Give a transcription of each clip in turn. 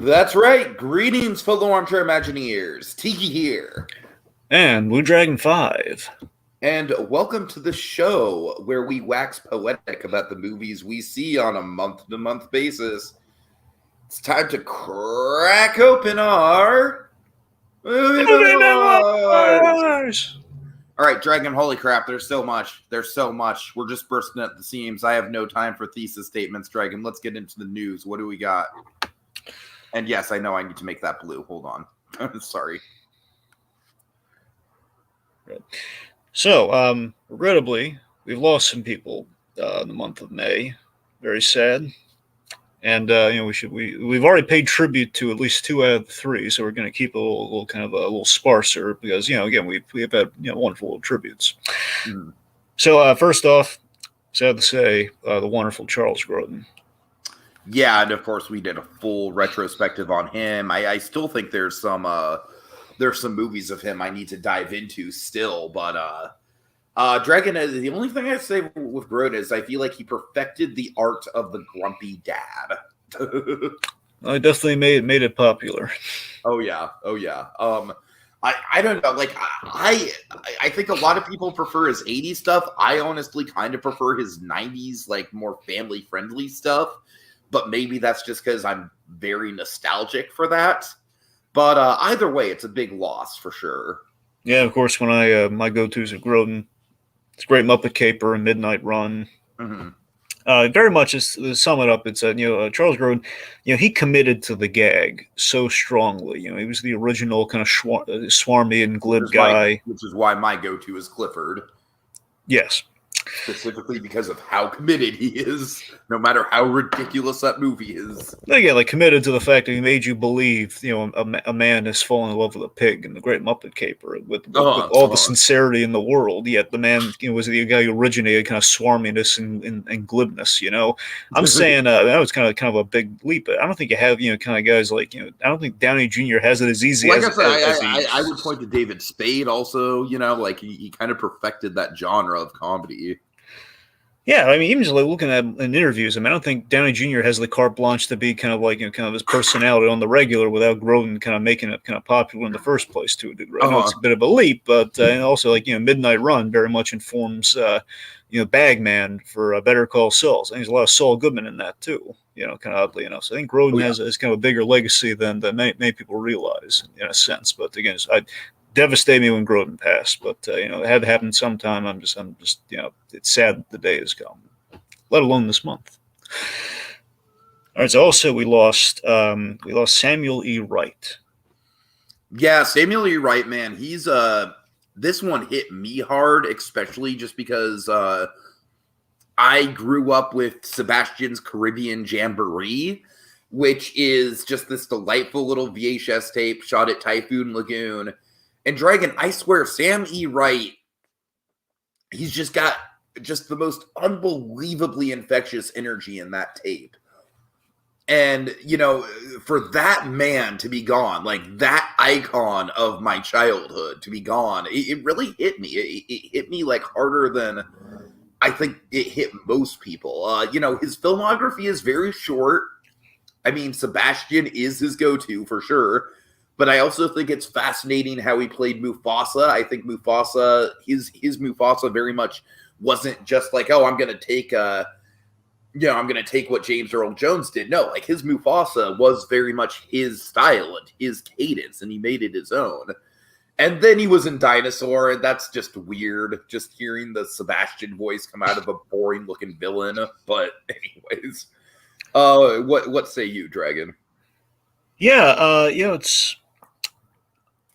That's right. Greetings, fellow armchair Imagineers. Tiki here. And Blue Dragon 5. And welcome to the show where we wax poetic about the movies we see on a month-to-month basis. It's time to crack open our movie memoirs. All right, Dragon, holy crap, there's so much. There's so much. We're just bursting at the seams. I have no time for thesis statements, Dragon. Let's get into the news. What do we got? And yes, I know I need to make that blue. Hold on. Sorry. So, regrettably, we've lost some people in the month of May. Very sad. And we've already paid tribute to at least 2 out of the 3, so we're going to keep a little sparser because again we have had wonderful little tributes. Mm. So first off, sad to say, the wonderful Charles Grodin. Yeah, and of course we did a full retrospective on him. I still think there's some movies of him I need to dive into still, but Dragon, the only thing I say with Grodin is I feel like he perfected the art of the grumpy dad. I definitely made it popular. Oh yeah. I don't know. Like I think a lot of people prefer his 80s stuff. I honestly kind of prefer his 90s, like more family friendly stuff. But maybe that's just because I'm very nostalgic for that. But either way, it's a big loss for sure. Yeah, of course. When my go-tos are Grodin, it's Great Muppet Caper and Midnight Run. Mm-hmm. Very much to sum it up, it's Charles Grodin. He committed to the gag so strongly. He was the original kind of swarmy and glib guy. Which is why my go-to is Clifford. Yes. Specifically because of how committed he is, no matter how ridiculous that movie is. Again, like committed to the fact that he made you believe, a man has fallen in love with a pig in the Great Muppet Caper with all the sincerity in the world. Yet the man was the guy who originated kind of swarminess and glibness. I'm saying that was kind of a big leap. I don't think you have kind of guys like I don't think Downey Jr. has it as easy as. I would point to David Spade also. Like he kind of perfected that genre of comedy. Yeah, I mean, even just looking at in interviews, I don't think Downey Jr. has the carte blanche to be kind of his personality on the regular without Grodin kind of making it kind of popular in the first place to a degree. I know it's a bit of a leap, but and also Midnight Run very much informs Bagman for Better Call Saul. I think there's a lot of Saul Goodman in that too. Kind of oddly enough. So I think Grodin has kind of a bigger legacy than many people realize in a sense. But again, devastated me when Grodin passed, but it had to happen sometime. I'm just it's sad that the day has come, let alone this month. All right, so also we lost Samuel E. Wright. Yeah, Samuel E. Wright, man, he's this one hit me hard, especially just because I grew up with Sebastian's Caribbean Jamboree, which is just this delightful little VHS tape shot at Typhoon Lagoon. And Dragon, I swear, Sam E. Wright, he's just got the most unbelievably infectious energy in that tape. And, for that man to be gone, like that icon of my childhood to be gone, it really hit me. It hit me like harder than I think it hit most people. His filmography is very short. I mean, Sebastian is his go-to for sure. But I also think it's fascinating how he played Mufasa. I think Mufasa, his Mufasa very much wasn't just like, oh, I'm going to take what James Earl Jones did. No, like his Mufasa was very much his style and his cadence, and he made it his own. And then he was in Dinosaur, and that's just weird, just hearing the Sebastian voice come out of a boring-looking villain. But anyways, what say you, Dragon? Yeah, it's.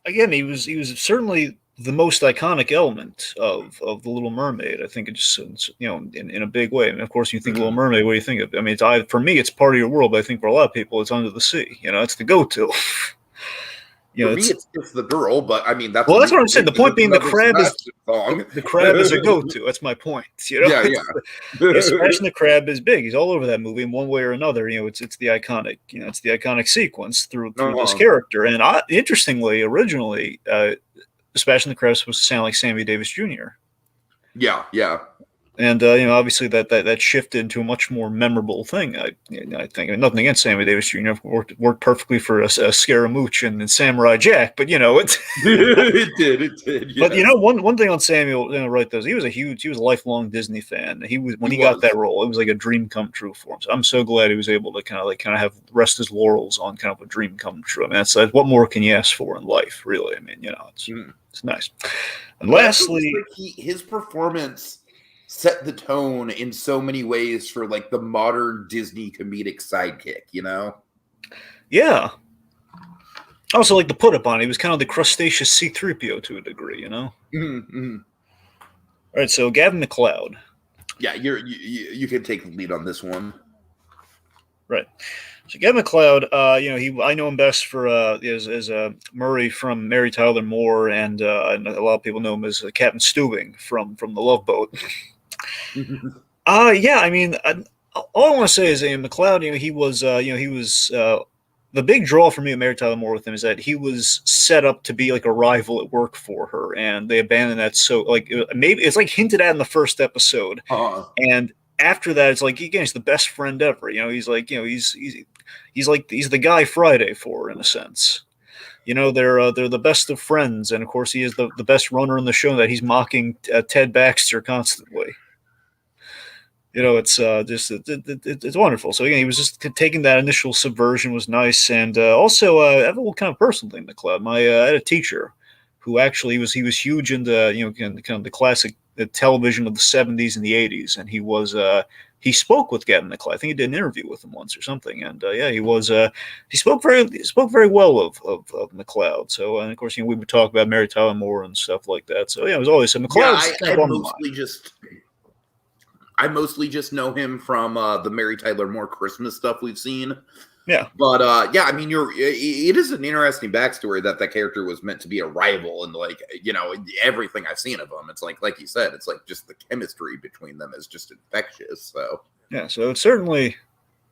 Again, he was certainly the most iconic element of the Little Mermaid. I think it's in a big way. And of course, you think Little Mermaid. What do you think of? I mean, for me, it's Part of Your World. But I think for a lot of people, it's Under the Sea. It's the go-to. For me, it's the girl. But I mean, that's what I'm saying. The point being, the crab is a go-to. That's my point. Yeah. Sebastian the Crab is big. He's all over that movie in one way or another. It's the iconic. It's the iconic sequence through this character. And interestingly, originally, Sebastian the Crab was supposed to sound like Sammy Davis Jr. Yeah. And obviously that shifted into a much more memorable thing. I think. I mean, nothing against Sammy Davis Jr. Worked perfectly for a Scaramouche and Samurai Jack, but it's it did. Yes. But one thing on Samuel, right? He was a lifelong Disney fan. When he got that role, it was like a dream come true for him. So I'm so glad he was able to kind of have rest his laurels on kind of a dream come true. I mean, that's what more can you ask for in life, really? I mean, it's nice. And lastly, his performance set the tone in so many ways for like the modern Disney comedic sidekick, Yeah. Also, like the put up on it, he was kind of the crustaceous C-3PO to a degree, Mm-hmm. All right, so Gavin MacLeod. Yeah, you can take the lead on this one. Right. So Gavin MacLeod, I know him best for as Murray from Mary Tyler Moore, and a lot of people know him as Captain Stubing from The Love Boat. Yeah, I mean, all I want to say is MacLeod, he was the big draw for me at Mary Tyler Moore with him is that he was set up to be like a rival at work for her, and they abandoned that. So like maybe it's like hinted at in the first episode, and after that, it's like again, he's the best friend ever. He's like he's the guy Friday for her, in a sense. They're the best of friends, and of course he is the best runner in the show. That he's mocking Ted Baxter constantly. It's it's wonderful. So again, he was just taking that initial subversion was nice, and also I have a little kind of personal thing in the club. I had a teacher who actually he was huge into kind of the classic television of the 70s and the 80s, and he spoke with Gavin MacLeod. I think he did an interview with him once or something, and he spoke very well of MacLeod. So and of course we would talk about Mary Tyler Moore and stuff like that. So it was always MacLeod. I mostly just know him from the Mary Tyler Moore Christmas stuff we've seen. Yeah. But I mean, it is an interesting backstory that character was meant to be a rival, and like, everything I've seen of him, it's like you said, it's like just the chemistry between them is just infectious. So yeah, so it's certainly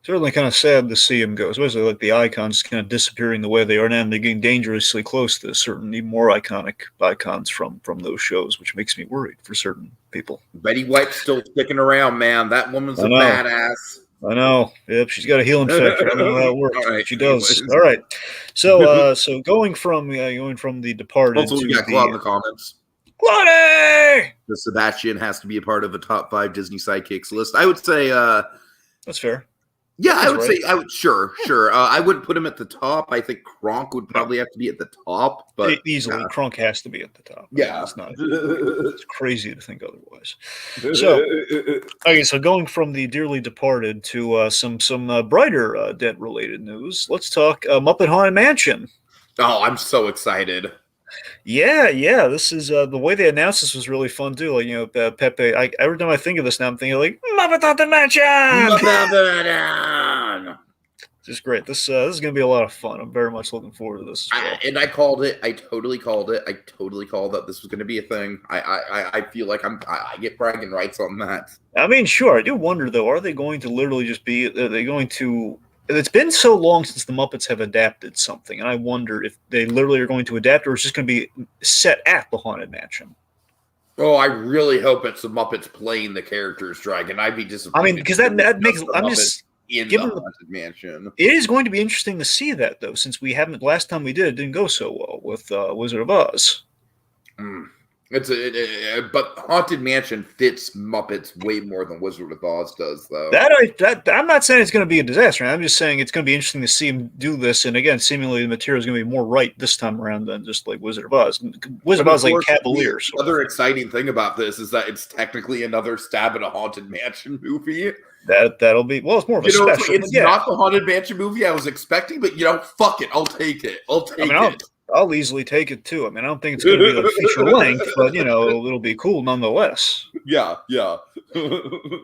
kind of sad to see him go, especially like the icons kind of disappearing the way they are now, and they're getting dangerously close to certain even more iconic icons from those shows, which makes me worried for certain people. Betty White's still sticking around, man. That woman's a badass. I know. Yep, she's got a healing factor. I don't know how it works. All right, she does. All right. So going from The Departed also, we got Claude in the comments. Claude! The Sebastian has to be a part of a top 5 Disney sidekicks list. I would say that's fair. Yeah, I would say sure. I wouldn't put him at the top. I think Kronk would probably have to be at the top, but easily Kronk has to be at the top. Yeah, it's crazy to think otherwise. So, okay, so going from the dearly departed to some brighter debt-related news, let's talk Muppet Haunted Mansion. Oh, I'm so excited. Yeah. This is the way they announced this was really fun too. Like Pepe. Every time I think of this now, I'm thinking like Muppet Haunted Mansion. Just great. This is going to be a lot of fun. I'm very much looking forward to this. And I called it. I totally called it. I totally called that this was going to be a thing. I feel like I get bragging rights on that. I mean, sure. I do wonder though. Are they going to literally just be? Are they going to? It's been so long since the Muppets have adapted something, and I wonder if they literally are going to adapt, or it's just going to be set at the Haunted Mansion. Oh, I really hope it's the Muppets playing the characters, Dragon. I'd be disappointed. I mean, because that makes. I'm just in the Haunted Mansion. It is going to be interesting to see that, though, since we haven't. Last time we did, it didn't go so well with Wizard of Oz. But Haunted Mansion fits Muppets way more than Wizard of Oz does, though. I'm not saying it's going to be a disaster. I'm just saying it's going to be interesting to see him do this. And again, seemingly the material is going to be more right this time around than just like Wizard of Oz. Wizard of Oz is like Cavalier. The other exciting thing about this is that it's technically another stab at a Haunted Mansion movie. That'll be it's more of a special. It's not the Haunted Mansion movie I was expecting, but fuck it, I'll take it. I'll easily take it too. I mean, I don't think it's going to be like feature length, but it'll be cool nonetheless. Yeah. All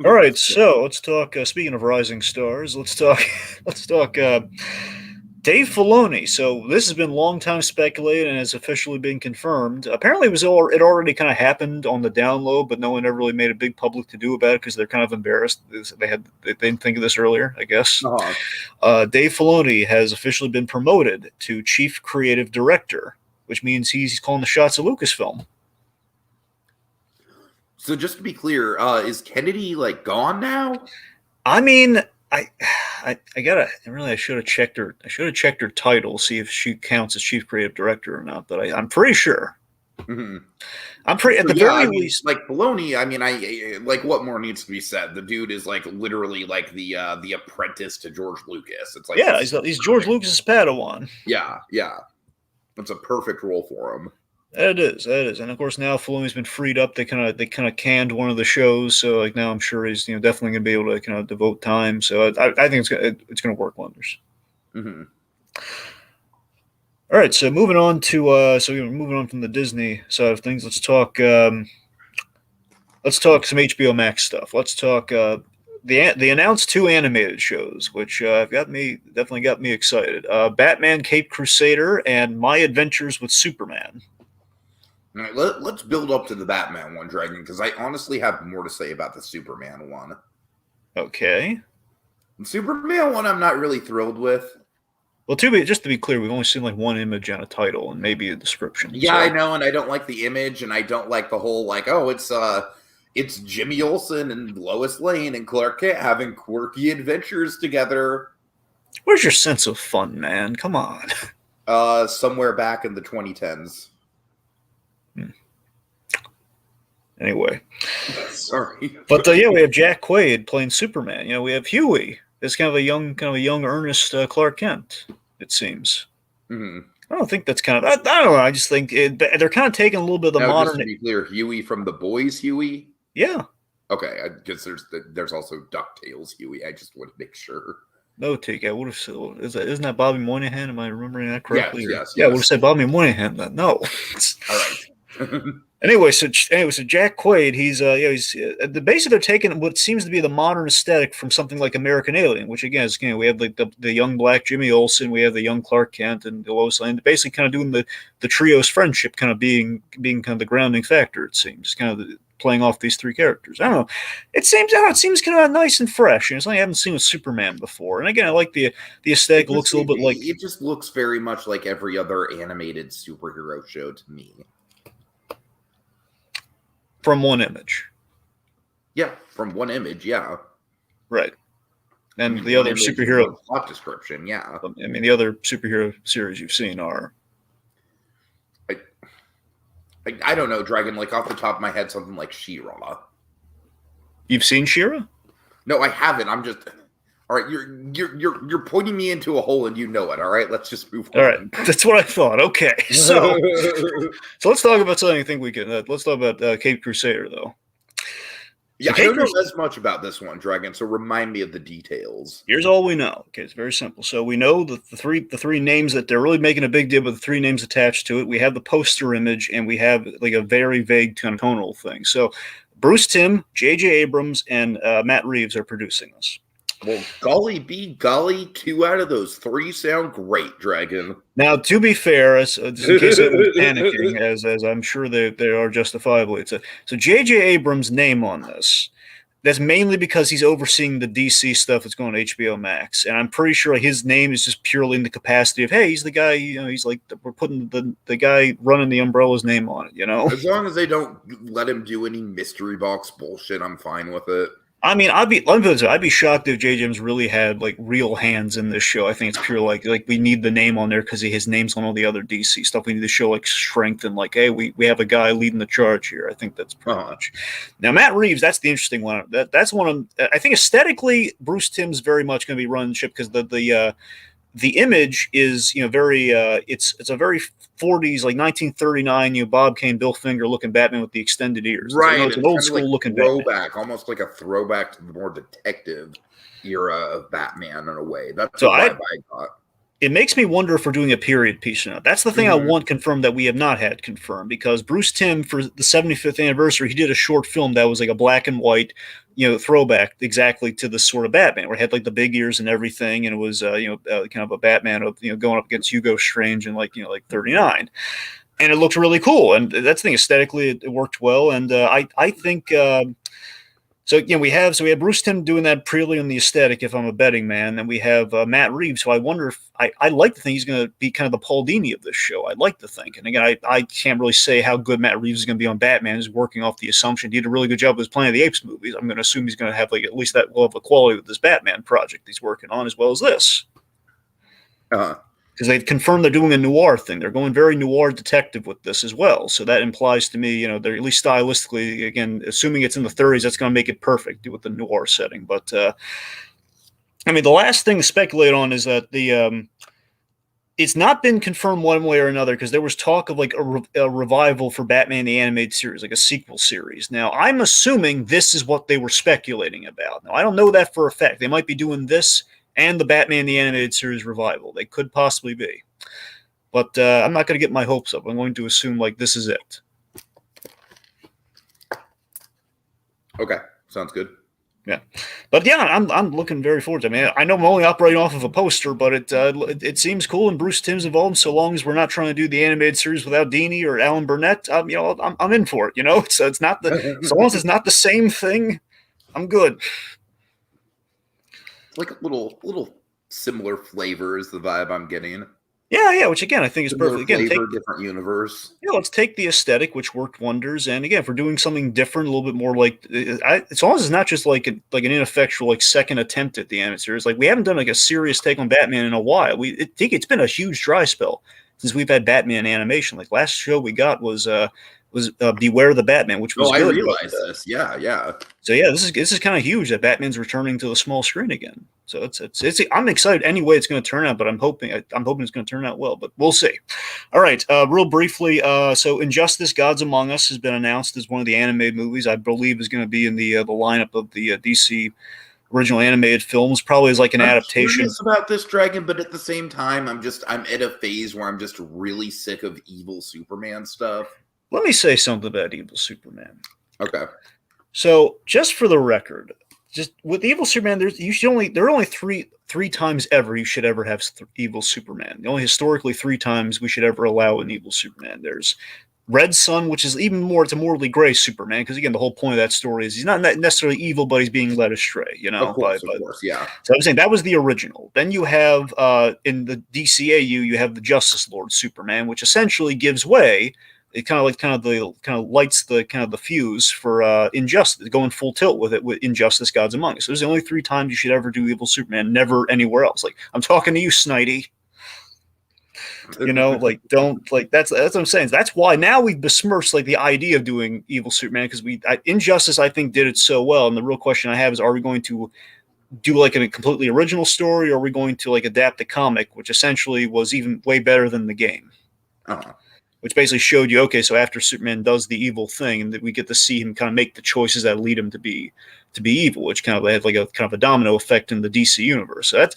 right, so let's talk. Speaking of rising stars, let's talk Dave Filoni. So this has been long time speculated and has officially been confirmed. Apparently, it already kind of happened on the down low, but no one ever really made a big public to do about it because they're kind of embarrassed. They didn't think of this earlier, I guess. Dave Filoni has officially been promoted to chief creative director, which means he's calling the shots of Lucasfilm. So just to be clear, is Kennedy like gone now? I mean, I should have checked her. I should have checked her title, see if she counts as chief creative director or not. But I'm pretty sure. Mm-hmm. I'm pretty at the very least. Like Filoni, I mean, I like what more needs to be said. The dude is like literally like the apprentice to George Lucas. It's like he's George Lucas's Padawan. Yeah, it's a perfect role for him. It is, and of course now Filoni's been freed up. They kind of canned one of the shows, so like now I'm sure he's definitely going to be able to kind of devote time. So I think it's going to work wonders. Mm-hmm. All right, so moving on to moving on from the Disney side of things, let's talk some HBO Max stuff. Let's talk the announced 2 animated shows, which definitely got me excited. Batman Caped Crusader and My Adventures with Superman. All right, let's build up to the Batman one, Dragon, because I honestly have more to say about the Superman one. Okay. The Superman one I'm not really thrilled with. Well, just to be clear, we've only seen like one image and a title and maybe a description. Yeah, so. I know, and I don't like the image, and I don't like the whole like, oh, it's Jimmy Olsen and Lois Lane and Clark Kent having quirky adventures together. Where's your sense of fun, man? Come on. Somewhere back in the 2010s. Anyway. Sorry. But we have Jack Quaid playing Superman. We have Huey. It's kind of a young, earnest Clark Kent, it seems. Mm-hmm. I don't think that's kind of. I don't know. I just think they're kind of taking a little bit of the modern. Just to be clear, Huey from The Boys, Huey. Yeah. Okay, because there's also DuckTales, Huey. I just want to make sure. No, Tiki. I would have said, isn't that Bobby Moynihan? Am I remembering that correctly? Yes. Yeah, I would have said Bobby Moynihan. Then no. All right. Anyway, so Jack Quaid, he's the basic they're taking what seems to be the modern aesthetic from something like American Alien, which again is we have like the young black Jimmy Olsen, we have the young Clark Kent and Lois Lane, basically kind of doing the trio's friendship, kind of being kind of the grounding factor. It seems kind of playing off these 3 characters. I don't know. It seems kind of nice and fresh. It's like I haven't seen with Superman before. And again, I like the aesthetic. Looks a little bit like it just looks very much like every other animated superhero show to me. From one image. Yeah, from one image, yeah. Right. And the other superhero plot description, yeah. I mean, the other superhero series you've seen are. I don't know, Dragon. Like off the top of my head, something like She-Ra. You've seen She-Ra? No, I haven't. I'm just. All right, you're pointing me into a hole, and you know it. All right, let's just move on. All right, that's what I thought. Okay, so let's talk about something I think we can. Let's talk about Caped Crusader, though. Yeah, I don't know as much about this one, Dragon. So remind me of the details. Here's all we know. Okay, it's very simple. So we know the three names that they're really making a big deal, but the 3 names attached to it. We have the poster image, and we have like a very vague kind of tonal thing. So Bruce Timm, J.J. Abrams, and Matt Reeves are producing this. Well, golly 2 out of those 3 sound great, Dragon. Now, to be fair, just in case I was panicking, as I'm sure they are justifiably, so J.J. Abrams' name on this, that's mainly because he's overseeing the DC stuff that's going to HBO Max, and I'm pretty sure his name is just purely in the capacity of, hey, he's the guy, he's like, we're putting the guy running the Umbrella's name on it, As long as they don't let him do any mystery box bullshit, I'm fine with it. I mean, I'd be shocked if J. James really had like real hands in this show. I think it's pure like we need the name on there because his name's on all the other DC stuff. We need to show like strength and like, hey, we have a guy leading the charge here. I think that's pretty much. Now Matt Reeves, that's the interesting one. That's one of I think aesthetically, Bruce Timm's very much going to be running the ship because the image is very it's a very 40s like 1939 Bob Kane, Bill Finger looking Batman with the extended ears. Right, it's an old school looking throwback, Batman. Almost like a throwback to the more detective era of Batman in a way. That's so I got. It makes me wonder if we're doing a period piece now. That's the thing I want confirmed that we have not had confirmed because Bruce Timm for the 75th anniversary, he did a short film that was like a black and white, throwback exactly to the sort of Batman where it had like the big ears and everything. And it was, kind of a Batman of, going up against Hugo Strange in like 39. And it looked really cool. And that's the thing, aesthetically, it worked well. And I think, So we have Bruce Timm doing that purely on the aesthetic. If I'm a betting man, and we have Matt Reeves. So I wonder if I like to think he's going to be kind of the Paul Dini of this show. I'd like to think, and again, I can't really say how good Matt Reeves is going to be on Batman. He's working off the assumption he did a really good job with his Planet of the Apes movies. I'm going to assume he's going to have like at least that level of quality with this Batman project he's working on, as well as this. Because they've confirmed they're doing a noir thing. They're going very noir detective with this as well. So that implies to me, they're at least stylistically, again, assuming it's in the 30s, that's going to make it perfect with the noir setting. But, the last thing to speculate on is that it's not been confirmed one way or another, because there was talk of like a revival for Batman the Animated Series, like a sequel series. Now, I'm assuming this is what they were speculating about. Now, I don't know that for a fact. They might be doing this and the Batman the Animated Series revival. They could possibly be. But I'm not going to get my hopes up. I'm going to assume like this is it. Okay, sounds good. Yeah, but yeah, I'm looking very forward to it. I mean, I know I'm only operating off of a poster, but it seems cool, and Bruce Timm's involved. So long as we're not trying to do the animated series without Dini or Alan Burnett, I'm in for it. So it's not so long as it's not the same thing, I'm good. Like a little similar flavor is the vibe I'm getting. Yeah, which again I think is perfect. Again, different universe. Let's take the aesthetic, which worked wonders, and again, if we're doing something different, a little bit more like, as long as it's not just like an ineffectual like second attempt at the animated series. Like we haven't done like a serious take on Batman in a while. I think it's been a huge dry spell since we've had Batman animation. Like last show we got was Beware the Batman, which was good. I realize this. Yeah. So yeah, this is kind of huge that Batman's returning to the small screen again. So it's I'm excited any way it's going to turn out, but I'm hoping it's going to turn out well, but we'll see. All right, real briefly, so Injustice: Gods Among Us has been announced as one of the animated movies I believe is going to be in the lineup of the DC original animated films, probably as like an adaptation. I'm curious about this, Dragon, but at the same time, I'm at a phase where I'm just really sick of evil Superman stuff. Let me say something about Evil Superman. Okay. So, just for the record, just with Evil Superman, there are only three times ever you should ever have Evil Superman. Only historically 3 times we should ever allow an Evil Superman. There's Red Sun, which is even more, it's a morally gray Superman, because again, the whole point of that story is he's not necessarily evil, but he's being led astray, Of course, yeah. So I'm saying that was the original. Then you have, in the DCAU, you have the Justice Lord Superman, which essentially gives way. It kind of lights the fuse for Injustice, going full tilt with it with Injustice: Gods Among Us. There's the only 3 times you should ever do Evil Superman, never anywhere else. Like I'm talking to you, Snidey. That's what I'm saying. That's why now we've besmirched like the idea of doing Evil Superman, because Injustice I think did it so well, and the real question I have is, are we going to do like a completely original story, or are we going to like adapt the comic, which essentially was even way better than the game? Which basically showed you, okay, so after Superman does the evil thing, and that we get to see him kind of make the choices that lead him to be evil, which kind of had like a kind of a domino effect in the DC universe. So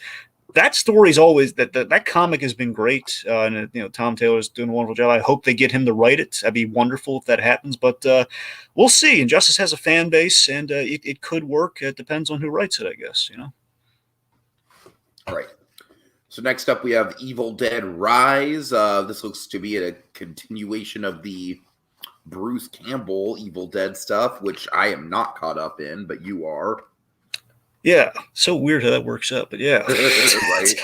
that story's always that comic has been great, and Tom Taylor's doing a wonderful job. I hope they get him to write it. That'd be wonderful if that happens, but we'll see. Injustice has a fan base, and it could work. It depends on who writes it, I guess. All right. So next up, we have Evil Dead Rise. This looks to be a continuation of the Bruce Campbell Evil Dead stuff, which I am not caught up in, but you are. Yeah, so weird how that works out, but yeah. Right.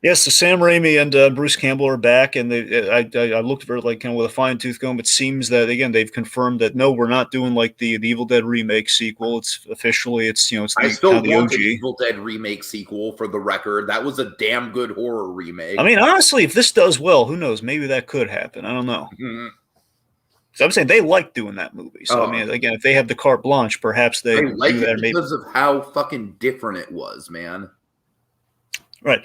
Yes, so Sam Raimi and Bruce Campbell are back, and I looked for it like kind of with a fine tooth comb. It seems that again they've confirmed that no, we're not doing like the Evil Dead remake sequel. It's officially it's I still the want OG. the Evil Dead remake sequel, for the record. That was a damn good horror remake. I mean, honestly, if this does well, who knows? Maybe that could happen. I don't know. Mm-hmm. So I'm saying they like doing that movie. So I mean, again, if they have the carte blanche, perhaps they like do that it because of how fucking different it was, man. Right.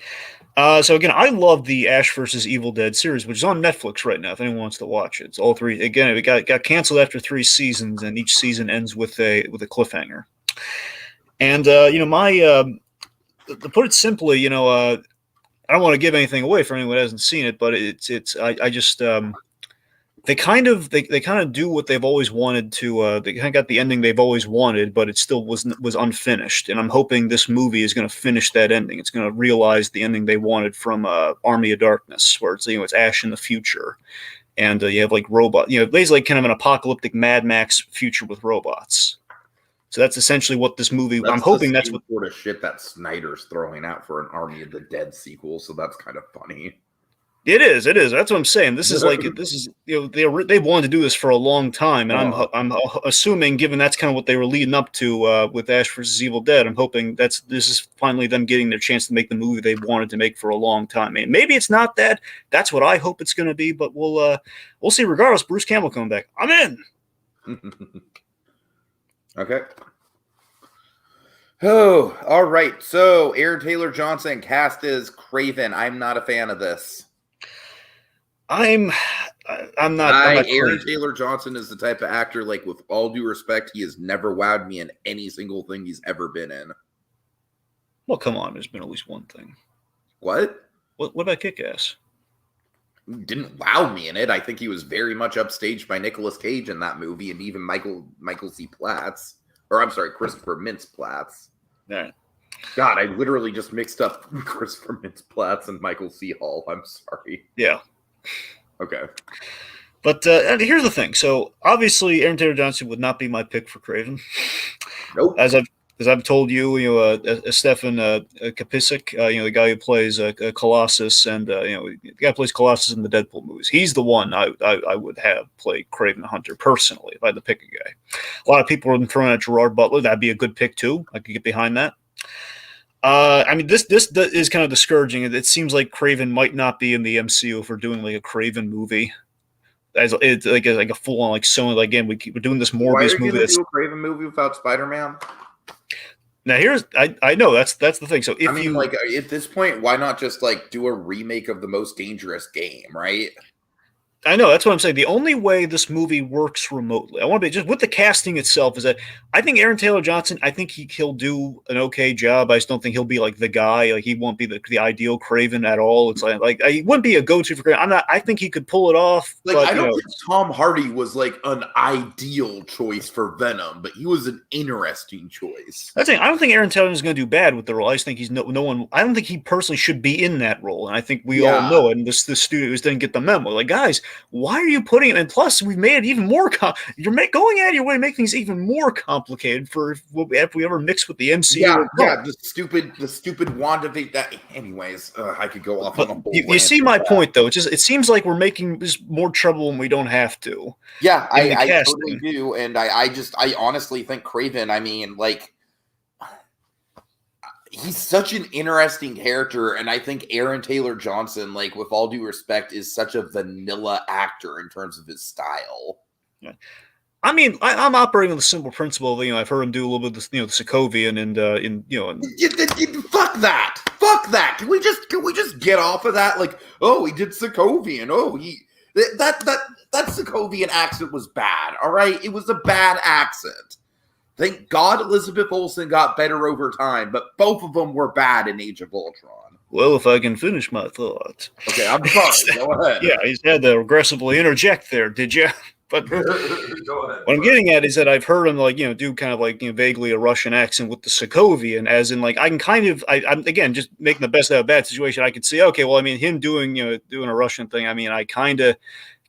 So again, I love the Ash versus Evil Dead series, which is on Netflix right now. If anyone wants to watch it, it's all 3. Again, it got canceled after 3 seasons, and each season ends with a cliffhanger. And to put it simply, I don't want to give anything away for anyone who hasn't seen it, but I just they kind of do what they've always wanted to. They kind of got the ending they've always wanted, but it still was unfinished. And I'm hoping this movie is going to finish that ending. It's going to realize the ending they wanted from Army of Darkness, where it's Ash in the future, and you have like robot, basically kind of an apocalyptic Mad Max future with robots. So that's essentially what this movie. That's I'm hoping the that's same what. sort of shit that Snyder's throwing out for an Army of the Dead sequel. So that's kind of funny. It is. It is. That's what I'm saying. This is they've wanted to do this for a long time, and I'm assuming, given that's kind of what they were leading up to with Ash vs. Evil Dead, I'm hoping this is finally them getting their chance to make the movie they wanted to make for a long time. I mean, maybe it's not that. That's what I hope it's going to be, but we'll see. Regardless, Bruce Campbell coming back. I'm in. Okay. Oh, all right. So Aaron Taylor Johnson cast as Kraven. I'm not a fan of this. I'm not Aaron Taylor Johnson is the type of actor, like, with all due respect, he has never wowed me in any single thing he's ever been in. Well, come on. There's been at least one thing. What? What about Kick-Ass? Didn't wow me in it. I think he was very much upstaged by Nicolas Cage in that movie, and even Michael C. Platts. Or, I'm sorry, Christopher Mintz-Platts. Yeah. God, I literally just mixed up Christopher Mintz-Platts and Michael C. Hall. I'm sorry. Yeah. Okay. But here's the thing. So obviously, Aaron Taylor Johnson would not be my pick for Kraven. Nope. As I've told you, Stefan Kapicic, the guy who plays Colossus, and the guy who plays Colossus in the Deadpool movies. He's the one I would have play Kraven the Hunter personally if I had to pick a guy. A lot of people have been throwing out Gerard Butler. That'd be a good pick too. I could get behind that. I mean, this is kind of discouraging. It seems like Kraven might not be in the MCU if we're doing like a Kraven movie. As it's like a full on like Sony. Like, again, we're doing this Morbius movie. Do a Kraven movie without Spider-Man? Now I know that's the thing. So if like, at this point, why not just like do a remake of the Most Dangerous Game, right? I know, that's what I'm saying. The only way this movie works remotely, I want to be just with the casting itself, is that I think Aaron Taylor Johnson, I think he'll do an okay job. I just don't think he'll be like the guy. Like, he won't be the ideal Kraven at all. It's like he wouldn't be a go-to for Kraven. I think he could pull it off. Like, but, I don't think Tom Hardy was like an ideal choice for Venom, but he was an interesting choice. That's saying I don't think Aaron Taylor is going to do bad with the role. I just think he's no one. I don't think he personally should be in that role, and I think we all know it. And the studios didn't get the memo. Like, guys, why are you putting it? And plus, we've made it even more. You're going out of your way to make things even more complicated for if we ever mix with the MCU. Yeah, the stupid WandaVision. That, anyways, I could go off on a whole. You see my point, though. It seems like we're making this more trouble when we don't have to. Yeah, I totally do, and I honestly think Kraven. I mean, like, he's such an interesting character, and I think Aaron Taylor Johnson, like, with all due respect, is such a vanilla actor in terms of his style. Yeah. I mean, I'm operating with a simple principle. I've heard him do a little bit of the Sokovian and fuck that. Can we just get off of that? Like, oh, he did Sokovian. Oh, that Sokovian accent was bad. All right, it was a bad accent. Thank God Elizabeth Olsen got better over time, but both of them were bad in Age of Ultron. Well, if I can finish my thought. Okay, I'm sorry. Go ahead. Yeah, he's had to aggressively interject there, did you? But go ahead. What I'm getting at is that I've heard him do kind of like vaguely a Russian accent with the Sokovian, as in, like, I can kind of I'm again just making the best out of a bad situation. I could see, okay, well, I mean, him doing a Russian thing. I mean, I kind of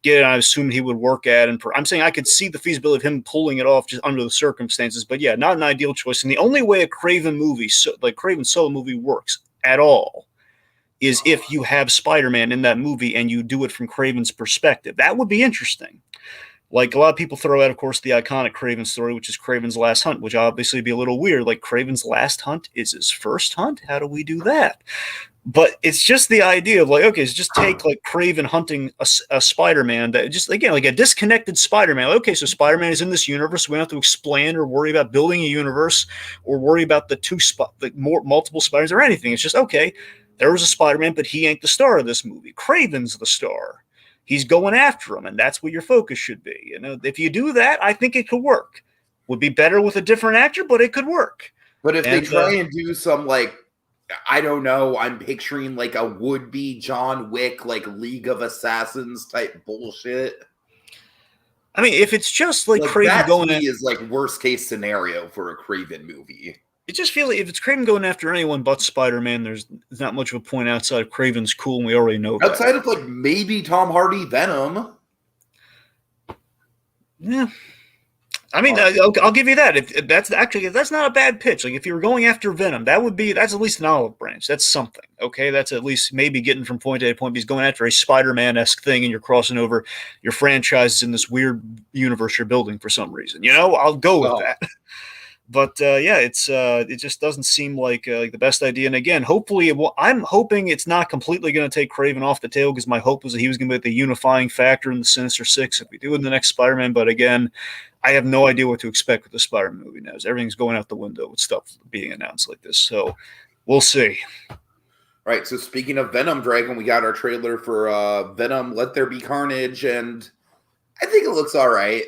get it. I assumed he would work at, and I'm saying I could see the feasibility of him pulling it off just under the circumstances. But yeah, not an ideal choice. And the only way a Kraven movie, like Kraven solo movie, works at all is if you have Spider-Man in that movie and you do it from Kraven's perspective. That would be interesting. Like, a lot of people throw out, of course, the iconic Kraven story, which is Kraven's Last Hunt, which obviously be a little weird. Like, Kraven's last hunt is his first hunt? How do we do that? But it's just the idea of, like, okay, so just take, like, Kraven hunting a Spider-Man that just, again, like a disconnected Spider-Man. Like, okay, so Spider-Man is in this universe. We don't have to expand or worry about building a universe or worry about the multiple Spiders or anything. It's just, okay, there was a Spider-Man, but he ain't the star of this movie. Kraven's the star. He's going after him, and that's what your focus should be. If you do that, I think it could work. Would be better with a different actor, but it could work. But if they try and do some, like, I don't know, I'm picturing like a would-be John Wick, like League of Assassins type bullshit. I mean, if it's just like Kraven that going after, is like worst case scenario for a Kraven movie. It just feels like if it's Kraven going after anyone but Spider-Man, there's not much of a point outside of Kraven's cool, and we already know that. Outside of, like, maybe Tom Hardy Venom. Yeah. I mean, I'll give you that. If that's not a bad pitch. Like if you were going after Venom, that's at least an olive branch. That's something. Okay, that's at least maybe getting from point A to point B. He's going after a Spider-Man-esque thing, and you're crossing over your franchises in this weird universe you're building for some reason. I'll go with that. But it just doesn't seem like the best idea. And again, hopefully, I'm hoping it's not completely going to take Craven off the tail, because my hope was that he was going to be the unifying factor in the Sinister Six if we do in the next Spider-Man. But again, I have no idea what to expect with the Spider-Man movie now. Everything's going out the window with stuff being announced like this. So we'll see. Right. So speaking of Venom, Dragon, we got our trailer for Venom: Let There Be Carnage, and I think it looks all right.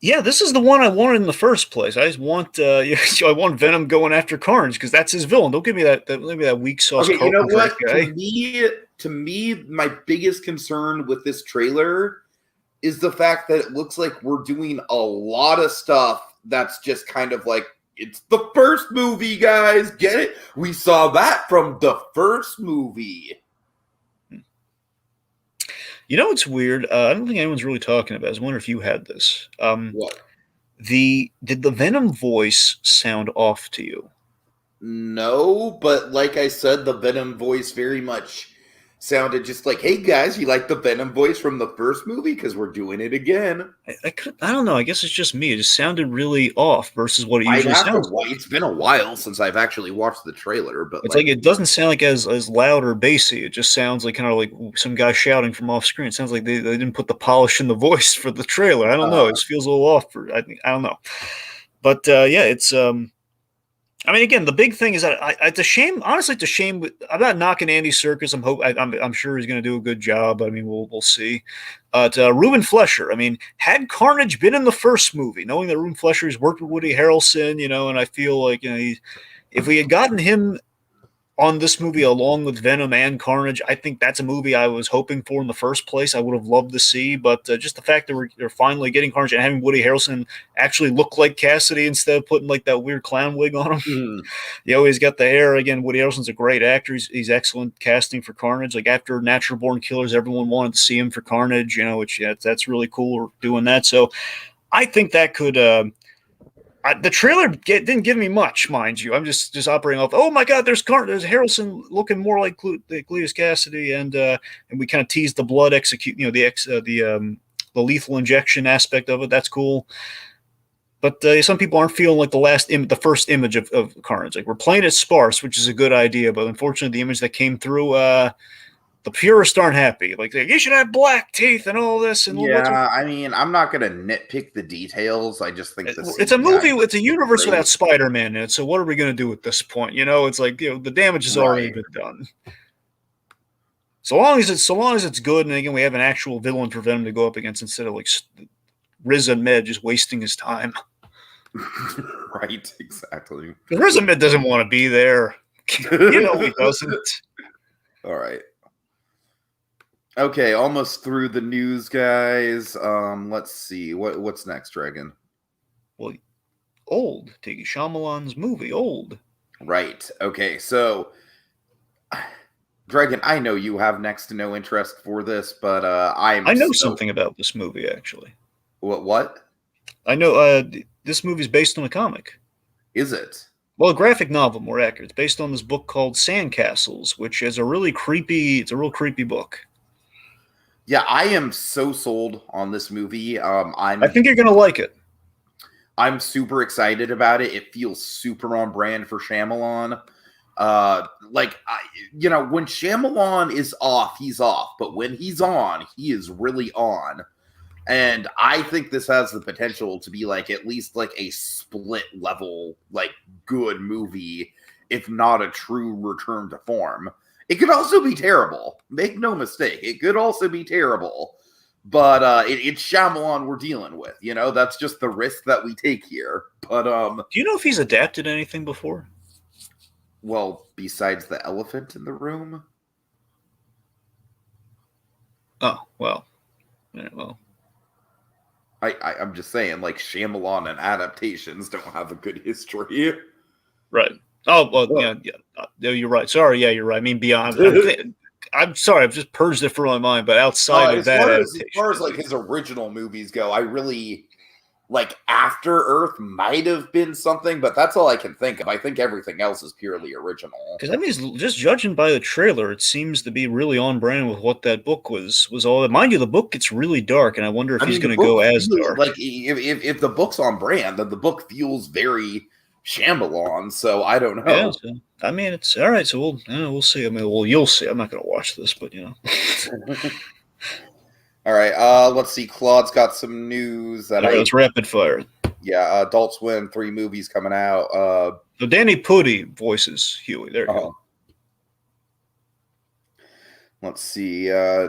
Yeah, this is the one I wanted in the first place. I just want I want Venom going after Carnage because that's his villain. Don't give me that weak sauce. Okay, you know what? To me, my biggest concern with this trailer is the fact that it looks like we're doing a lot of stuff that's just kind of like, it's the first movie, guys. Get it? We saw that from the first movie. You know what's weird? I don't think anyone's really talking about it. I was wondering if you had this. What? Did the Venom voice sound off to you? No, but like I said, the Venom voice very much sounded just like, hey guys, you like the Venom voice from the first movie? Because we're doing it again. I don't know. I guess it's just me. It just sounded really off versus what it usually sounds like. It's been a while since I've actually watched the trailer, but it's like it doesn't sound like as loud or bassy. It just sounds like kind of like some guy shouting from off screen. It sounds like they didn't put the polish in the voice for the trailer. I don't know. It just feels a little off. I don't know. But it's I mean, again, the big thing is that it's a shame. Honestly, it's a shame. I'm not knocking Andy Serkis. I'm sure he's going to do a good job. I mean, we'll see. Ruben Fleischer. I mean, had Carnage been in the first movie, knowing that Ruben Fleischer has worked with Woody Harrelson, and I feel like if we had gotten him on this movie along with Venom and Carnage, I think that's a movie I was hoping for in the first place. I would have loved to see, but just the fact that we're finally getting Carnage and having Woody Harrelson actually look like Cassidy instead of putting like that weird clown wig on him. He's got the hair. Again, Woody Harrelson's a great actor. He's excellent casting for Carnage. Like after Natural Born Killers, everyone wanted to see him for Carnage, which that's really cool doing that. So I think that could the trailer didn't give me much, mind you. I'm just operating off. Oh my God, there's Harrelson looking more like Cletus Cassidy, and we kind of teased the blood execute, the lethal injection aspect of it. That's cool. But some people aren't feeling like the first image of Carnage. Like we're playing it sparse, which is a good idea, but unfortunately, the image that came through. The purists aren't happy. Like you should have black teeth and all this. And I mean, I'm not going to nitpick the details. I just think it's a movie. It's a universe without Spider-Man in it. So what are we going to do at this point? It's like the damage has already been done. So long as it's good, and again we have an actual villain for Venom to go up against instead of like Riz Ahmed just wasting his time. Right, exactly. Riz Ahmed doesn't want to be there. He doesn't. All right. Okay, almost through the news, guys. Let's see. What's next, Dragon? Well, Old. Tiki Shyamalan's movie, Old. Right. Okay, so Dragon, I know you have next to no interest for this, but I know something about this movie, actually. What? I know this movie's based on a comic. Is it? Well, a graphic novel, more accurate. It's based on this book called Sandcastles, which is a real creepy book. Yeah, I am so sold on this movie. I think you're going to like it. I'm super excited about it. It feels super on brand for Shyamalan. When Shyamalan is off, he's off. But when he's on, he is really on. And I think this has the potential to be like at least like a split level, like good movie, if not a true return to form. It could also be terrible. Make no mistake. It could also be terrible. But it's Shyamalan we're dealing with. That's just the risk that we take here. But do you know if he's adapted anything before? Well, besides the elephant in the room? Oh, well. Yeah, well. I'm just saying, like, Shyamalan and adaptations don't have a good history. Right. Oh, well, yeah. You're right. Sorry, yeah, you're right. I mean, beyond. I'm sorry, I've just purged it from my mind, but outside of that, as far as like his original movies go, I really like After Earth might have been something, but that's all I can think of. I think everything else is purely original. Because I mean, just judging by the trailer, it seems to be really on brand with what that book was all. Mind you, the book gets really dark, and I wonder if he's going to go as dark. Like if the book's on brand, then the book feels very Shyamalan. So I don't know. Yeah, so, I mean, it's all right. So we'll see. I mean, well, you'll see. I'm not going to watch this, but you know. All right. Let's see. Claude's got some news that let's rapid fire. Yeah, Adult Swim, 3 movies coming out. So Danny Pudi voices Huey. There you go. Let's see. I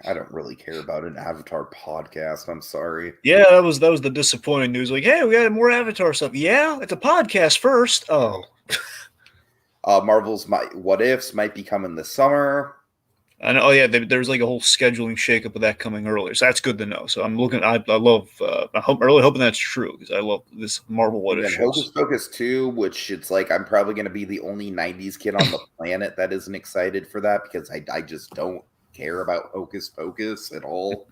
don't really care about an Avatar podcast. I'm sorry. Yeah, that was the disappointing news. Like, hey, we got more Avatar stuff. Yeah, it's a podcast first. Oh. Marvel's What Ifs might be coming this summer. I know. Oh yeah, there's like a whole scheduling shakeup of that coming earlier, so that's good to know. So I'm looking. I love. I'm really hoping that's true because I love this Marvel What If shows. Hocus Pocus 2, which it's like I'm probably going to be the only '90s kid on the planet that isn't excited for that because I just don't care about Hocus Pocus at all.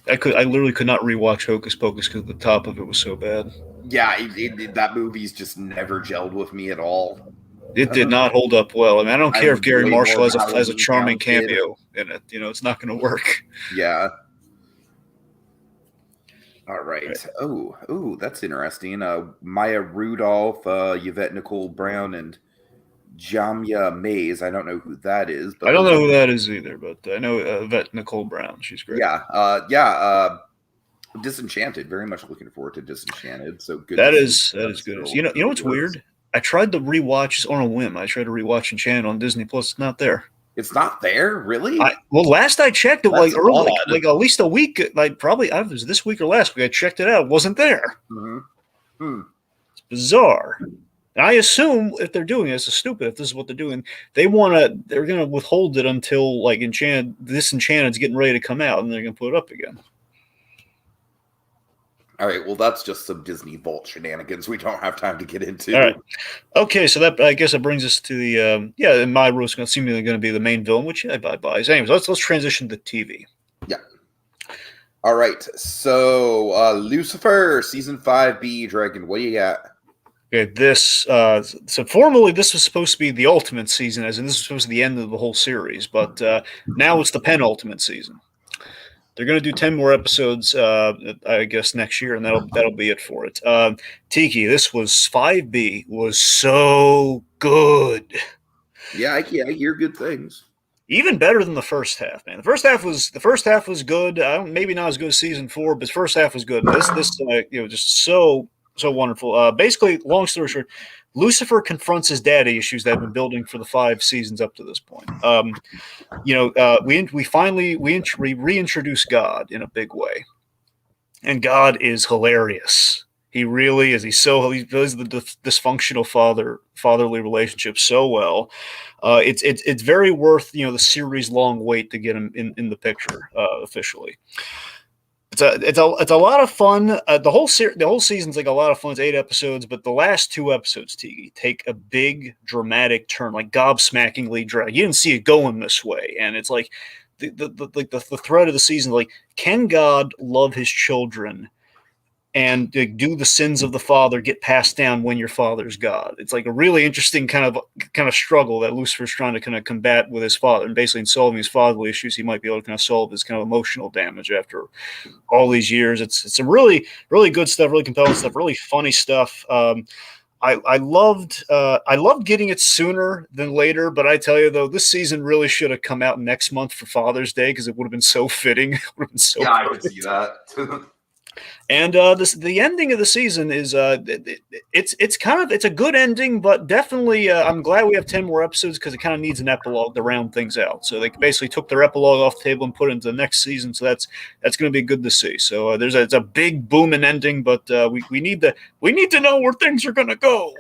I literally could not rewatch Hocus Pocus because the top of it was so bad. Yeah, that movie's just never gelled with me at all. It did not hold up well. I mean, I don't care if Gary Marshall has a charming cameo in it. You know, it's not going to work. Yeah. All right. Oh, that's interesting. Maya Rudolph, Yvette Nicole Brown, and Jamia Mays. I don't know who that is. But I don't know who that is either, but I know Yvette Nicole Brown. She's great. Yeah. Disenchanted. Very much looking forward to Disenchanted. So good. That is good. You know what's weird? I tried to rewatch on a whim. I tried to rewatch Enchanted on Disney Plus. It's not there. It's not there, really? Well, last I checked, it like early, like at least a week. Like probably, I don't know if it was this week or last week. I checked it out. It wasn't there. Mm-hmm. It's bizarre. And I assume if they're doing this, it's stupid. If this is what they're doing, they're gonna withhold it until like Disenchanted's getting ready to come out, and they're gonna put it up again. All right, well, that's just some Disney Vault shenanigans we don't have time to get into. All right. Okay, so that I guess it brings us to the and Myro's seemingly going to be the main villain, which I buy. So anyways, let's transition to TV. Yeah. All right, so Lucifer season 5B Dragon. What do you got? Okay, this so formally this was supposed to be the ultimate season, as in this was supposed to be the end of the whole series, but now it's the penultimate season. They're going to do 10 more episodes, I guess, next year, and that'll be it for it. Tiki, this was 5B, was so good. Yeah, I hear good things. Even better than the first half, man. The first half was good. Maybe not as good as season 4, but the first half was good. This just so wonderful. Basically, long story short, Lucifer confronts his daddy issues that have been building for the 5 seasons up to this point. We reintroduce God in a big way, and God is hilarious. He really is. He does the dysfunctional fatherly relationship so well. It's very worth the series long wait to get him in the picture officially. It's a lot of fun. The whole season's like a lot of fun. It's 8 episodes, but the last 2 episodes, Tiki, take a big dramatic turn, like gobsmackingly dramatic. You didn't see it going this way, and it's like the thread of the season. Like, can God love His children and do the sins of the father get passed down when your father's God? It's like a really interesting kind of struggle that Lucifer's trying to kind of combat with his father, and basically in solving his fatherly issues, he might be able to kind of solve his kind of emotional damage after all these years. It's some really, really good stuff, really compelling stuff, really funny stuff. I loved getting it sooner than later, but I tell you though, this season really should have come out next month for Father's Day because it would have been so fitting. It would have been so I could see that. And the ending of the season is it's a good ending, but definitely I'm glad we have 10 more episodes because it kind of needs an epilogue to round things out. So they basically took their epilogue off the table and put it into the next season. So that's going to be good to see. So it's a big booming ending, but we need to know where things are going to go.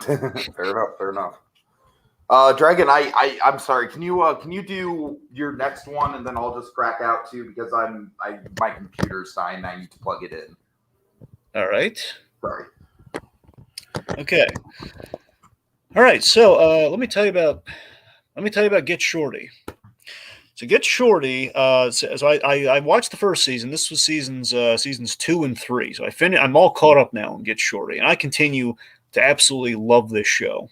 Fair enough. Dragon, I'm sorry. Can you do your next one and then I'll just crack out too because my computer's dying. I need to plug it in. All right. Sorry. Okay. All right. So let me tell you about Get Shorty. So Get Shorty. So I watched the first season. This was seasons 2 and 3. So I'm all caught up now in Get Shorty, and I continue to absolutely love this show.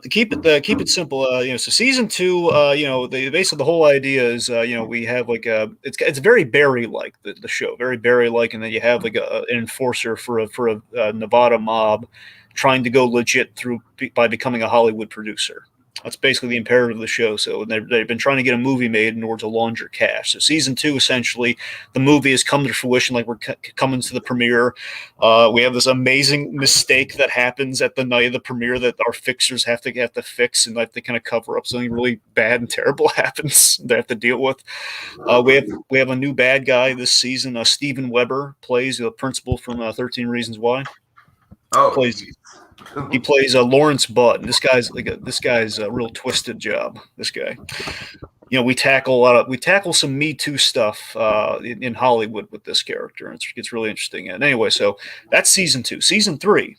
Keep it simple. So season 2, basically the whole idea is, we have like it's very Barry like the show, very Barry like, and then you have like an enforcer for a Nevada mob trying to go legit by becoming a Hollywood producer. That's basically the imperative of the show. So they've been trying to get a movie made in order to launder cash. So season 2, essentially, the movie has come to fruition. Like we're coming to the premiere. We have this amazing mistake that happens at the night of the premiere that our fixers have to fix, and like they kind of cover up something really bad and terrible happens they have to deal with. We have a new bad guy this season. Steven Weber plays the principal from 13 Reasons Why. He plays Lawrence Budd. This guy's a real twisted job. This guy, we tackle some Me Too stuff in Hollywood with this character, and it's really interesting. And anyway, so that's season 2. Season 3.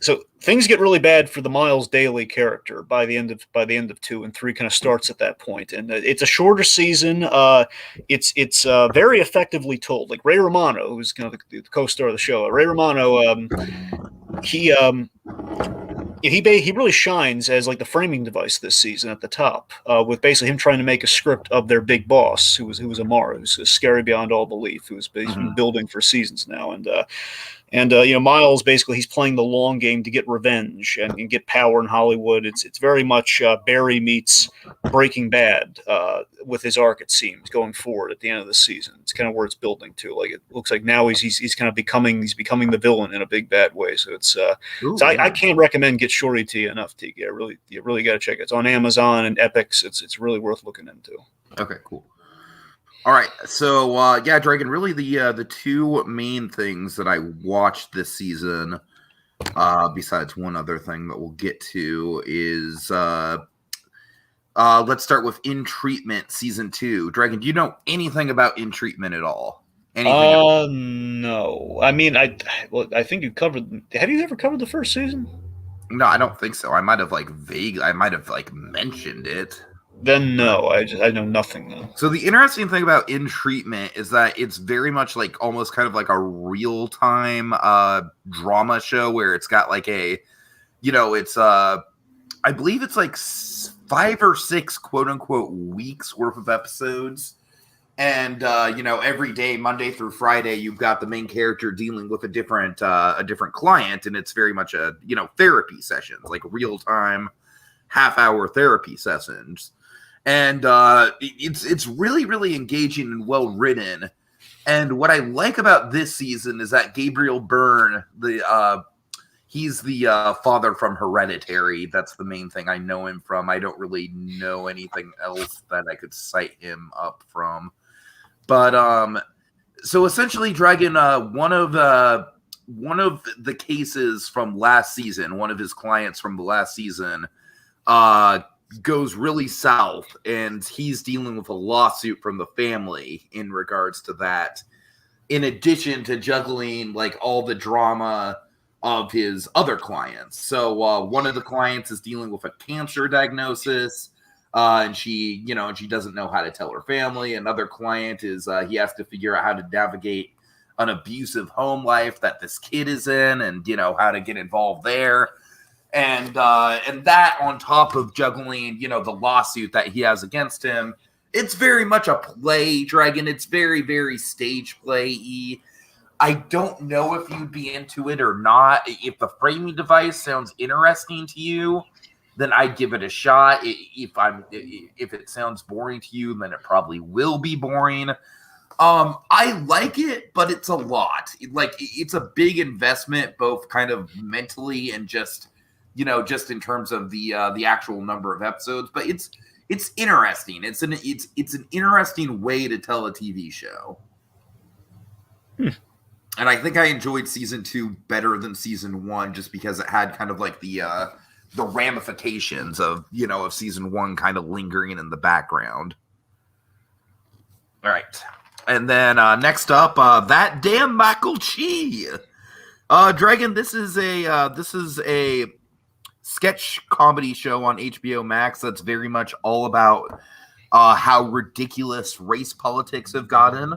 So things get really bad for the Miles Daly character by the end of 2, and 3 kind of starts at that point. And it's a shorter season. It's very effectively told. Like Ray Romano, who's kind of the co-star of the show. Ray Romano, he really shines as like the framing device this season at the top, with basically him trying to make a script of their big boss, who was Amara, who's scary beyond all belief, who's been building for seasons now, and Miles, basically, he's playing the long game to get revenge and get power in Hollywood. It's very much Barry meets Breaking Bad with his arc, it seems, going forward at the end of the season. It's kind of where it's building to. Like it looks like now he's kind of becoming the villain in a big bad way. So it's I can't recommend Get Shorty to you enough, Tiki. You really got to check it. It's on Amazon and Epix. It's really worth looking into. Okay, cool. All right, so Dragon. Really, the 2 main things that I watched this season, besides one other thing that we'll get to, is let's start with In Treatment season 2. Dragon, do you know anything about In Treatment at all? No. I mean, I think you covered. Have you ever covered the first season? No, I don't think so. I might have mentioned it. Then no, I know nothing though. So the interesting thing about In Treatment is that it's very much like almost kind of like a real-time drama show where it's got like I believe it's like 5 or 6 quote-unquote weeks worth of episodes. And every day, Monday through Friday, you've got the main character dealing with a different client, and it's very much a therapy sessions, like real-time half-hour therapy sessions. And it's really, really engaging and well written. And what I like about this season is that Gabriel Byrne, he's the father from Hereditary. That's the main thing I know him from. I don't really know anything else that I could cite him up from. But so essentially, Dragon, one of the cases from last season, one of his clients from the last season, goes really south, and he's dealing with a lawsuit from the family in regards to that, in addition to juggling like all the drama of his other clients. So one of the clients is dealing with a cancer diagnosis, and she doesn't know how to tell her family. Another client is he has to figure out how to navigate an abusive home life that this kid is in, and how to get involved there. And that on top of juggling, the lawsuit that he has against him, it's very much a play, Dragon. It's very, very stage play-y. I don't know if you'd be into it or not. If the framing device sounds interesting to you, then I'd give it a shot. If it sounds boring to you, then it probably will be boring. I like it, but it's a lot. It's a big investment, both kind of mentally and just in terms of the actual number of episodes, but it's interesting. It's an interesting way to tell a TV show. And I think I enjoyed season 2 better than season 1, just because it had kind of like the ramifications of season 1 kind of lingering in the background. All right, and then next up, That Damn Michael Chi. Dragon, this is a sketch comedy show on HBO Max that's very much all about how ridiculous race politics have gotten.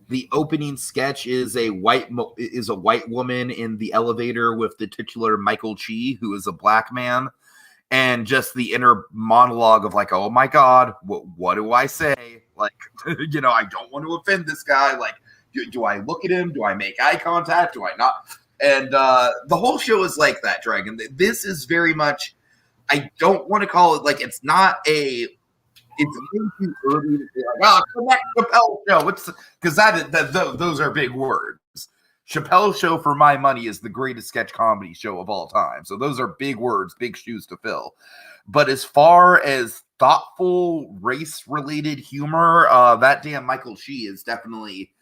The opening sketch is a white woman in the elevator with the titular Michael Chi, who is a black man, and just the inner monologue of like, oh my God, what do I say? Like, I don't want to offend this guy. Like, do I look at him? Do I make eye contact? Do I not? And the whole show is like that, Dragon. This is very much, I don't want to call it like, it's way too early to be like, Chappelle show. Because those are big words. Chappelle show, for my money, is the greatest sketch comedy show of all time. So those are big words, big shoes to fill. But as far as thoughtful race-related humor, that damn Michael Chi is definitely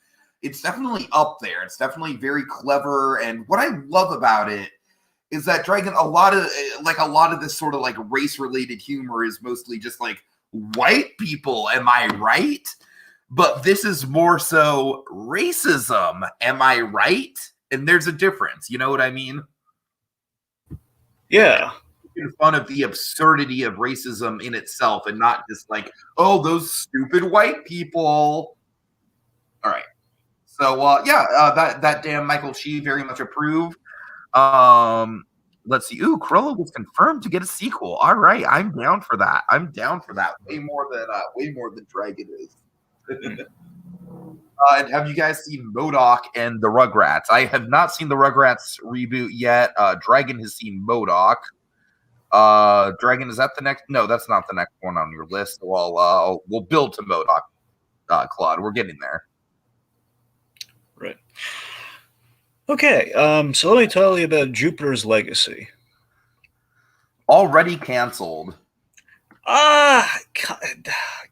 up there. It's definitely very clever. And what I love about it is that, Dragon, a lot of this sort of like race-related humor is mostly just like, white people, am I right? But this is more so racism, am I right? And there's a difference, you know what I mean? Yeah. Making fun of the absurdity of racism in itself and not just like, oh, those stupid white people. All right. So, that damn Michael Chi, very much approved. Let's see. Ooh, Cruella was confirmed to get a sequel. All right, I'm down for that. Way more than Dragon is. And have you guys seen MODOK and the Rugrats? I have not seen the Rugrats reboot yet. Dragon has seen MODOK. Dragon, is that the next? No, that's not the next one on your list. Well, we'll build to MODOK, Claude. We're getting there. Right. Okay, so let me tell you about Jupiter's Legacy. Already canceled.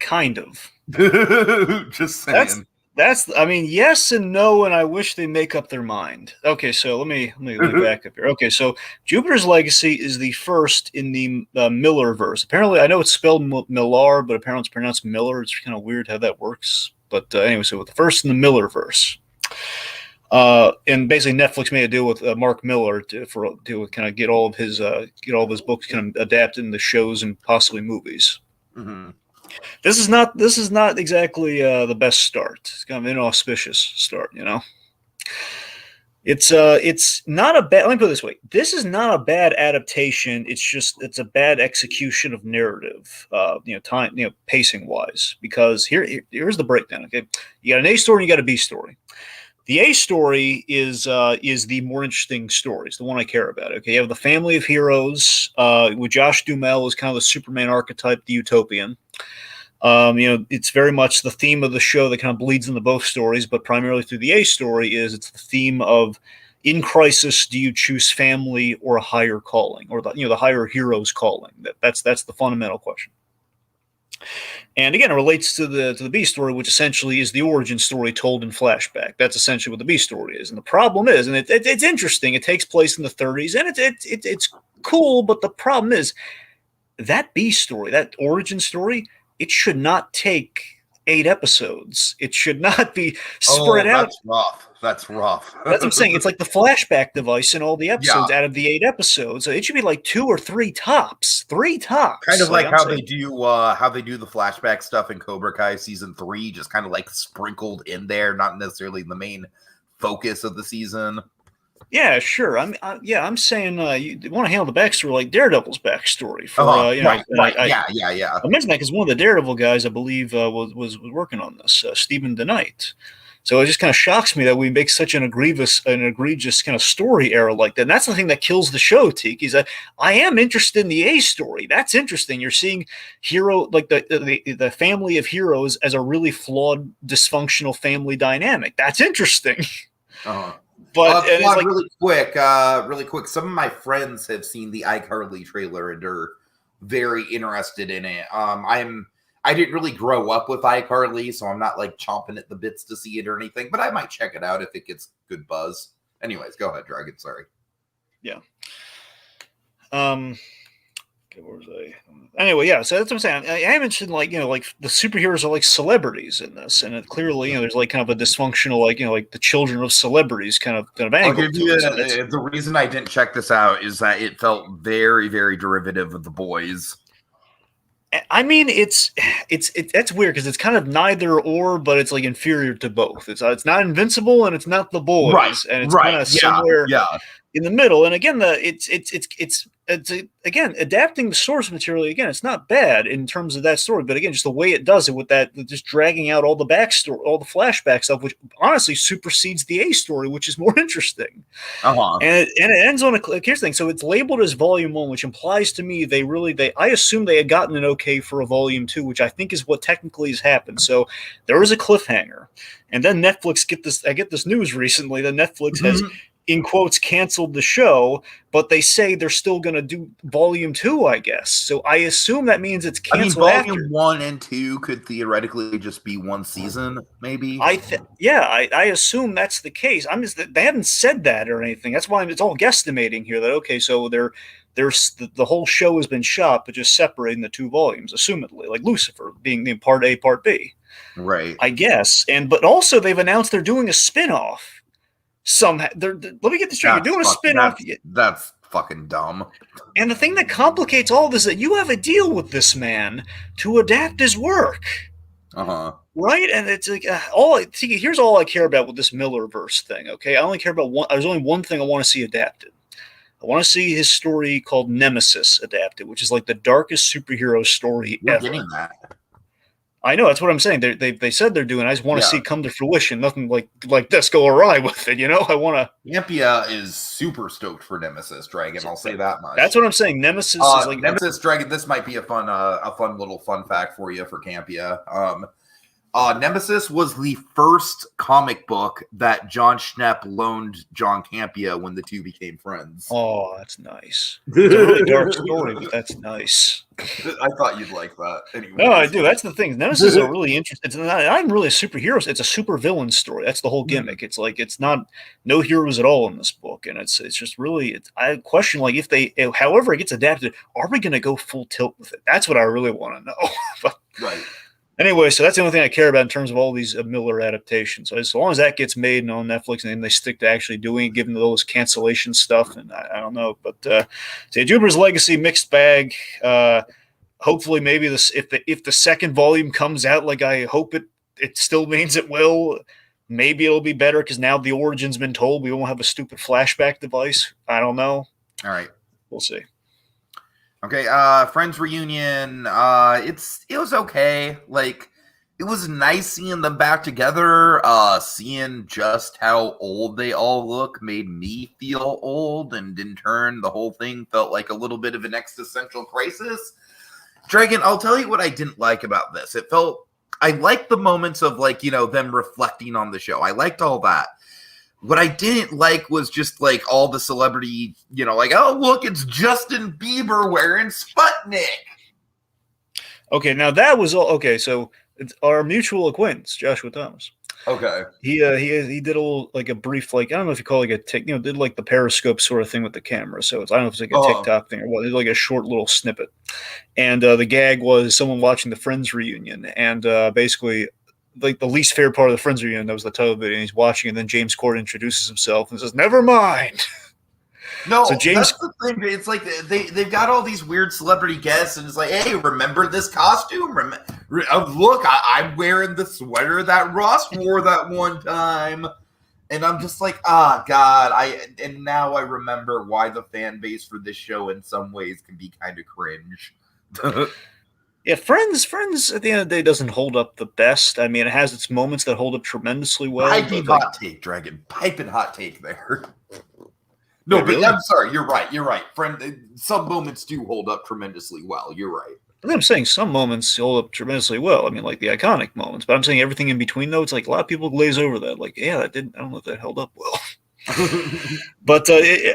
Kind of. Just saying. I mean, yes and no, and I wish they make up their mind. Okay, so let me back up here. Okay, so Jupiter's Legacy is the first in the Millerverse. Apparently, I know it's spelled Millar, but apparently it's pronounced Miller. It's kind of weird how that works. But anyway, so the first in the Millerverse. And basically Netflix made a deal with Mark Miller to kind of get all of his books kind of adapted into shows and possibly movies. Mm-hmm. This is not exactly the best start. It's kind of an inauspicious start, you know. It's not a bad. Let me put it this way: this is not a bad adaptation. It's a bad execution of narrative. Pacing wise, because here's the breakdown. Okay, you got an A story and you got a B story. The A story is the more interesting story. It's the one I care about. Okay, you have the family of heroes with Josh Duhamel as kind of the Superman archetype, the utopian. It's very much the theme of the show that kind of bleeds into both stories, but primarily through the A story it's the theme of, in crisis, do you choose family or a higher calling, or the higher hero's calling? That's the fundamental question. And again, it relates to the B story, which essentially is the origin story told in flashback. That's essentially what the B story is. And the problem is, and it's interesting, it takes place in the 30s, and it's cool, but the problem is that B story, that origin story, it should not take 8 episodes. It should not be spread out. That's rough. That's what I'm saying. It's like the flashback device in all the episodes out of the 8 episodes. So it should be like 2 or 3 tops. 3 tops. Kind of like how they do the flashback stuff in Cobra Kai season 3, just kind of like sprinkled in there, not necessarily the main focus of the season. Yeah, sure. I'm saying you want to handle the backstory like Daredevil's backstory. Right. I mentioned that because one of the Daredevil guys, I believe, was working on this, Stephen DeKnight. So it just kind of shocks me that we make such an egregious kind of story error like that. And that's the thing that kills the show, Tiki, is that I am interested in the A story. That's interesting. You're seeing the family of heroes as a really flawed, dysfunctional family dynamic. That's interesting. But really quick. Some of my friends have seen the iCarly trailer and are very interested in it. I didn't really grow up with iCarly, so I'm not like chomping at the bits to see it or anything. But I might check it out if it gets good buzz. Anyways, go ahead, Dragon. Sorry. Yeah. Okay, where was I? Anyway, yeah. So that's what I'm saying. I mentioned like like the superheroes are like celebrities in this, and it clearly there's like kind of a dysfunctional like the children of celebrities kind of I'll angle give to you it. the reason I didn't check this out is that it felt very, very derivative of The Boys. I mean, it's that's weird because it's kind of neither or, but it's like inferior to both. It's not Invincible and it's not The Boys, and it's kind of somewhere in the middle. And again, again adapting the source material. Again, it's not bad in terms of that story, but again, just the way it does it with that, just dragging out all the backstory, all the flashback stuff, which honestly supersedes the A story, which is more interesting. And it ends on a here's the thing. So it's labeled as Volume 1, which implies to me I assume they had gotten an okay for a Volume 2, which I think is what technically has happened. So there was a cliffhanger, and then Netflix I get this news recently that Netflix has, in quotes, canceled the show, but they say they're still going to do Volume 2, I guess. So I assume that means it's canceled. Volume 1 and 2 could theoretically just be one season, maybe. I assume that's the case. They haven't said that or anything. That's why it's all guesstimating here. That okay, so there's the whole show has been shot, but just separating the 2 volumes, assumedly, like Lucifer being the part A, part B. Right. I guess, but also they've announced they're doing a spin-off. Let me get this straight. You're doing a spin-off. That's fucking dumb. And the thing that complicates all this is that you have a deal with this man to adapt his work. Right? And it's like here's all I care about with this Millerverse thing, okay? I only care about there's only one thing I want to see adapted. I want to see his story called Nemesis adapted, which is like the darkest superhero story ever. Getting that. I know, that's what I'm saying. They said they're doing. I just want to see it come to fruition. Nothing like this go awry with it. I want to. Campia is super stoked for Nemesis Dragon. I'll say that much. That's what I'm saying. Nemesis is like Nemesis Dragon. This might be a fun little fun fact for you for Campia. Nemesis was the first comic book that John Schnepp loaned John Campia when the two became friends. Oh, that's nice. It's a really dark story, but that's nice. I thought you'd like that. Anyway. No, I do. That's the thing. Nemesis is a really interesting. It's not really a superhero. It's a super villain story. That's the whole gimmick. It's like it's not no heroes at all in this book, and it's just really. I question like however it gets adapted, are we going to go full tilt with it? That's what I really want to know. Right. Anyway, so that's the only thing I care about in terms of all these Miller adaptations. So as long as that gets made and on Netflix, and then they stick to actually doing it, given those cancellation stuff, and I don't know. But Jupiter's Legacy, mixed bag. Hopefully, maybe if the second volume comes out like I hope it still means it will. Maybe it'll be better because now the origin's been told. We won't have a stupid flashback device. I don't know. All right, we'll see. Okay, Friends reunion. It was okay. Like, it was nice seeing them back together. Seeing just how old they all look made me feel old, and in turn, the whole thing felt like a little bit of an existential crisis. Dragon, I'll tell you what I didn't like about this. I liked the moments of them reflecting on the show. I liked all that. What I didn't like was just like all the celebrity, oh, look, it's Justin Bieber wearing Sputnik. Okay, now that was all. Okay, so it's our mutual acquaintance, Joshua Thomas. Okay. He did a brief, I don't know if you call it did like the Periscope sort of thing with the camera. So I don't know if it's like a TikTok thing or what. It's like a short little snippet. And the gag was someone watching the Friends reunion, and basically like the least favorite part of the Friends reunion, that was the title video, and he's watching, and then James Corden introduces himself and says, "Never mind." No, so James, that's the thing. It's like they've got all these weird celebrity guests, and it's like, hey, remember this costume? Look, I'm wearing the sweater that Ross wore that one time, and I'm just like, God, and now I remember why the fan base for this show in some ways can be kind of cringe. Yeah, Friends at the end of the day doesn't hold up the best. I mean, it has its moments that hold up tremendously well. Piping hot take, Dragon. Piping hot take there. No, but I'm sorry. You're right. Friend, some moments do hold up tremendously well. You're right. I'm saying some moments hold up tremendously well. I mean, like the iconic moments. But I'm saying everything in between, though, it's like a lot of people glaze over that. Like, yeah, I don't know if that held up well. But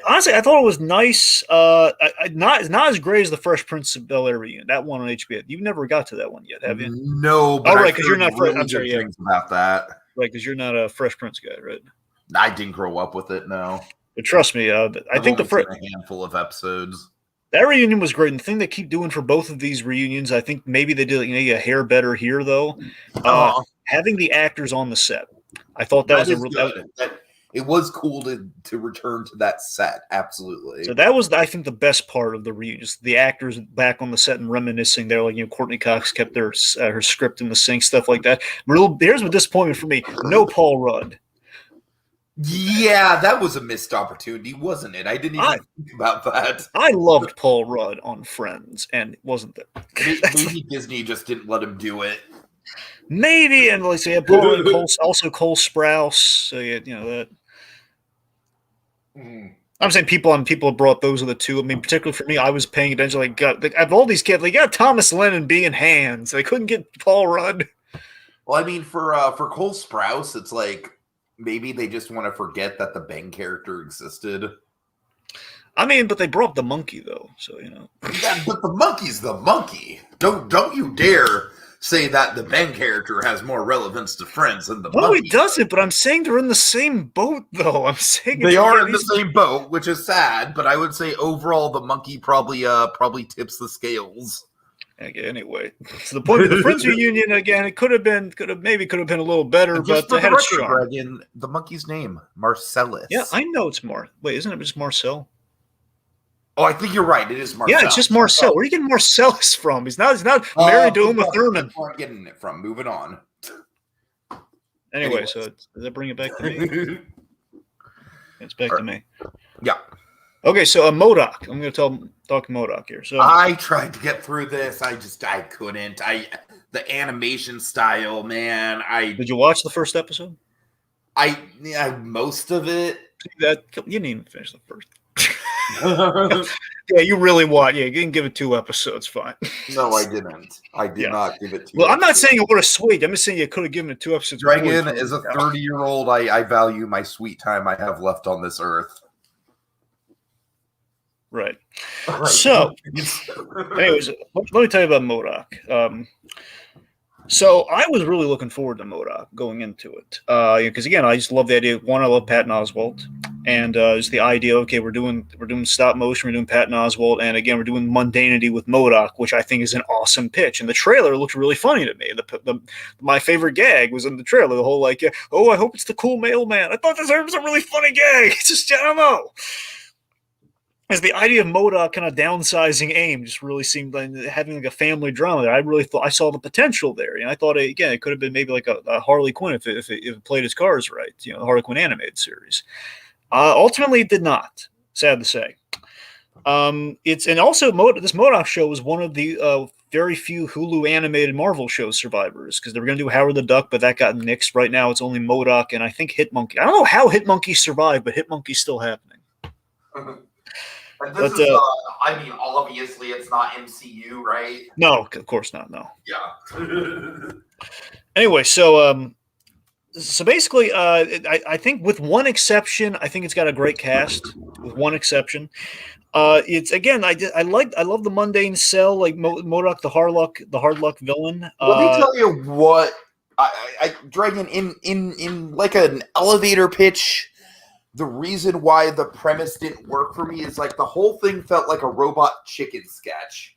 honestly, I thought it was nice. Not as great as the Fresh Prince of Bel-Air reunion. That one on HBO. You've never got to that one yet, have you? No. But right, because you're not. Really I'm sorry, things about that. Right, because you're not a Fresh Prince guy, right? I didn't grow up with it. No. But trust me, I think the first a handful of episodes. That reunion was great. And the thing they keep doing for both of these reunions, I think maybe they did a hair better here, though. Having the actors on the set. I thought that was a good. It was cool to return to that set. Absolutely. So that was, I think, the best part of the reunion. Just the actors back on the set and reminiscing. They're like, Courtney Cox kept her script in the sink, stuff like that. Here's a disappointment for me. No Paul Rudd. Yeah, that was a missed opportunity, wasn't it? I didn't even think about that. I loved Paul Rudd on Friends, and it wasn't there. Maybe Disney just didn't let him do it. Maybe, and like say, Paul Rudd, also Cole Sprouse. So that. I'm saying people brought those are the two. I mean, particularly for me, I was paying attention. Like, God, of all these kids, they got Thomas Lennon being hands. They couldn't get Paul Rudd. Well, I mean, for Cole Sprouse, it's like maybe they just want to forget that the Bang character existed. I mean, but they brought the monkey though, so Yeah, but the monkey's the monkey. Don't you dare say that the Bang character has more relevance to Friends than the monkey. No, he doesn't, but I'm saying they're in the same boat, though. I'm saying they are in the same boat, which is sad, but I would say overall the monkey probably tips the scales. Anyway, so the point of the Friends reunion, again, it could have been a little better, but they had its charm. The monkey's name, Marcellus. Yeah, I know it's Wait, isn't it just Marcel? Oh, I think you're right. It is Marcel. Yeah, it's just Marcel. Where are you getting Marcellus from? He's not married to Uma Thurman. Where I'm getting it from. Moving on. Anyway, so does that bring it back to me? It's back to me. Yeah. Okay, so MODOK. I'm going to talk MODOK here. So I tried to get through this. I couldn't. The animation style, man. Did you watch the first episode? Most of it. You didn't even finish the first. Yeah, you really want. Yeah, you can give it 2 episodes. Fine. No, I didn't. I did not give it 2. Well, I'm not saying it would have swayed. I'm just saying you could have given it 2 episodes. Dragon, as a 30-year-old, I value my sweet time I have left on this earth. Right. So, anyways, let me tell you about MODOK. So I was really looking forward to MODOK going into it because again, I just love the idea. One, I love Patton Oswalt, and just the idea. Okay, we're doing stop motion, we're doing Patton Oswalt, and again, we're doing mundanity with MODOK, which I think is an awesome pitch. And the trailer looked really funny to me. My favorite gag was in the trailer. The whole I hope it's the cool mailman. I thought this was a really funny gag. It's just I don't know. As the idea of MODOK kind of downsizing AIM just really seemed like having like a family drama there. I really thought I saw the potential there. I thought it could have been maybe like a Harley Quinn if it played its cards right. The Harley Quinn animated series. Ultimately, it did not. Sad to say. This MODOK show was one of the very few Hulu animated Marvel show survivors because they were going to do Howard the Duck, but that got nixed. Right now, it's only MODOK and I think Hitmonkey. I don't know how Hitmonkey survived, but Hitmonkey's still happening. And this is, obviously it's not MCU, right? No, of course not, no. Yeah. Anyway, so basically, I think with one exception, I think it's got a great cast, with one exception. It's, again, I love the mundane cell, like MODOK, the hard luck villain. Let me tell you what, Dragon, in like an elevator pitch, the reason why the premise didn't work for me is like the whole thing felt like a Robot Chicken sketch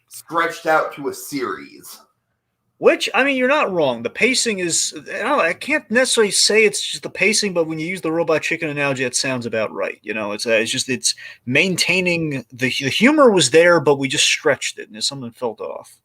stretched out to a series. Which, I mean, you're not wrong. The pacing is, I can't necessarily say it's just the pacing, but when you use the Robot Chicken analogy, it sounds about right. It's maintaining the humor was there, but we just stretched it and something felt off.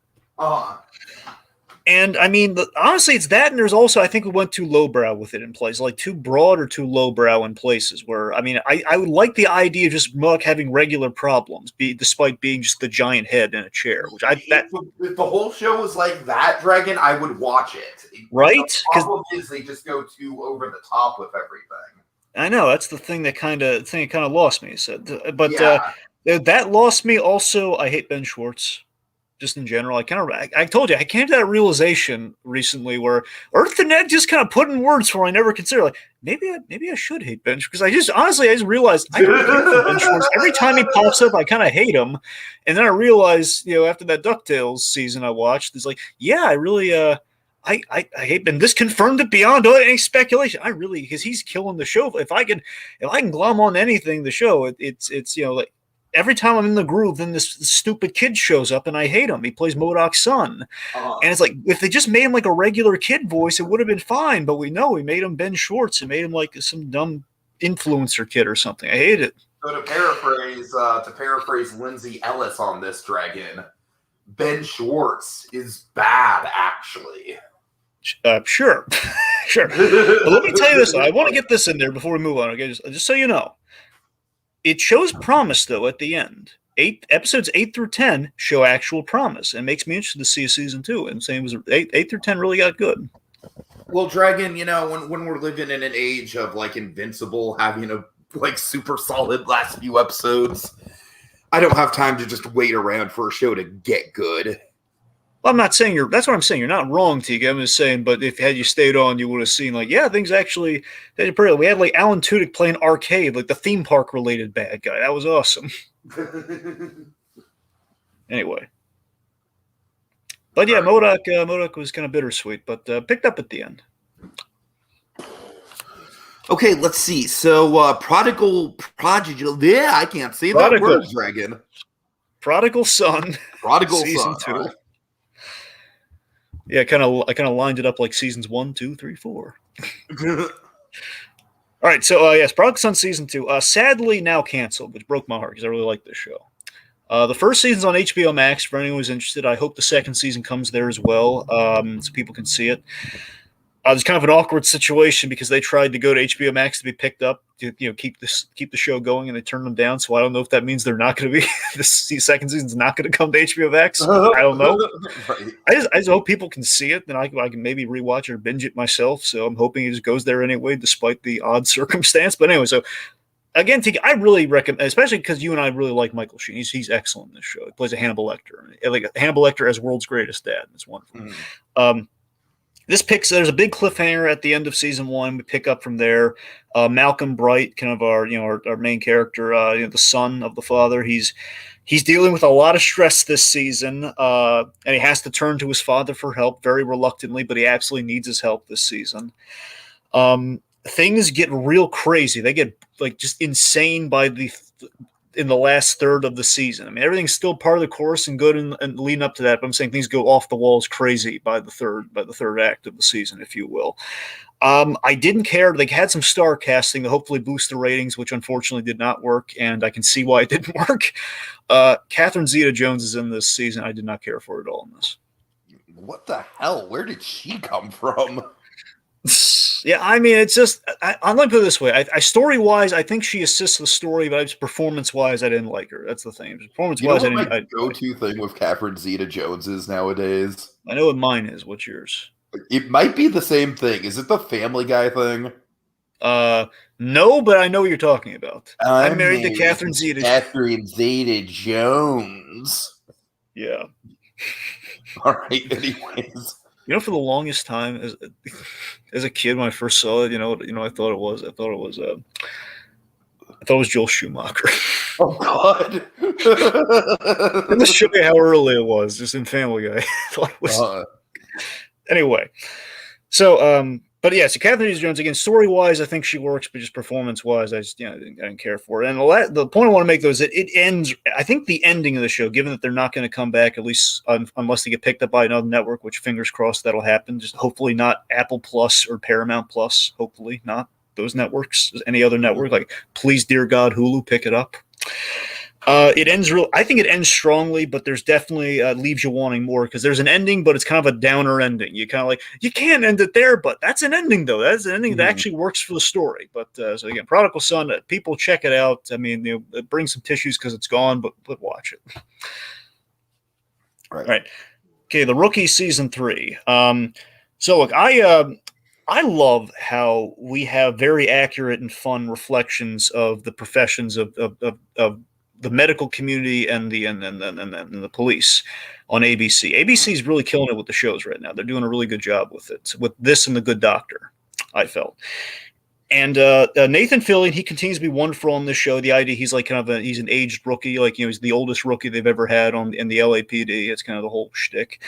And I mean, honestly, it's that, and there's also, I think we went too lowbrow with it in places, like too broad or too lowbrow in places where, I mean, I would like the idea of just MODOK having regular problems, despite being just the giant head in a chair. If the whole show was like that, Dragon, I would watch it. Right? The problem is they just go too over the top with everything. I know that's the thing that kind of lost me. That lost me. Also, I hate Ben Schwartz. Just in general, I told you, I came to that realization recently where Earth and Ed just kind of put in words for I never considered. Like maybe I should hate Ben because I just realized I don't care for Ben Schwartz. Every time he pops up, I kind of hate him, and then I realized, after that DuckTales season I watched, it's like, yeah, I really, I hate Ben. This confirmed it beyond any speculation. because he's killing the show. If I can glom on anything, the show, it's like. every time I'm in the groove, then this stupid kid shows up and I hate him. He plays MODOK's son. And it's like, if they just made him like a regular kid voice, it would have been fine. But we made him Ben Schwartz and made him like some dumb influencer kid or something. I hate it. So to paraphrase Lindsay Ellis on this, Dragon, Ben Schwartz is bad, actually. Sure. Sure. But let me tell you this. I want to get this in there before we move on. Okay, just so you know. It shows promise, though, at the end. Episodes 8 through 10 show actual promise, and makes me interested to see a season 2. And saying was 8 through 10 really got good. Well, Dragon, when we're living in an age of like Invincible having a like super solid last few episodes, I don't have time to just wait around for a show to get good. Well, I'm not saying that's what I'm saying. You're not wrong, Tiki. I'm just saying, but had you stayed on, you would have seen things actually. We had like Alan Tudyk playing Arcade, like the theme park related bad guy. That was awesome. Anyway. But yeah, MODOK was kind of bittersweet, but picked up at the end. Okay, let's see. So, Prodigal, yeah, I can't say that word, Dragon. Prodigal Son. Season 2. Yeah, I kind of lined it up like seasons 1, 2, 3, 4. All right, so yes, Prodigal Son season 2. Sadly now canceled, which broke my heart because I really like this show. The first season's on HBO Max. For anyone who's interested, I hope the second season comes there as well, so people can see it. It's kind of an awkward situation because they tried to go to HBO Max to be picked up to keep the show going, and they turned them down. So I don't know if that means they're not going to be the second season's not going to come to HBO Max. I don't know. Right. I just hope people can see it, and I can maybe rewatch it or binge it myself. So I'm hoping it just goes there anyway, despite the odd circumstance. But anyway, so again, Tiki, I really recommend, especially because you and I really like Michael Sheen. He's excellent in this show. He plays a Hannibal Lecter, like Hannibal Lecter as world's greatest dad. It's wonderful. There's a big cliffhanger at the end of season 1. We pick up from there. Malcolm Bright, kind of our main character, the son of the father. He's dealing with a lot of stress this season, and he has to turn to his father for help very reluctantly, but he absolutely needs his help this season. Things get real crazy. They get like just insane in the last third of the season. I mean, everything's still part of the course and good and leading up to that, but I'm saying things go off the walls crazy by the third act of the season, if you will. I didn't care. They had some star casting to hopefully boost the ratings, which unfortunately did not work, and I can see why it didn't work. Catherine Zeta-Jones is in this season. I did not care for it at all in this. What the hell? Where did she come from? Yeah, I mean, it's just, I'm going to put it this way. Story-wise, I think she assists the story, but performance-wise, I didn't like her. That's the thing. Performance-wise, you know what my go-to thing with Catherine Zeta-Jones is nowadays? I know what mine is. What's yours? It might be the same thing. Is it the Family Guy thing? No, but I know what you're talking about. I'm married to Catherine Zeta-Jones. Yeah. All right, anyways. For the longest time, as a kid when I first saw it, I thought it was Joel Schumacher. Oh God! And to show you how early it was, just in Family Guy. Anyway, so but yeah, so Catherine Zeta-Jones again, story-wise, I think she works, but just performance-wise, I didn't care for it. And the point I want to make though is that it ends. I think the ending of the show, given that they're not going to come back, at least unless they get picked up by another network, which fingers crossed that'll happen. Just hopefully not Apple Plus or Paramount Plus. Hopefully not those networks. Any other network, like please, dear God, Hulu, pick it up. It ends I think it ends strongly, but there's definitely leaves you wanting more because there's an ending, but it's kind of a downer ending. You kind of you can't end it there, but that's an ending though. That's an ending that actually works for the story. But so again, Prodigal Son, people check it out. I mean, it brings some tissues because it's gone, but watch it. Right. Okay, The Rookie season 3. So look, I love how we have very accurate and fun reflections of the professions of the medical community and the police on ABC. ABC is really killing it with the shows right now. They're doing a really good job with it, with this and The Good Doctor, I felt. And Nathan Fillion, he continues to be wonderful on this show. The idea he's like kind of he's an aged rookie, like he's the oldest rookie they've ever had in the LAPD. It's kind of the whole shtick.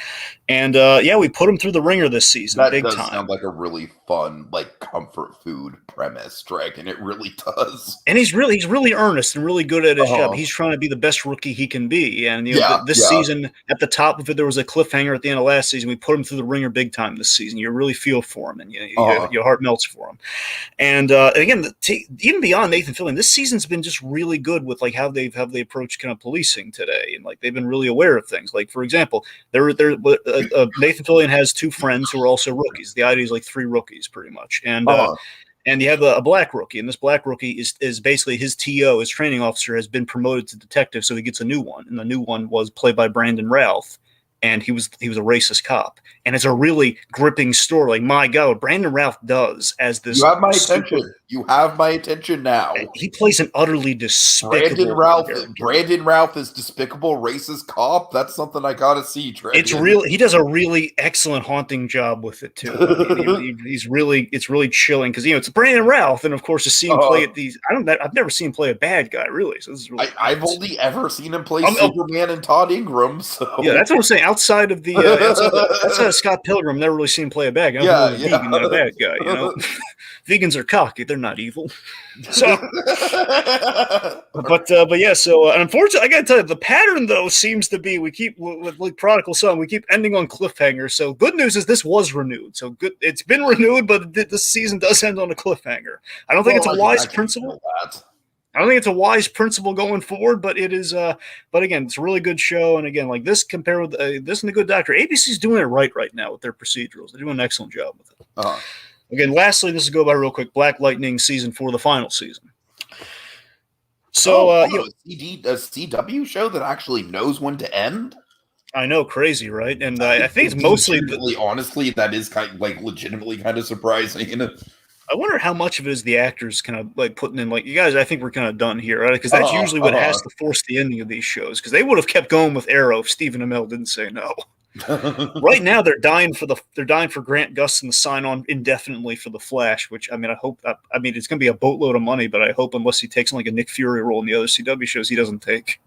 And we put him through the ringer this season, That big does time. sound like a really fun, like comfort food premise, Dragon. It really does. And he's really earnest and really good at his job. He's trying to be the best rookie he can be. And this season, at the top of it, there was a cliffhanger at the end of last season. We put him through the ringer big time this season. You really feel for him, and your heart melts for him. And again, even beyond Nathan Fillion, this season's been just really good with like how they approach kind of policing today, and like they've been really aware of things. Like for example, Nathan Fillion has two friends who are also rookies. The idea is like three rookies pretty much, and you have a black rookie, and this black rookie is basically his TO, his training officer, has been promoted to detective, so he gets a new one, and the new one was played by Brandon Routh. And he was a racist cop, and it's a really gripping story. Like, my God, what Brandon Routh does as this. You have my attention. You have my attention now. He plays an utterly despicable Brandon Routh is despicable racist cop. That's something I gotta see. Dragon. It's really he does a really excellent haunting job with it too. It's really chilling because it's Brandon Routh, and of course to see him play at these. I've never seen him play a bad guy really. So this is really. I've only ever seen him play Superman and Todd Ingram. So yeah, that's what I'm saying. Outside of Scott Pilgrim, never really seen him play a bad guy. Vegan, not a bad guy. Vegans are cocky; they're not evil. So, but yeah. So unfortunately, I got to tell you, the pattern though seems to be we keep with like Prodigal Son, we keep ending on cliffhangers. So good news is this was renewed. So good, it's been renewed, but this season does end on a cliffhanger. I don't think it's a wise principle. I don't think it's a wise principle going forward, but it is. But again, it's a really good show, and again, like this compared with this and The Good Doctor, ABC's doing it right now with their procedurals. They're doing an excellent job with it. Again, lastly, this will go by real quick. Black Lightning season 4, the final season. So, a CW show that actually knows when to end. I know, crazy, right? And I think it's mostly. Honestly, that is kind of like legitimately kind of surprising. I wonder how much of it is the actors kind of like putting in, like, you guys, I think we're kind of done here, right? Because that's usually what has to force the ending of these shows. Because they would have kept going with Arrow if Stephen Amell didn't say no. Right now, they're dying for Grant Gustin to sign on indefinitely for the Flash. Which I hope. It's going to be a boatload of money, but I hope unless he takes like a Nick Fury role in the other CW shows, he doesn't take.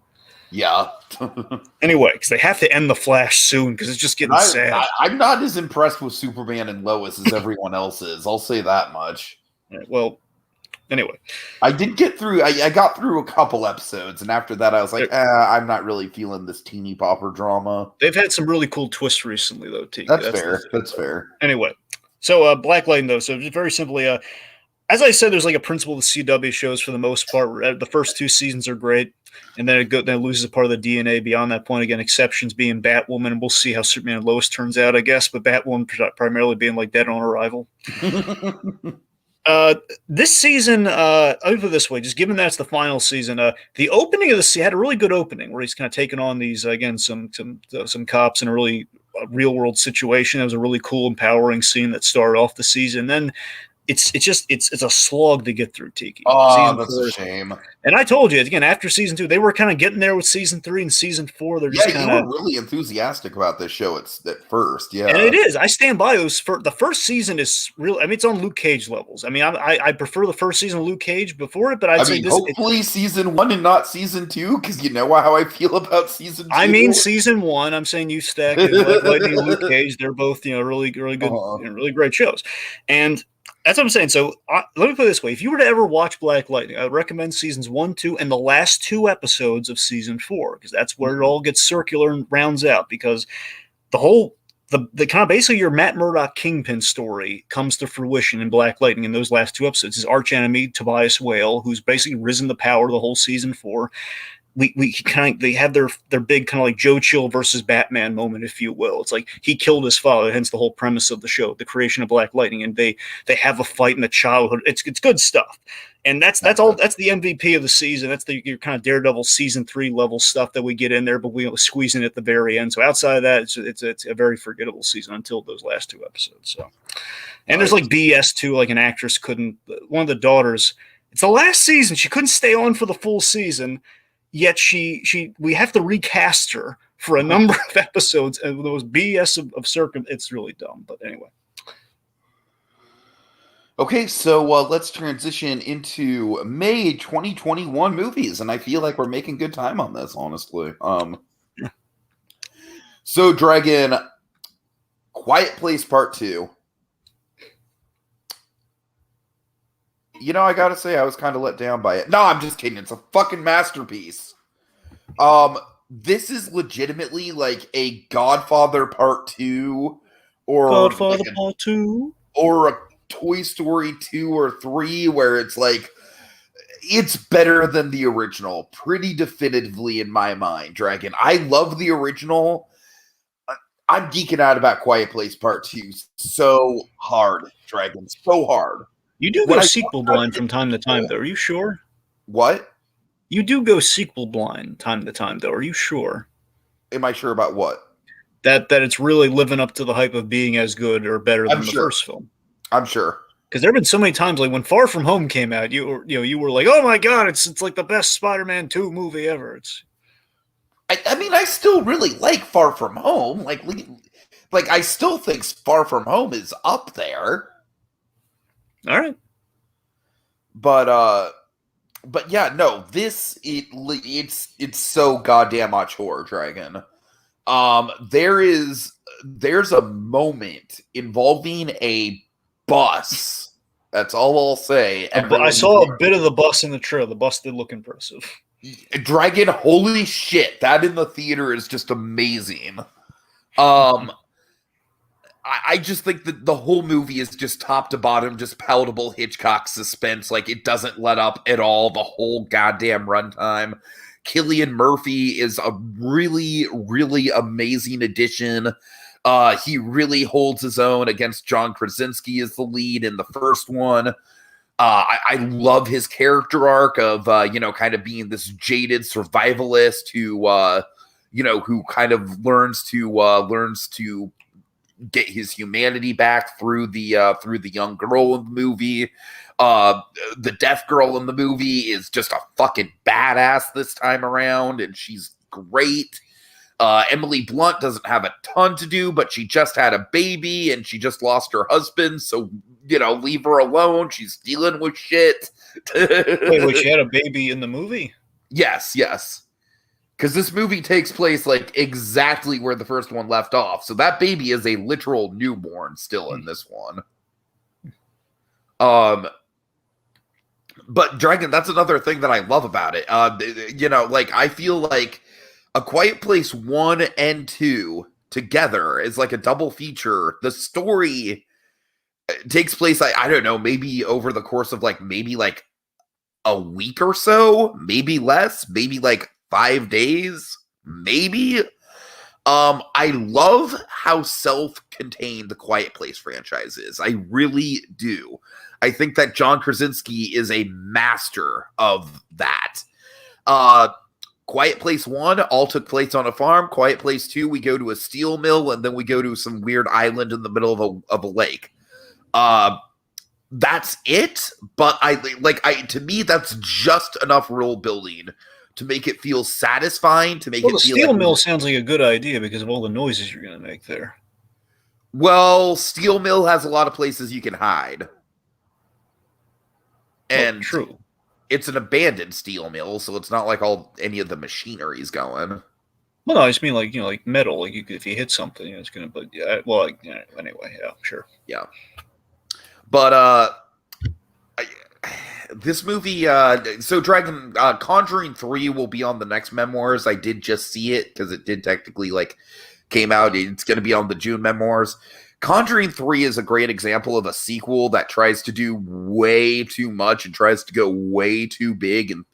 Yeah. Anyway, because they have to end the Flash soon because it's just getting sad. I'm not as impressed with Superman and Lois as everyone else is. I'll say that much. Right, well, anyway, I did get through. I got through a couple episodes, and after that, I was like, I'm not really feeling this teeny popper drama. They've had some really cool twists recently, though. Tiki. That's fair. That's fair. Anyway, so Black Lightning, though. So just very simply, as I said, there's like a principle with CW shows for the most part. The first 2 seasons are great. And then it loses a part of the DNA beyond that point. Again, exceptions being Batwoman, and we'll see how Superman and Lois turns out, I guess. But Batwoman primarily being like dead on arrival. This season, I'll put it this way, just given that's the final season, the opening of the season had a really good opening where he's kind of taking on these, again, some cops in a really real world situation. That was a really cool, empowering scene that started off the season. Then it's a slog to get through, Tiki. That's a shame. And I told you, again, after season 2, they were kind of getting there with season 3 and season 4. They're just kind of really enthusiastic about this show at first. Yeah. And it is. I stand by those. The first season is real. It's on Luke Cage levels. I prefer the first season of Luke Cage before it, but I'd say hopefully season 1 and not season 2, because you know how I feel about season 2. Season 1. I'm saying you stack Black Lightning and Luke Cage. They're both, really, really good, really great shows. And that's what I'm saying. So let me put it this way. If you were to ever watch Black Lightning, I would recommend seasons 1, 2, and the last 2 episodes of season 4, because that's where it all gets circular and rounds out, because the kind of basically your Matt Murdock Kingpin story comes to fruition in Black Lightning in those last 2 episodes. His arch enemy, Tobias Whale, who's basically risen to power the whole season 4. They have their big kind of like Joe Chill versus Batman moment, if you will. It's like he killed his father, hence the whole premise of the show, the creation of Black Lightning, and they have a fight in the childhood. It's good stuff, and that's all. That's the MVP of the season. That's your kind of Daredevil season 3 level stuff that we get in there, but we squeeze in at the very end. So outside of that, it's a very forgettable season until those last 2 episodes. So, and there's like BS too, like an actress couldn't. One of the daughters. It's the last season. She couldn't stay on for the full season. Yet we have to recast her for a number of episodes, and those BS of circum. It's really dumb, but anyway. Okay, so let's transition into May 2021 movies, and I feel like we're making good time on this, honestly. So Dragon, Quiet Place Part 2. You know, I gotta say, I was kind of let down by it. No, I'm just kidding. It's a fucking masterpiece. This is legitimately like a Godfather Part 2, or Godfather like Part 2. or a Toy Story 2 or 3, where it's like, it's better than the original, pretty definitively in my mind, Dragon. I love the original. I'm geeking out about Quiet Place Part 2 so hard, Dragon. So hard. You do When go I sequel blind from time to time, though. Are you sure? What? You do go sequel blind time to time, though. Are you sure? Am I sure about what? That it's really living up to the hype of being as good or better I'm than the sure. first film. I'm sure. Because there have been so many times, like when Far From Home came out, you were like, "Oh my god, it's like the best Spider-Man 2 movie ever." I mean, I still really like Far From Home. Like I still think Far From Home is up there. All right. But yeah, no, it's so goddamn mature, Dragon. There's a moment involving a bus. That's all I'll say. I saw a bit of the bus in the trailer. The bus did look impressive. Dragon, holy shit, that in the theater is just amazing. I just think that the whole movie is just top to bottom, just palatable Hitchcock suspense. Like, it doesn't let up at all the whole goddamn runtime. Cillian Murphy is a really, really amazing addition. He really holds his own against John Krasinski as the lead in the first one. I love his character arc of, kind of being this jaded survivalist who kind of learns to get his humanity back through the young girl in the movie. The deaf girl in the movie is just a fucking badass this time around, and she's great. Emily Blunt doesn't have a ton to do, but she just had a baby and she just lost her husband, so leave her alone. She's dealing with shit. Wait, she had a baby in the movie? Yes. Because this movie takes place like exactly where the first one left off. So that baby is a literal newborn still in this one. But Dragon, that's another thing that I love about it. I feel like A Quiet Place 1 and 2 together is like a double feature. The story takes place, I don't know, maybe over the course of maybe a week or so, maybe less, maybe 5 days, maybe. I love how self-contained the Quiet Place franchise is. I really do. I think that John Krasinski is a master of that. Quiet Place 1 all took place on a farm. Quiet Place 2, we go to a steel mill, and then we go to some weird island in the middle of a lake. That's it, but to me, that's just enough world building to make it feel satisfying, to make it feel the steel mill sounds like a good idea because of all the noises you're going to make there. Well, steel mill has a lot of places you can hide. And true. It's an abandoned steel mill, so it's not like any of the machinery's going. Well, no, I just mean like metal. Like if you hit something, it's going to. But yeah, well, anyway, yeah, sure. Yeah. But this movie, so Dragon, Conjuring 3 will be on the next Memoirs. I did just see it because it did technically came out. It's going to be on the June Memoirs. Conjuring 3 is a great example of a sequel that tries to do way too much and tries to go way too big and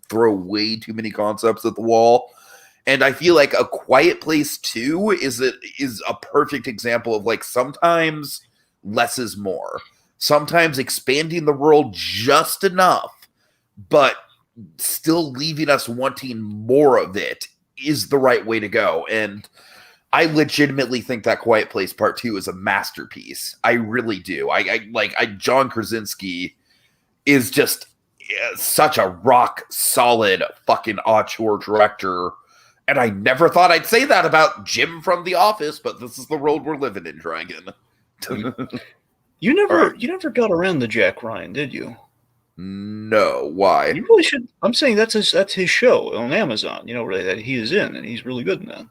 throw way too many concepts at the wall. And I feel like A Quiet Place 2 is a perfect example of sometimes less is more. Sometimes expanding the world just enough, but still leaving us wanting more of it is the right way to go. And I legitimately think that Quiet Place Part 2 is a masterpiece. I really do. John Krasinski is just such a rock solid fucking auteur director. And I never thought I'd say that about Jim from The Office, but this is the world we're living in, Dragon. You All right. never got around to Jack Ryan, did you? No, why? You really should. I'm saying that's his show on Amazon. Really, that he is in, and he's really good in that.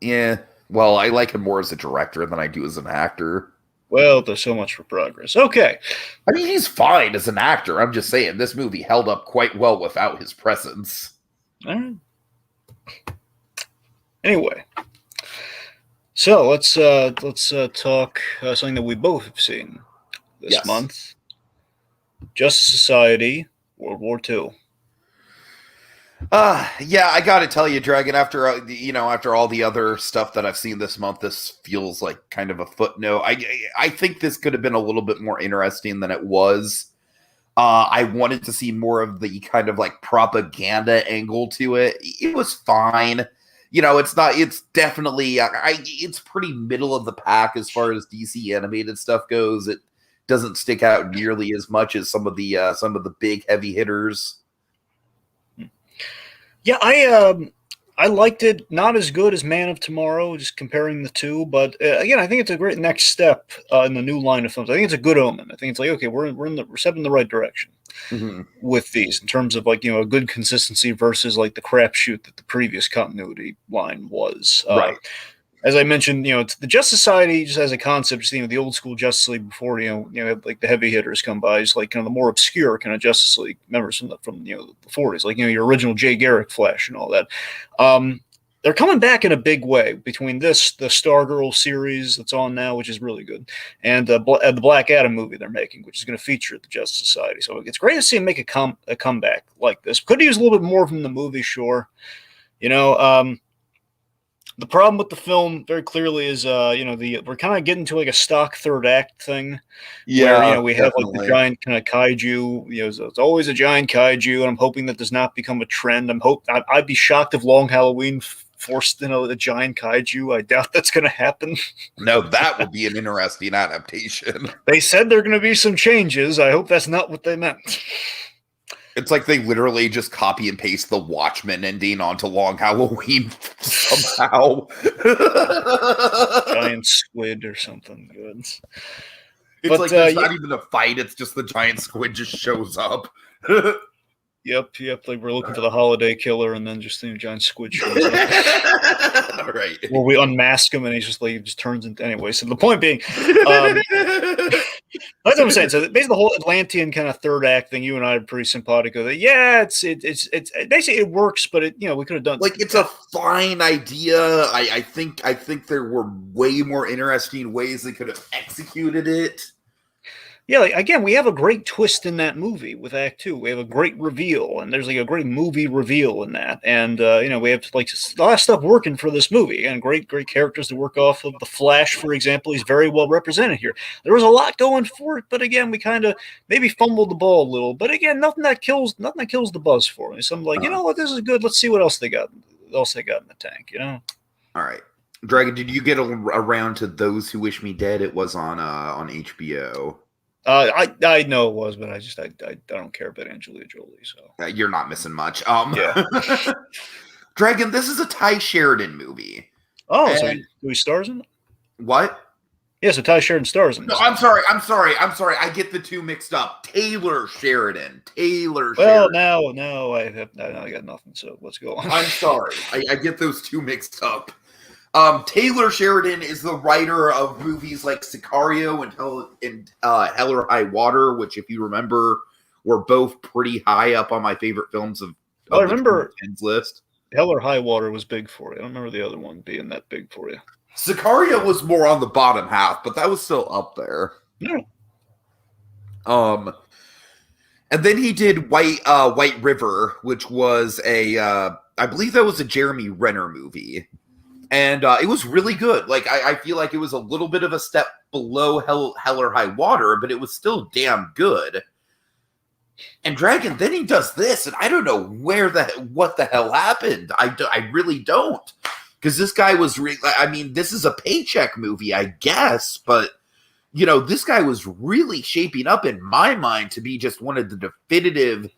Yeah. Well, I like him more as a director than I do as an actor. Well, there's so much for progress. Okay. I mean, he's fine as an actor. I'm just saying this movie held up quite well without his presence. All right. Anyway, so let's talk something that we both have seen this month: Justice Society, World War II. Yeah, I gotta tell you, Dragon, after after all the other stuff that I've seen this month, this feels like kind of a footnote. I think this could have been a little bit more interesting than it was. I wanted to see more of the kind of like propaganda angle to it. It was fine. It's definitely it's pretty middle of the pack as far as DC animated stuff goes. It doesn't stick out nearly as much as some of the big heavy hitters. Yeah, I liked it. Not as good as Man of Tomorrow, just comparing the two. But again, I think it's a great next step in the new line of films. I think it's a good omen. I think it's like, okay, we're stepping in the right direction with these in terms of like a good consistency versus like the crapshoot that the previous continuity line was. Right. As I mentioned, it's the Justice Society just as a concept, just the old school Justice League before like the heavy hitters come by, is like the more obscure kind of Justice League members from the 40s, like your original Jay Garrick Flash and all that. They're coming back in a big way between this, the Stargirl series that's on now, which is really good, and the Black Adam movie they're making, which is going to feature the Justice Society. So it's great to see them make a comeback like this. Could use a little bit more from the movie, sure. The problem with the film very clearly is, we're kind of getting to like a stock third act thing. Yeah, where, we have like the giant kind of kaiju. So it's always a giant kaiju, and I'm hoping that does not become a trend. I'd be shocked if Long Halloween forced a giant kaiju. I doubt that's going to happen. No, that would be an interesting adaptation. They said there are going to be some changes. I hope that's not what they meant. It's like they literally just copy and paste the Watchmen ending onto Long Halloween somehow. Giant squid or something good. It's there's not even a fight. It's just the giant squid just shows up. Yep. Like we're looking for the holiday killer, and then just the giant squid shows up. All right. Or we unmask him, and he just turns into anyway. So the point being, that's what I'm saying. So basically, the whole Atlantean kind of third act thing, you and I are pretty simpatico. That it's basically it works, but we could have done it's a fine idea. I think there were way more interesting ways they could have executed it. Yeah, again, we have a great twist in that movie with Act 2. We have a great reveal, and there's a great movie reveal in that. And, we have a lot of stuff working for this movie. And great characters to work off of. The Flash, for example, he's very well represented here. There was a lot going for it, but again, we kind of maybe fumbled the ball a little. But again, nothing that kills the buzz for me. So I'm like, what, this is good. Let's see what else they got. In the tank, All right. Dragon, did you get around to Those Who Wish Me Dead? It was on HBO. I know it was, but I don't care about Angelina Jolie, so you're not missing much. Yeah. Dragon, this is a Ty Sheridan movie. Oh, so he stars in it? What? Yeah, so Ty Sheridan stars in this. No, I'm sorry. I get the two mixed up. Taylor Sheridan. Well, now I got nothing. So let's go on. I'm sorry. I get those two mixed up. Taylor Sheridan is the writer of movies like Sicario and Hell or High Water, which, if you remember, were both pretty high up on my favorite films of I remember the list. Hell or High Water was big for you. I don't remember the other one being that big for you. Sicario was more on the bottom half, but that was still up there. Yeah. And then he did White River, which was I believe that was a Jeremy Renner movie. And it was really good. I feel like it was a little bit of a step below Hell or High Water, but it was still damn good. And Dragon, then he does this, and I don't know what the hell happened. I really don't. Because this guy was this is a paycheck movie, I guess, but this guy was really shaping up in my mind to be just one of the definitive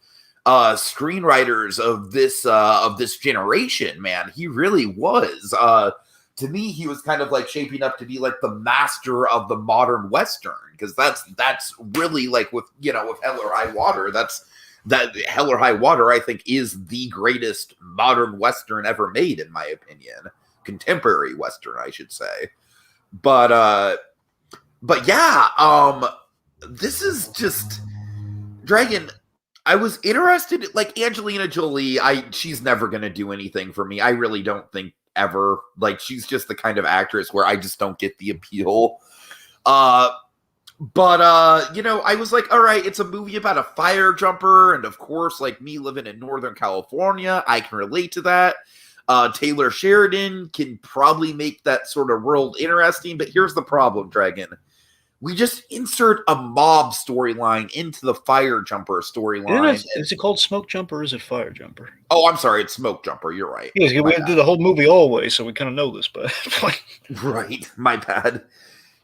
screenwriters of this generation, man. He really was. to me, he was kind of like shaping up to be like the master of the modern Western, because that's really like with Hell or High Water. That Hell or High Water, I think, is the greatest modern Western ever made, in my opinion. Contemporary Western, I should say. But yeah, this is just Dragon. I was interested, like Angelina Jolie. She's never gonna do anything for me. I really don't think ever. Like, she's just the kind of actress where I just don't get the appeal. But I was like, all right, it's a movie about a fire jumper, and of course, like me living in Northern California, I can relate to that. Taylor Sheridan can probably make that sort of world interesting, but here's the problem, Dragon. We just insert a mob storyline into the fire jumper storyline. Is it called Smoke Jumper or is it Fire Jumper? Oh, I'm sorry, it's Smoke Jumper. You're right. Yeah, we did the whole movie Always, so we kind of know this, but right, my bad.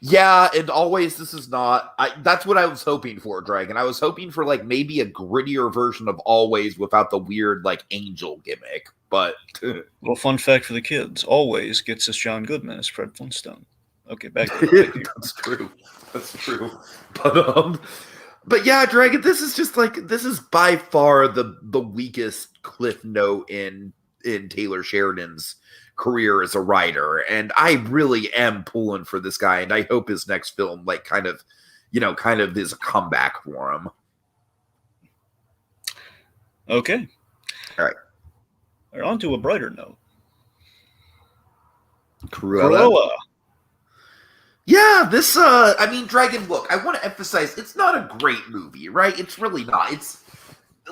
Yeah, and Always, this is not. That's what I was hoping for, Dragon. I was hoping for like maybe a grittier version of Always without the weird like angel gimmick. But little fun fact for the kids: Always gets us John Goodman as Fred Flintstone. Okay, back to the That's true. That's true. But yeah, Dragon, this is by far the weakest cliff note in Taylor Sheridan's career as a writer, and I really am pulling for this guy, and I hope his next film like kind of is a comeback for him. Okay. All right. On to a brighter note. Cruella. Yeah, this I mean, Dragon, look, I want to emphasize it's not a great movie, right? It's really not. It's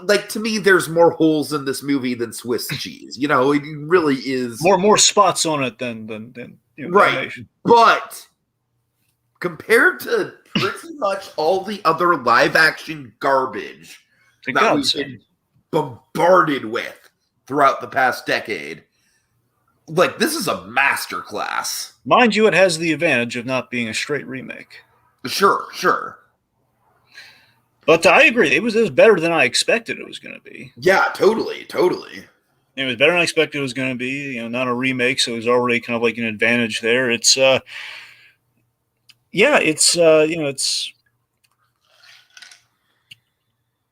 like, to me, there's more holes in this movie than Swiss cheese. It really is more spots on it than right. Animation. But compared to pretty much all the other live action garbage that we've been bombarded with throughout the past decade, like, this is a masterclass. Mind you, it has the advantage of not being a straight remake. Sure. But I agree, it was better than I expected it was going to be. Yeah, totally. It was better than I expected it was going to be. Not a remake, so it was already kind of like an advantage there. It's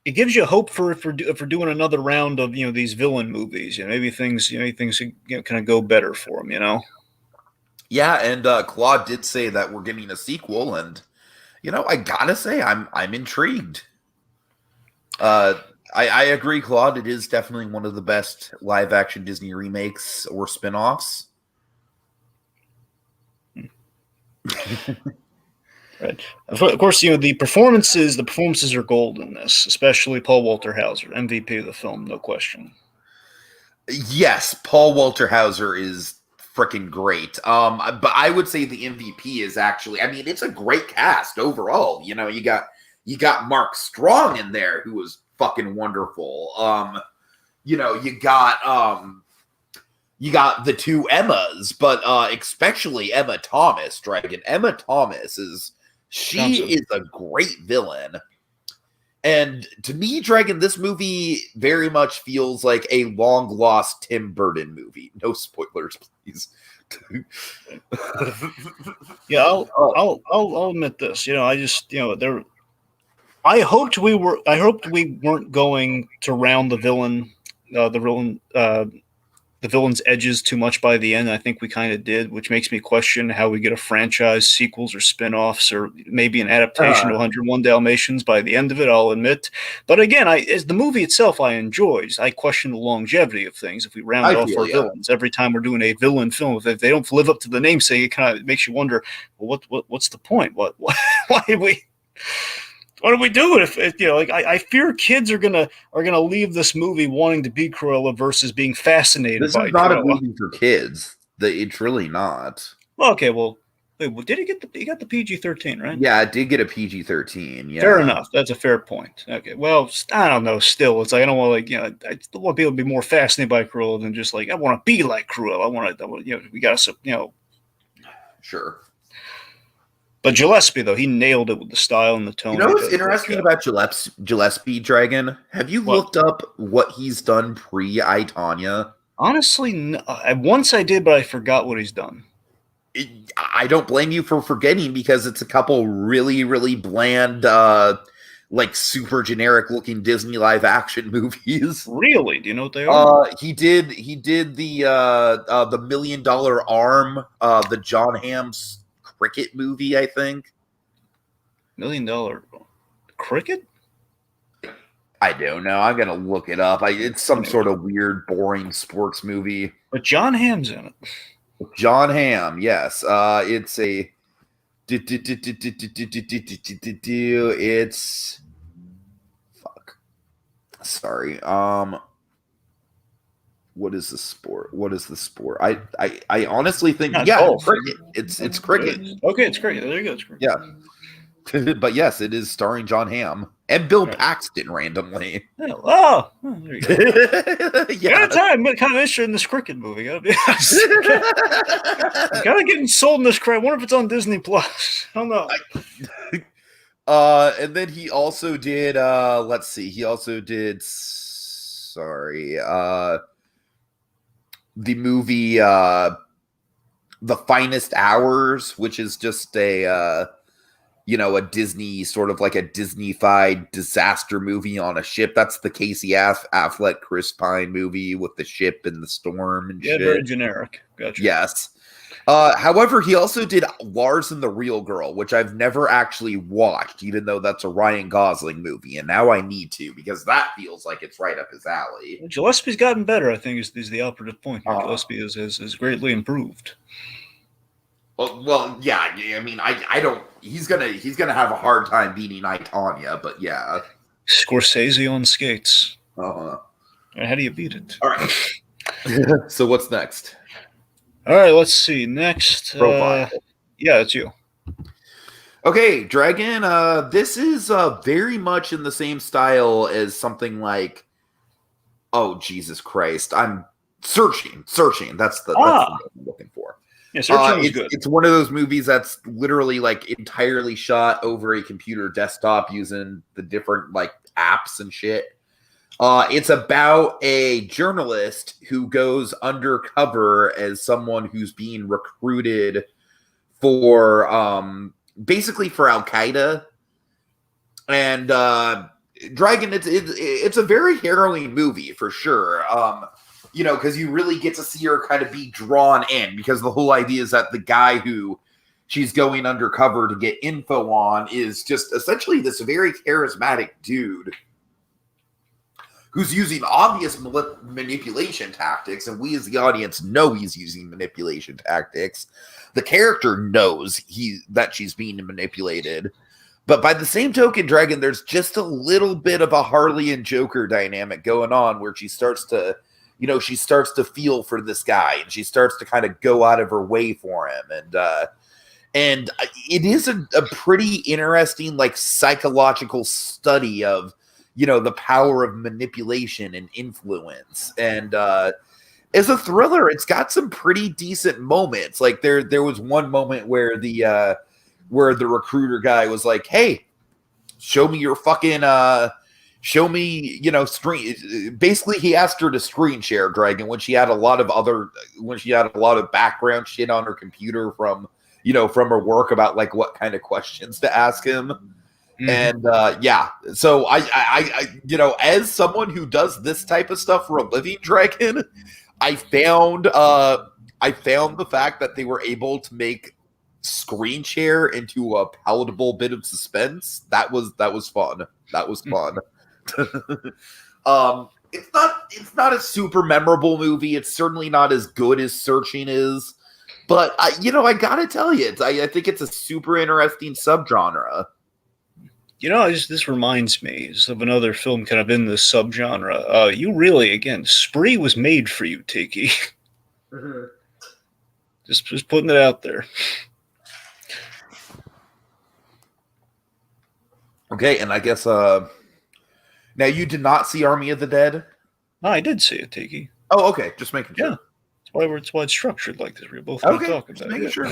it gives you hope for doing another round of these villain movies. Maybe things kind of go better for them. Yeah, and Claude did say that we're getting a sequel, and I gotta say I'm intrigued. I agree, Claude. It is definitely one of the best live action Disney remakes or spinoffs. Right. Of course, the performances are gold in this, especially Paul Walter Hauser, MVP of the film, no question. Yes, Paul Walter Hauser is freaking great. But I would say the MVP is actually, I mean, it's a great cast overall. You got Mark Strong in there, who was fucking wonderful. You got the two Emmas, but especially Emma Thomas, Dragon. Emma Thomas is a great villain. And to me, Dragon, this movie very much feels like a long-lost Tim Burton movie. No spoilers, please. Yeah, I'll admit this. I hoped we weren't going to round the villain's edges too much by the end. I think we kind of did, which makes me question how we get a franchise, sequels, or spin-offs, or maybe an adaptation of 101 Dalmatians by the end of it, I'll admit. But again, as the movie itself, I enjoyed. I question the longevity of things. If we round off our villains every time we're doing a villain film, if they don't live up to the namesake, it kind of makes you wonder, well, what's the point? Why did we? What are we doing? I fear kids are gonna leave this movie wanting to be Cruella versus being fascinated by Cruella. This is not a movie for kids. It's really not. Well, okay. Well, wait, did he got the PG-13, right? Yeah, it did get a PG-13. Yeah, fair enough. That's a fair point. Okay. Well, I don't know. Still, it's like I don't want I still want people to be more fascinated by Cruella than just like I want to be like Cruella. I want we got to Sure. But Gillespie, though, he nailed it with the style and the tone. What's interesting about Gillespie, Dragon? Have you looked up what he's done pre-I, Tonya? Honestly, no. Once I did, but I forgot what he's done. I don't blame you for forgetting, because it's a couple really, really bland, like super generic looking Disney live action movies. Really? Do you know what they are? He did the $1 Million Arm, the John Hamm's cricket movie, I think. $1 Million Cricket? I don't know. I'm gonna look it up. It's some sort of weird, boring sports movie. But John Hamm's in it. John Hamm, yes. It's a. It's. Fuck. Sorry. What is the sport? I honestly think golf. Cricket. It's cricket. Okay, it's cricket. There you go. It's cricket. Yeah. But yes, it is starring John Hamm and Bill Paxton randomly. Oh, there you go. Yeah, I'm kind of interested in this cricket movie. Gotta be honest. Kind of getting sold in this crap. I wonder if it's on Disney Plus. I don't know. And then he also did. Let's see. He also did. Sorry. The movie The Finest Hours, which is just a Disney, sort of like a Disney-fied disaster movie on a ship. That's the Casey Affleck, Chris Pine movie with the ship and the storm and shit. Very generic. Gotcha. Yes. However, he also did Lars and the Real Girl, which I've never actually watched, even though that's a Ryan Gosling movie, and now I need to, because that feels like it's right up his alley. Gillespie's gotten better, I think, is the operative point. Gillespie is greatly improved. Well, yeah. I mean, I don't. He's gonna have a hard time beating I, Tonya, but yeah. Scorsese on skates. How do you beat it? All right. So what's next? All right, let's see. Next, Profile. Yeah, it's you. Okay, Dragon. This is very much in the same style as something like, oh Jesus Christ, I'm searching. That's the what I'm looking for. Yeah, Searching was good. It's one of those movies that's literally like entirely shot over a computer desktop using the different like apps and shit. It's about a journalist who goes undercover as someone who's being recruited for basically for Al-Qaeda. And Dragon, it's a very harrowing movie for sure. Because you really get to see her kind of be drawn in, because the whole idea is that the guy who she's going undercover to get info on is just essentially this very charismatic dude who's using obvious manipulation tactics, and we as the audience know he's using manipulation tactics. The character knows that she's being manipulated. But by the same token, Dragon, there's just a little bit of a Harley and Joker dynamic going on, where she starts to feel for this guy, and she starts to kind of go out of her way for him. And it is a pretty interesting, like, psychological study of, the power of manipulation and influence. And as a thriller, it's got some pretty decent moments. Like there was one moment where the recruiter guy was like, "Hey, show me your fucking screen." Basically, he asked her to screen share Dragon when she had a lot of background shit on her computer from her work about like what kind of questions to ask him. Mm-hmm. And so I as someone who does this type of stuff for a living, Dragon, I found the fact that they were able to make screen share into a palatable bit of suspense. That was fun. That was fun. It's not a super memorable movie. It's certainly not as good as Searching is, but I gotta tell you, I think it's a super interesting subgenre. This reminds me of another film kind of in this subgenre. You really, again, Spree was made for you, Tiki. Mm-hmm. Just putting it out there. Okay, and I guess now you did not see Army of the Dead? No, I did see it, Tiki. Oh, okay, just making sure. Yeah, that's why it's structured like this. We're both going to talk about it. Making sure.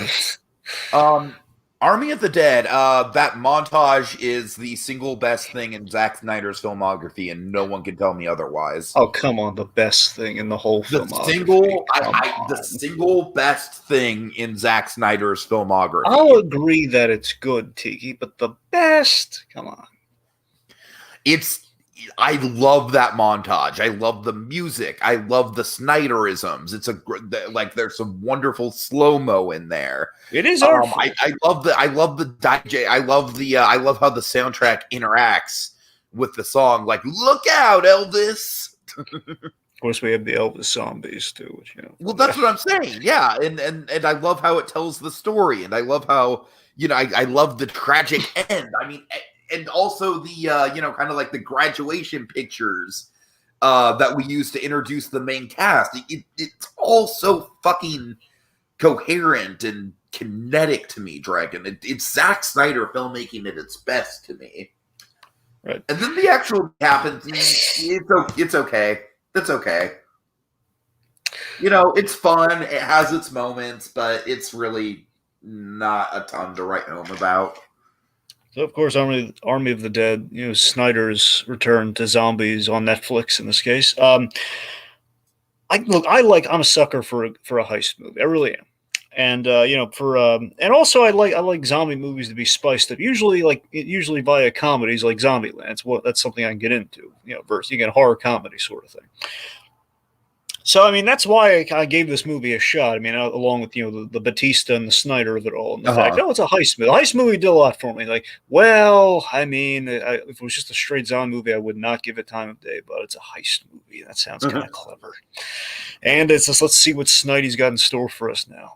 Army of the Dead, that montage is the single best thing in Zack Snyder's filmography, and no one can tell me otherwise. Oh, come on, the best thing in the whole The filmography. the single best thing in Zack Snyder's filmography. I'll agree that it's good, Tiki, but the best, come on. I love that montage. I love the music. I love the Snyderisms. There's some wonderful slow-mo in there. It is artful. I love the DJ. I love how the soundtrack interacts with the song. Like, look out, Elvis. Of course, we have the Elvis zombies too. Which, well, that's what I'm saying. Yeah, and I love how it tells the story, and I love how I love the tragic end. I mean. And also the kind of like the graduation pictures that we use to introduce the main cast. It's all so fucking coherent and kinetic to me, Dragon. It's Zack Snyder filmmaking at its best to me. Right. And then the actual happens. It's okay. That's okay. It's fun. It has its moments, but it's really not a ton to write home about. So, of course, Army of the Dead, Snyder's return to zombies on Netflix in this case. I'm a sucker for a heist movie. I really am. And, and also I like zombie movies to be spiced up, usually via comedies like Zombieland. That's something I can get into, versus you get horror comedy sort of thing. So, I mean, that's why I gave this movie a shot. I mean, along with, the Batista and the Snyder of it all. And the fact, it's a heist movie. The heist movie did a lot for me. Like, well, I mean, if it was just a straight zombie movie, I would not give it time of day. But it's a heist movie. That sounds kind of clever. And it's just, let's see what Snyder's got in store for us now.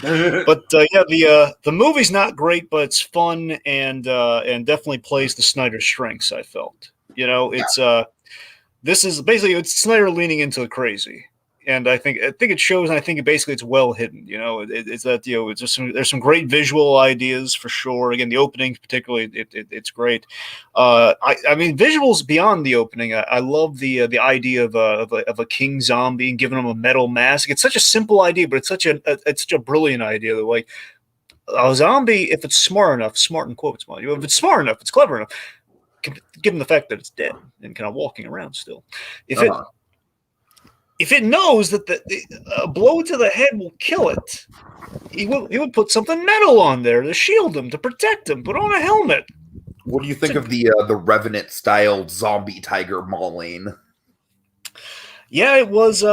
But, the movie's not great, but it's fun and definitely plays the Snyder strengths, I felt. This is basically it's Snyder leaning into the crazy, and I think it shows, and I think it's well hidden. It's that it's just there's some great visual ideas for sure. Again, the opening particularly, it's great. I mean, visuals beyond the opening. I love the idea of a king zombie and giving him a metal mask. It's such a simple idea, but it's such a brilliant idea. That like a zombie, if it's smart enough, smart in quotes, mind you, if it's smart enough, it's clever enough. Given the fact that it's dead and kind of walking around still, if it knows that a blow to the head will kill it, he would put something metal on there to shield him, to protect him. Put on a helmet. What do you think of the Revenant styled zombie tiger mauling? Yeah, it was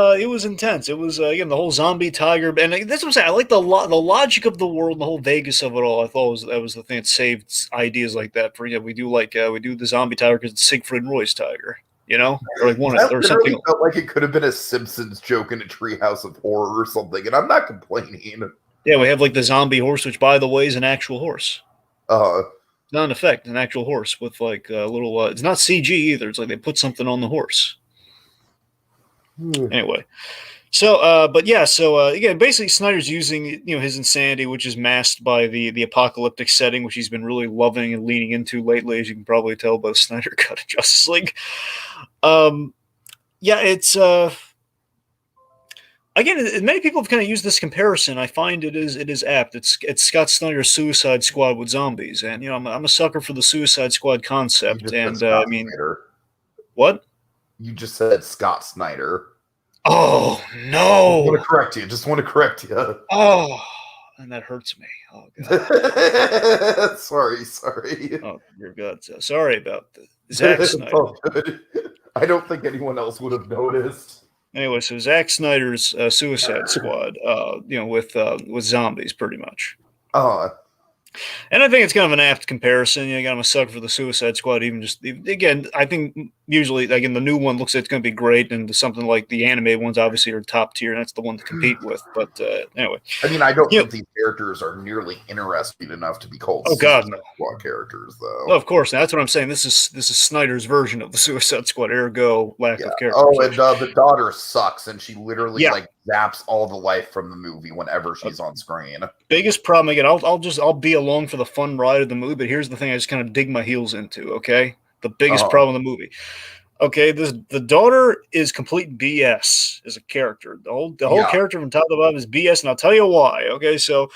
intense. It was again the whole zombie tiger, and that's what I'm saying. I like the logic of the world, the whole Vegas of it all. I thought that was the thing that saved ideas like that. For we do the zombie tiger because it's Siegfried and Roy's tiger, or like one or something. Felt like it could have been a Simpsons joke in a Treehouse of Horror or something, and I'm not complaining. Yeah, we have like the zombie horse, which by the way is an actual horse. Not an effect, an actual horse with like a little. It's not CG either. It's like they put something on the horse. Anyway, so again, basically Snyder's using his insanity, which is masked by the apocalyptic setting, which he's been really loving and leaning into lately, as you can probably tell by the Snyder Cut of Justice League. It's again, many people have kind of used this comparison. I find it is apt. It's Scott Snyder's Suicide Squad with zombies, and I'm a sucker for the Suicide Squad concept. And I mean, Snyder. What? You just said Scott Snyder. Oh, no. Just want to correct you. Oh, and that hurts me. Oh, God. Sorry. Oh, you're good. Sorry about the Zack Snyder. Oh, good. I don't think anyone else would have noticed. Anyway, so Zack Snyder's Suicide Squad, with zombies, pretty much. And I think it's kind of an apt comparison. I'm a sucker for the Suicide Squad. Again, I think usually, again, the new one looks like it's going to be great, and something like the animated ones obviously are top tier, and that's the one to compete with. But anyway, I mean, I don't think these characters are nearly interesting enough to be called Suicide Squad characters, though. Well, of course, that's what I'm saying. This is Snyder's version of the Suicide Squad. Ergo, lack of characters. Oh, and the daughter sucks, and she literally zaps all the life from the movie whenever she's on screen. Biggest problem again. I'll be along for the fun ride of the movie, but here's the thing: I just kind of dig my heels into. Okay, the biggest problem in the movie. Okay, the daughter is complete BS as a character. The whole character from top to bottom is BS, and I'll tell you why. Okay, so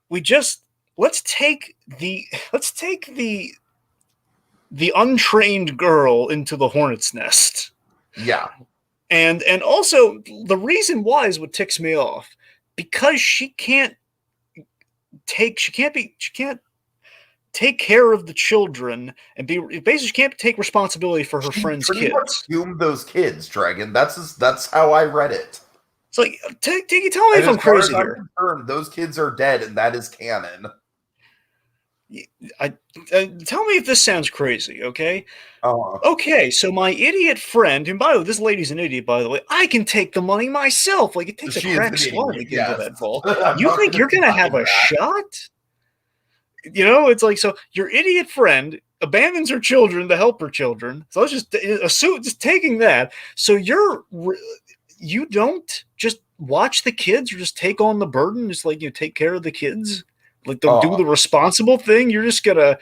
we just let's take the untrained girl into the hornet's nest. Yeah. And also the reason why is what ticks me off, because she can't take care of the children and she can't take responsibility for her friends' pretty kids. Much assume those kids, Dragon. That's how I read it. It's like, Tiki, tell me if I'm crazy here. Those kids are dead, and that is canon. Tell me if this sounds crazy, okay? Oh. Okay, so my idiot friend, and by the way, this lady's an idiot, by the way, I can take the money myself. Like, it takes a crack squad to get into that vault. You think you're going to have a shot? You know, it's like, so your idiot friend abandons her children to help her children. So let's just assume, just taking that. So you don't just watch the kids or just take on the burden, just like, you take care of the kids? Like, do the responsible thing? You're just gonna,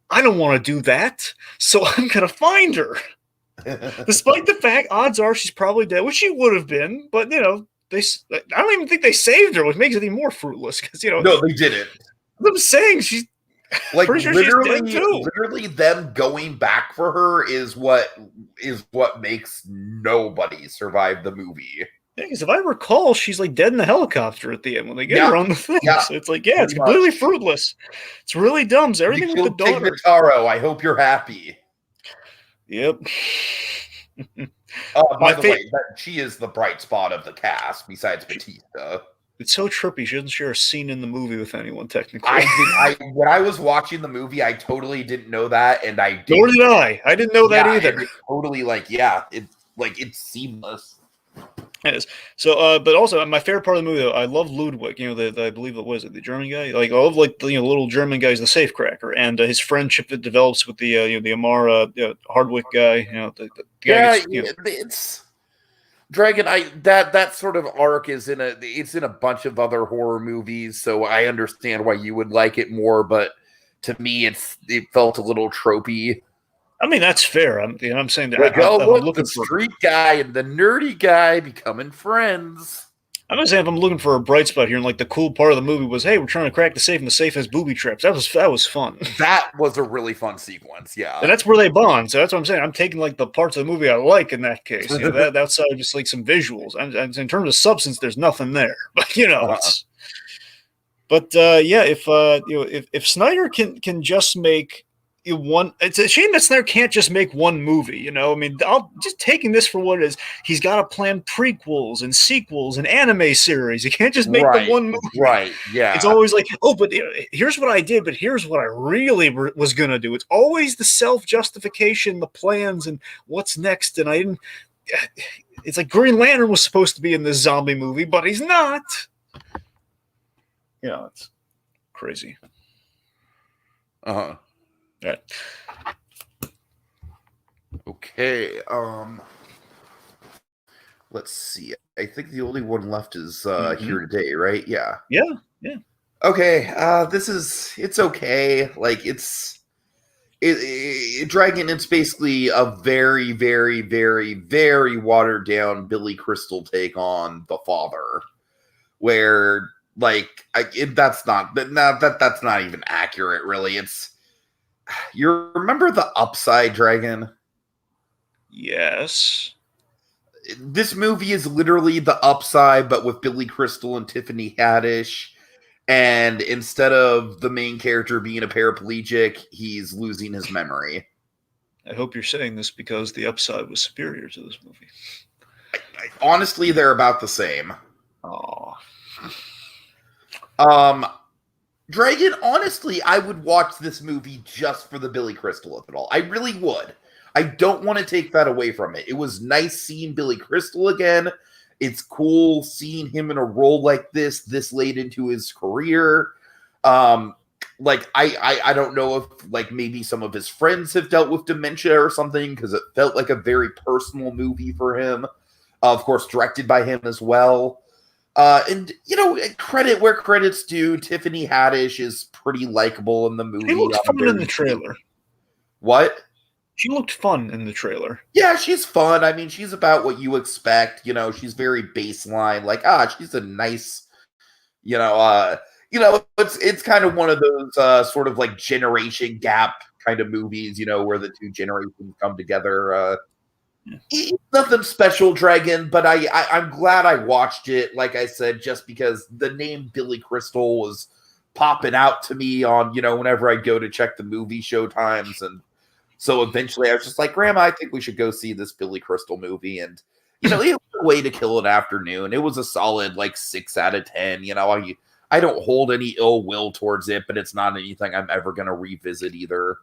I don't want to do that, so I'm gonna find her. Despite the fact, odds are she's probably dead, which she would have been, but, you know, I don't even think they saved her, which makes it even more fruitless, because, you know. No, they didn't. I'm saying she's, like, pretty sure literally, she's dead too. Literally them going back for her is what makes nobody survive the movie. Yeah, because if I recall, she's like dead in the helicopter at the end when they get her on the thing. Yeah. So it's like, it's completely fruitless. It's really dumb. So everything with the daughter. Tignataro, I hope you're happy. Yep. By the way, she is the bright spot of the cast besides Batista. It's so trippy. She doesn't share a scene in the movie with anyone, technically. When I was watching the movie, I totally didn't know that, and nor did I. I didn't know that either. It's totally it's seamless. It is. So, but also my favorite part of the movie, though, I love Ludwig. You know, I believe it was the German guy. Like, I love, like, the little German guy's the safecracker, and his friendship that develops with the the Amara Hardwick guy. You know, the guy. It's Dragon. That sort of arc is in a bunch of other horror movies, so I understand why you would like it more. But to me, it felt a little tropey. I mean, that's fair. I'm saying that. Like, I'm looking the street guy and the nerdy guy becoming friends. I'm not saying if I'm looking for a bright spot here, and like the cool part of the movie was, hey, we're trying to crack the safe, and the safe has booby traps. That was fun. That was a really fun sequence, yeah. And that's where they bond. So that's what I'm saying. I'm taking like the parts of the movie I like in that case. You know, that outside of just like some visuals. And in terms of substance, there's nothing there. But you know, it's. But if Snyder can just make one, it's a shame that Snyder can't just make one movie. You know, I mean, just taking this for what it is. He's got to plan prequels and sequels and anime series. He can't just make the one movie. Right? Yeah. It's always like, oh, but here's what I did, but here's what I really was gonna do. It's always the self-justification, the plans, and what's next. And I didn't. It's like Green Lantern was supposed to be in this zombie movie, but he's not. You know, it's crazy. Right. Okay. Let's see. I think the only one left is here today, right? Yeah. Yeah. Okay. It's okay. Like, Dragon. It's basically a very, very, very, very watered down Billy Crystal take on The Father, where that's not even accurate, really. You remember The Upside, Dragon? Yes. This movie is literally The Upside, but with Billy Crystal and Tiffany Haddish. And instead of the main character being a paraplegic, he's losing his memory. I hope you're saying this because The Upside was superior to this movie. Honestly, they're about the same. Oh. Dragon, honestly, I would watch this movie just for the Billy Crystal of it all. I really would. I don't want to take that away from it. It was nice seeing Billy Crystal again. It's cool seeing him in a role like this late into his career. I don't know if maybe some of his friends have dealt with dementia or something, because it felt like a very personal movie for him. Of course, directed by him as well. And, you know, credit where credit's due. Tiffany Haddish is pretty likable in the movie. She looked fun in the trailer. What? She looked fun in the trailer. Yeah, she's fun. I mean, she's about what you expect. You know, she's very baseline. Like, she's a nice, it's kind of one of those sort of like generation gap kind of movies, where the two generations come together. It's nothing special, Dragon, but I'm glad I watched it. Like I said, just because the name Billy Crystal was popping out to me on, whenever I go to check the movie show times. And so eventually I was just like, Grandma, I think we should go see this Billy Crystal movie. And, it was a way to kill an afternoon. It was a solid like 6 out of 10. I don't hold any ill will towards it, but it's not anything I'm ever going to revisit either.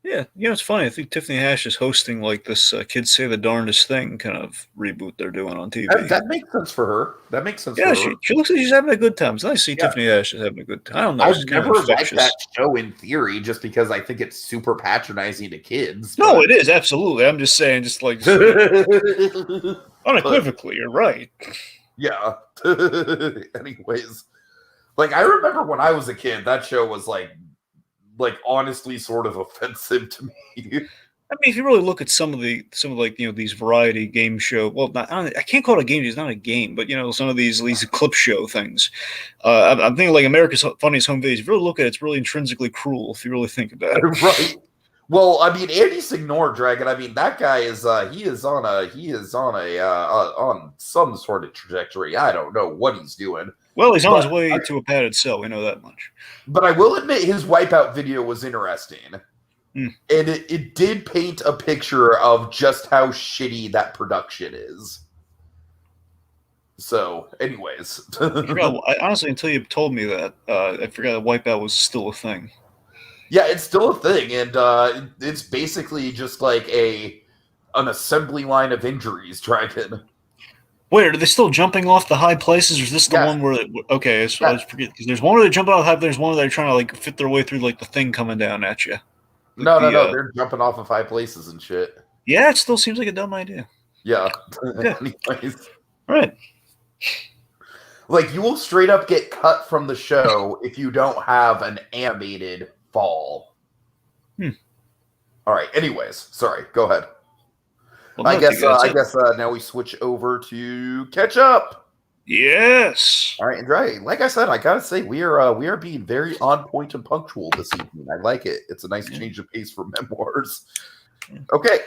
Yeah, it's funny. I think Tiffany Hash is hosting like this Kids Say the Darndest Thing kind of reboot they're doing on TV. That makes sense for her. That makes sense yeah, for her. She looks like she's having a good time. It's nice to see Tiffany Hash is having a good time. I don't know. I've never liked that show in theory just because I think it's super patronizing to kids. No, it is. Absolutely. I'm just saying, just like unequivocally, you're right. Yeah. Anyways, like I remember when I was a kid, that show was like honestly sort of offensive to me. I mean, if you really look at some of these variety game show, well, I can't call it a game. It's not a game, but some of these clip show things. I'm thinking like America's Funniest Home Videos. If you really look at it, it's really intrinsically cruel. If you really think about it, right? Well, I mean, Andy Signore, Dragon. I mean, that guy is on some sort of trajectory. I don't know what he's doing. Well, he's on his way to a padded cell. We know that much. But I will admit his Wipeout video was interesting. And it did paint a picture of just how shitty that production is. So, anyways. Honestly, until you told me that, I forgot that Wipeout was still a thing. Yeah, it's still a thing. And it's basically just like an assembly line of injuries, Dragon. Wait, are they still jumping off the high places, or is this the one where? Okay, so I forget because there's one where they jump off high. There's one where they're trying to fit their way through the thing coming down at you. No, they're jumping off of high places and shit. Yeah, it still seems like a dumb idea. Yeah. Anyways, right. Like you will straight up get cut from the show if you don't have an animated fall. All right. Anyways, sorry. Go ahead. Well, I guess now we switch over to catch up. Yes. All right, and Dre, like I said, I gotta say we are being very on point and punctual this evening. I like it. It's a nice change of pace for Memoirs. Okay,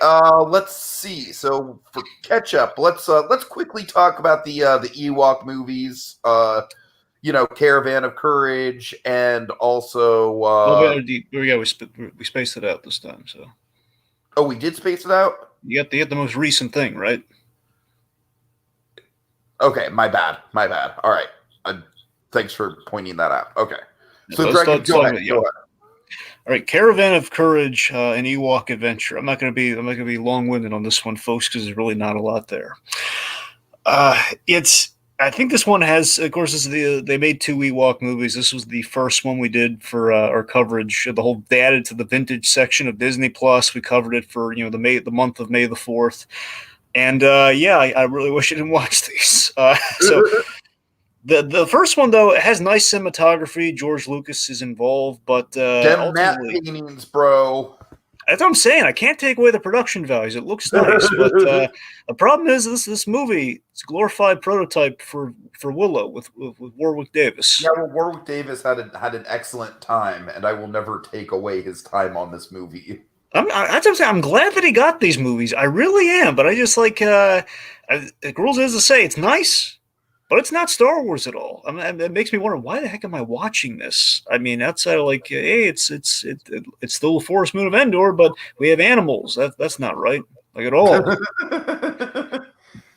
let's see. So for catch up, let's quickly talk about the Ewok movies. Caravan of Courage, and also we spaced it out this time. So. Oh, we did space it out? You got the most recent thing, right? Okay, my bad. All right. Thanks for pointing that out. Okay. So, Greg, go ahead. All right, Caravan of Courage, an Ewok adventure. I'm not going to be long-winded on this one, folks, because there's really not a lot there. I think this one has, of course, they made 2 Ewok movies. This was the first one we did for our coverage. They added to the vintage section of Disney Plus. We covered it for the month of May the 4th, and I really wish I didn't watch these. So the first one though, it has nice cinematography. George Lucas is involved, but them matte paintings, bro. That's what I'm saying. I can't take away the production values. It looks nice, but the problem is this movie. It's a glorified prototype for Willow with Warwick Davis. Yeah, well, Warwick Davis had an excellent time, and I will never take away his time on this movie. That's what I'm saying. I'm glad that he got these movies. I really am, but I just Girls is to say it's nice. But it's not Star Wars at all. I mean, it makes me wonder, why the heck am I watching this? I mean, outside of hey, it's still the Forest Moon of Endor, but we have animals. That's not right, at all.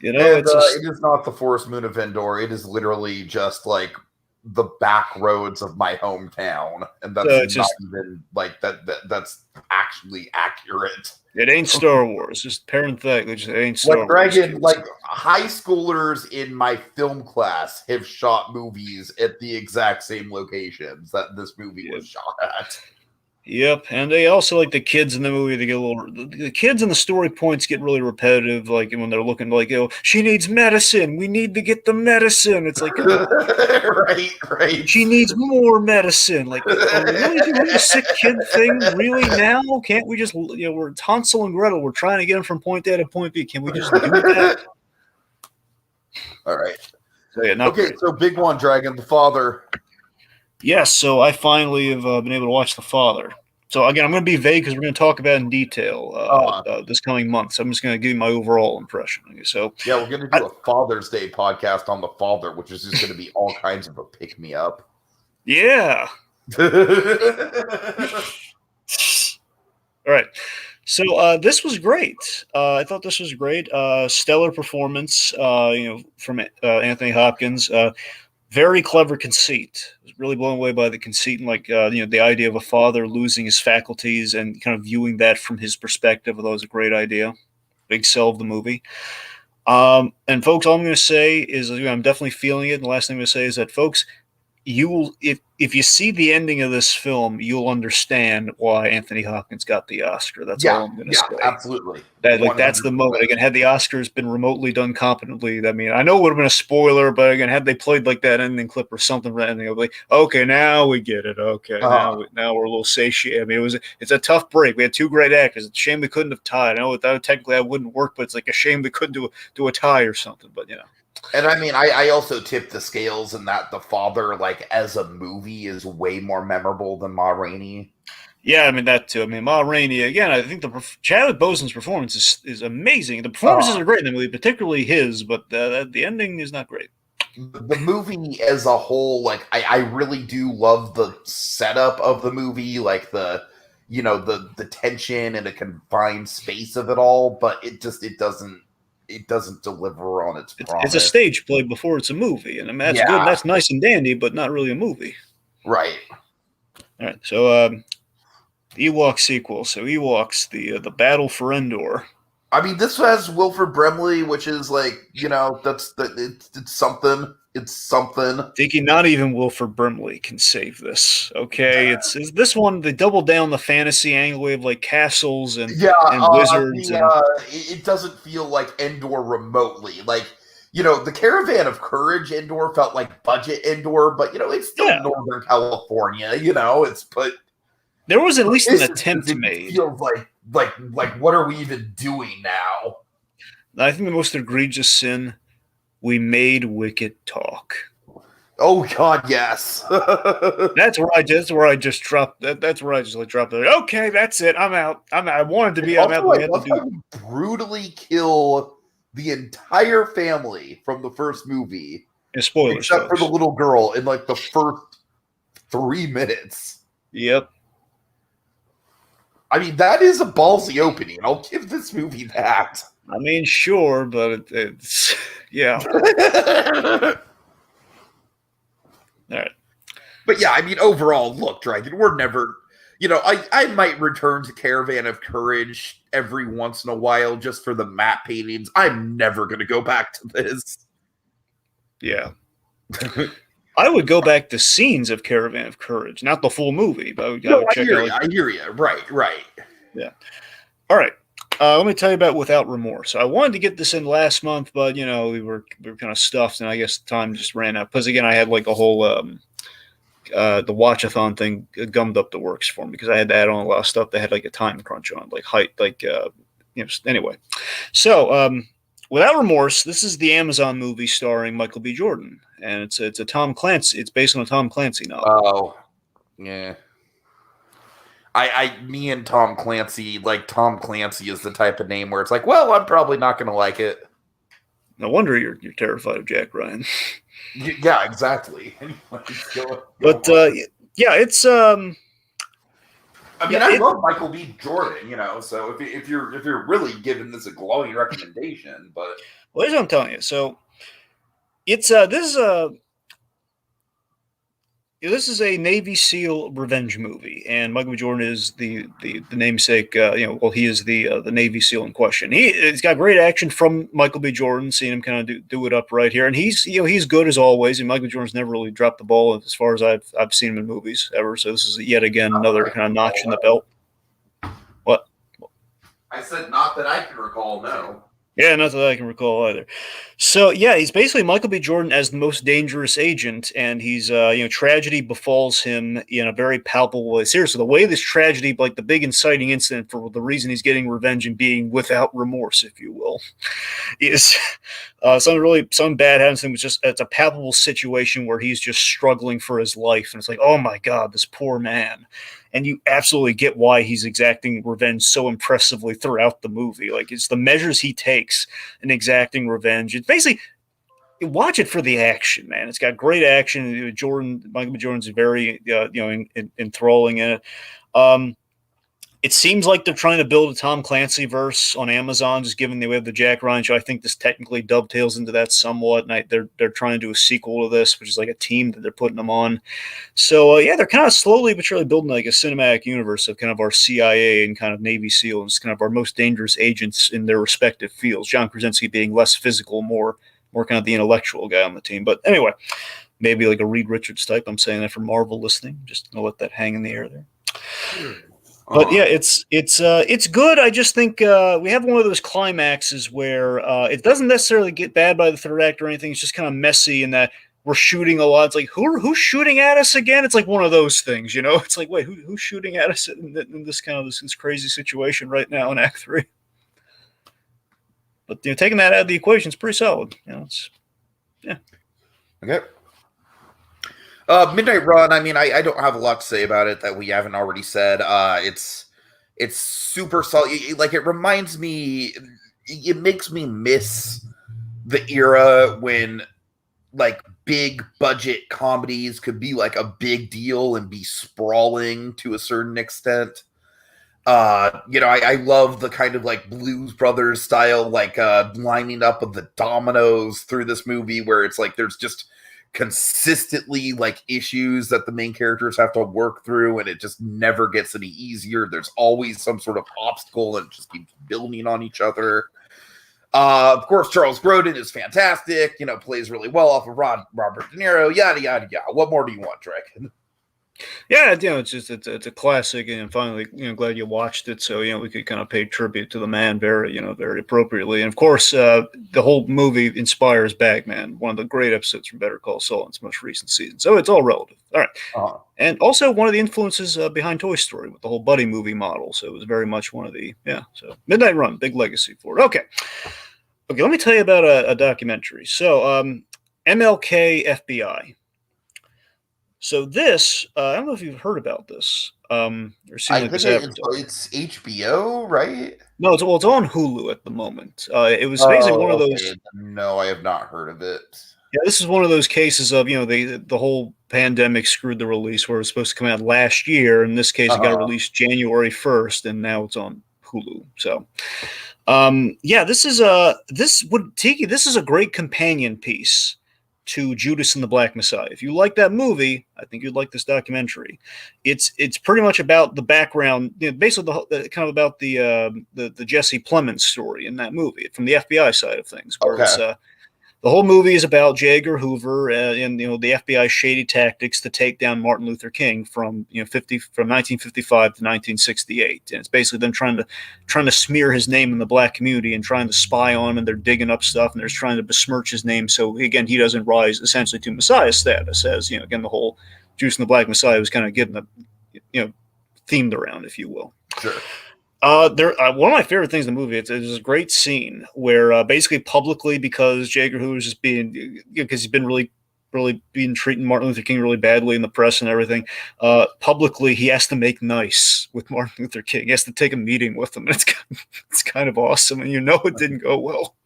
It is not the Forest Moon of Endor. It is literally just the back roads of my hometown, and that's not even that. That's actually accurate. It ain't Star Wars. Just parenthetically, it ain't Star Wars. Dragon, high schoolers in my film class have shot movies at the exact same locations that this movie was shot at. Yep, and they also the kids in the movie. They get the kids in the story points get really repetitive. When they're looking she needs medicine. We need to get the medicine. It's right. She needs more medicine. Are we really doing a sick kid thing? Really now? Can't we just we're Hansel and Gretel. We're trying to get them from point A to point B. Can we just do that? All right. So, okay, so big one, Dragon, the father. Yes, so I finally have been able to watch The Father. So again, I'm going to be vague because we're going to talk about it in detail this coming month. So I'm just going to give you my overall impression. So yeah, we're gonna do a Father's Day podcast on The Father, which is just gonna be all kinds of a pick me up. Yeah. All right. So this was great. I thought this was great. Stellar performance, from Anthony Hopkins. Very clever conceit. I was really blown away by the conceit and the idea of a father losing his faculties and kind of viewing that from his perspective. I thought it was a great idea. Big sell of the movie. And folks, all I'm going to say is I'm definitely feeling it. And the last thing I'm going to say is that, folks, you will, if you see the ending of this film, you'll understand why Anthony Hopkins got the Oscar. That's all I'm going to say. Absolutely. That's the moment. Again, had the Oscars been remotely done competently, I mean, I know it would have been a spoiler, but again, had they played like that ending clip or something, and they'll be like, okay, now we get it. Okay, now we're a little satiated. I mean, it's a tough break. We had two great actors. It's a shame we couldn't have tied. I know that technically that wouldn't work, but it's like a shame we couldn't do a tie or something. But And I mean, I also tip the scales in that The Father, like as a movie, is way more memorable than Ma Rainey. Yeah, I mean that too. I mean, Ma Rainey, again, I think Chadwick Boseman's performance is amazing. The performances are great in the movie, particularly his, but the ending is not great. The movie as a whole, like I really do love the setup of the movie, like the tension and a confined space of it all, but it doesn't deliver on its promise. It's a stage play before it's a movie, and I mean, that's good. And that's nice and dandy, but not really a movie. Right. All right. So the Ewok sequel. So Ewoks, the Battle for Endor. I mean, this has Wilford Brimley, which is like, it's something. It's something. Thinking not even Wilford Brimley can save this. Okay, it's this one. They double down the fantasy angle. We have like castles and wizards. It doesn't feel like Endor remotely. Like, the Caravan of Courage Endor felt like budget Endor, but it's still Northern California. But there was at least an attempt made. It feels like what are we even doing now? I think the most egregious sin. We made Wicket talk. Oh God, yes. That's where I just dropped. That's where I just dropped it. Okay, that's it. I'm out. I wanted to be. I'm out. I love how you brutally kill the entire family from the first movie. Spoilers, except for the little girl in like the first 3 minutes. Yep. I mean, that is a ballsy opening. I'll give this movie that. I mean, sure, but it's yeah. All right. But yeah, I mean, overall, look, Dragon, we're never, I might return to Caravan of Courage every once in a while just for the map paintings. I'm never going to go back to this. Yeah. I would go back to scenes of Caravan of Courage, not the full movie, but I hear you. Right. Yeah. All right. Let me tell you about Without Remorse. I wanted to get this in last month, but we were kind of stuffed, and I guess the time just ran out. Because again, I had like a whole the watchathon thing gummed up the works for me because I had to add on a lot of stuff that had like a time crunch on, like height, anyway. So Without Remorse, this is the Amazon movie starring Michael B. Jordan, and it's a Tom Clancy. It's based on a Tom Clancy novel. Oh, yeah. Me and Tom Clancy, like Tom Clancy is the type of name where it's like, well, I'm probably not going to like it. No wonder you're terrified of Jack Ryan. Yeah, exactly. But yeah, it's. I mean, I love Michael B. Jordan, So if you're really giving this a glowing recommendation, but here's what I'm telling you. So it's this is a Navy SEAL revenge movie, and Michael B. Jordan is the namesake. He is the Navy SEAL in question. He's got great action from Michael B. Jordan. Seeing him kind of do it up right here, and he's good as always. And Michael B. Jordan's never really dropped the ball as far as I've seen him in movies ever. So this is yet again another kind of notch in the belt. What? I said not that I can recall. No. Yeah, not that I can recall either. So, yeah, he's basically Michael B. Jordan as the most dangerous agent, and he's, tragedy befalls him in a very palpable way. Seriously, the way this tragedy, like the big inciting incident for the reason he's getting revenge and being without remorse, if you will, is Something bad happens to him. It's a palpable situation where he's just struggling for his life, and it's like, oh my god, this poor man. And you absolutely get why he's exacting revenge so impressively throughout the movie. Like, it's the measures he takes in exacting revenge. It's basically, watch it for the action, man. It's got great action. Michael B. Jordan's very, enthralling in it. It seems like they're trying to build a Tom Clancy verse on Amazon, just given the way of the Jack Ryan show. I think this technically dovetails into that somewhat. And they're trying to do a sequel to this, which is like a team that they're putting them on. So they're kind of slowly but surely building like a cinematic universe of kind of our CIA and kind of Navy SEALs, kind of our most dangerous agents in their respective fields. John Krasinski being less physical, more kind of the intellectual guy on the team. But anyway, maybe like a Reed Richards type. I'm saying that for Marvel listening. Just gonna let that hang in the air there. But yeah, it's good. I just think we have one of those climaxes where it doesn't necessarily get bad by the third act or anything. It's just kind of messy in that we're shooting a lot. It's like, who's shooting at us again? It's like one of those things, you know? It's like, wait, who's shooting at us in this kind of this crazy situation right now in Act 3? But taking that out of the equation is pretty solid. Yeah. Okay. Midnight Run. I mean, I don't have a lot to say about it that we haven't already said. It's super solid. Like, it reminds me, it makes me miss the era when like big budget comedies could be like a big deal and be sprawling to a certain extent. I love the kind of like Blues Brothers style, like lining up of the dominoes through this movie, where it's like there's just consistently like issues that the main characters have to work through, and it just never gets any easier. There's always some sort of obstacle, and it just keeps building on each other. Of course, Charles Grodin is fantastic. Plays really well off of Robert De Niro. Yada yada yada. What more do you want, Drake? Yeah, it's a classic, and finally, glad you watched it. So we could kind of pay tribute to the man very appropriately. And of course, the whole movie inspires Bagman, one of the great episodes from Better Call Saul in its most recent season. So it's all relative. All right, and also one of the influences behind Toy Story with the whole buddy movie model. So it was very much one of the So Midnight Run, big legacy for it. Okay, let me tell you about a documentary. So MLK FBI. So this, I don't know if you've heard about this. Or seen like this it's HBO, right? No, it's on Hulu at the moment. It was basically one of those. No, I have not heard of it. Yeah, this is one of those cases of the whole pandemic screwed the release, where it was supposed to come out last year. In this case, it got released January 1st, and now it's on Hulu. So, this is a great companion piece to Judas and the Black Messiah. If you like that movie, I think you'd like this documentary. It's pretty much about the background, basically kind of about the Jesse Plemons story in that movie from the FBI side of things. Where it's, the whole movie is about J. Edgar Hoover and the FBI's shady tactics to take down Martin Luther King from 1955 to 1968, and it's basically them trying to smear his name in the black community and trying to spy on him, and they're digging up stuff and they're trying to besmirch his name so again he doesn't rise essentially to Messiah status, as again the whole Judas and the Black Messiah was kind of getting themed around, if you will. Sure. One of my favorite things in the movie, it's a great scene where basically publicly, because J. Edgar Hoover's just because he's been really been treating Martin Luther King really badly in the press and everything, publicly he has to make nice with Martin Luther King. He has to take a meeting with him. It's kind of awesome, and it didn't go well.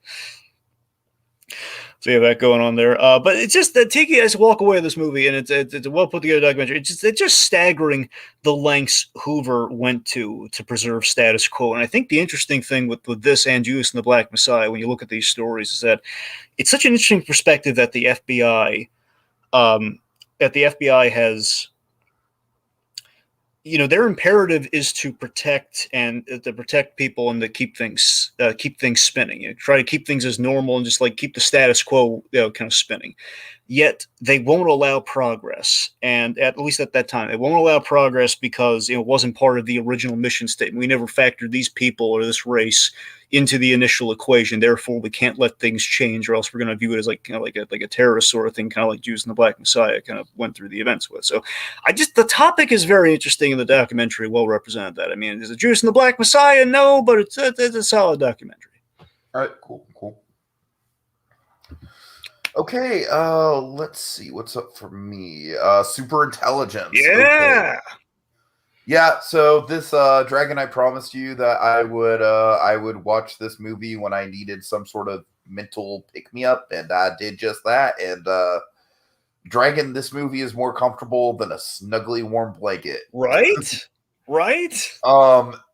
So you have that going on there. But it's just that Tiki has to walk away with this movie, and it's a well put together documentary. It's just staggering the lengths Hoover went to preserve status quo. And I think the interesting thing with this and Judas and the Black Messiah, when you look at these stories, is that it's such an interesting perspective that the FBI has. Their imperative is to protect people and to keep things spinning. Try to keep things as normal and just like keep the status quo, kind of spinning. Yet they won't allow progress, and at least at that time, they won't allow progress because it wasn't part of the original mission statement. We never factored these people or this race into the initial equation. Therefore, we can't let things change, or else we're going to view it as like a terrorist sort of thing, kind of like Judas and the Black Messiah kind of went through the events with. So, the topic is very interesting in the documentary. Well represented that. I mean, is it Judas and the Black Messiah? No, but it's a solid documentary. All right, cool. Okay, let's see what's up for me. Super intelligence. Okay. Yeah. Yeah, so this Dragon, I promised you that I would watch this movie when I needed some sort of mental pick me up, and I did just that. And Dragon, this movie is more comfortable than a snuggly warm blanket. Right. Right.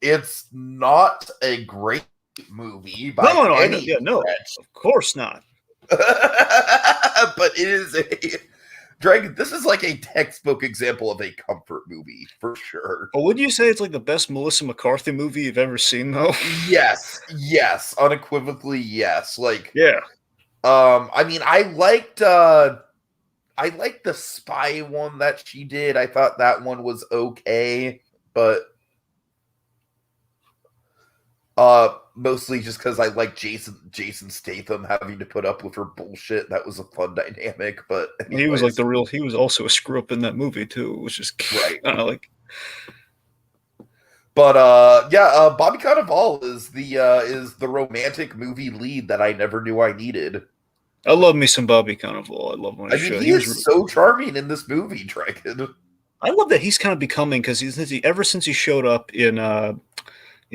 It's not a great movie by No, I know. any Yeah, no, stretch, of course not. but it is a Dragon. This is like a textbook example of a comfort movie for sure. But would you say it's like the best Melissa McCarthy movie you've ever seen, though? Yes, unequivocally yes. Like, Yeah. I mean, I liked the spy one that she did. I thought that one was okay, but mostly just because I like Jason Statham having to put up with her bullshit. That was a fun dynamic. But He was like anyways, he was also a screw up in that movie, too, which is, right. I don't know, like, But Bobby Cannavale is the romantic movie lead that I never knew I needed. I love me some Bobby Cannavale. I love when I mean, he is so charming in this movie, Dragon. I love that he's kind of becoming, because ever since he showed up in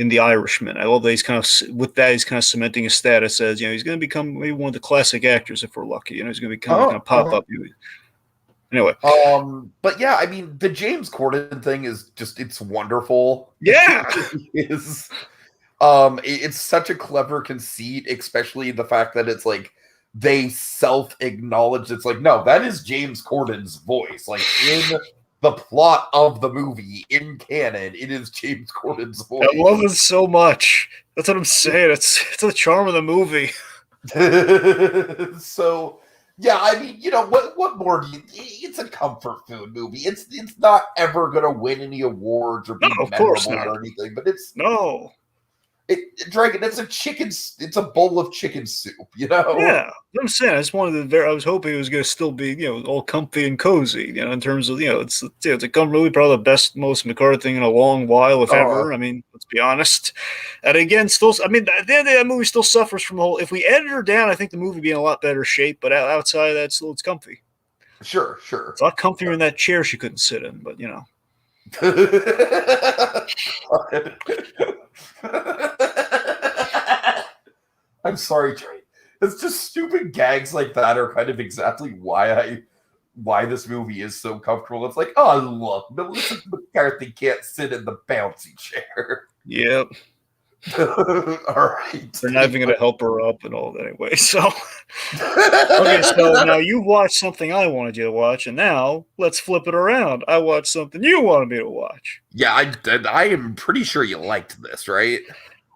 The Irishman, I love that he's kind of with that he's kind of cementing his status as, he's going to become maybe one of the classic actors if we're lucky. He's going to become kind of pop up. Anyway, But yeah, I mean, the James Corden thing is just it's wonderful. yeah, It is it's such a clever conceit, especially the fact that it's like they self-acknowledge it's like, no, that is James Corden's voice. Like in the plot of the movie, in canon, it is James Corden's voice. I love it so much. That's what I'm saying. It's the charm of the movie. So yeah, I mean, what more do you? It's a comfort food movie. It's not ever gonna win any awards or be No, of course memorable not. or anything. But it's No. Dragon. It's a chicken. It's a bowl of chicken soup. Yeah, I'm saying. I just wanted to. I was hoping it was going to still be, all comfy and cozy. In terms of, it's a movie, probably the best, most McCarthy thing in a long while, if ever. I mean, let's be honest. And again, still, I mean, at the end of that movie still suffers from the whole. If we edit her down, I think the movie would be in a lot better shape. But outside of that, still, it's comfy. Sure. It's a lot comfier in that chair she couldn't sit in, but I'm sorry, Trey. It's just stupid gags like that are kind of exactly why this movie is so comfortable. It's like, oh look, Melissa McCarthy can't sit in the bouncy chair. Yep. All right. They're not even going to help her up and all that anyway. So, okay, so now you watched something I wanted you to watch, and now let's flip it around. I watched something you wanted me to watch. Yeah, I am pretty sure you liked this, right?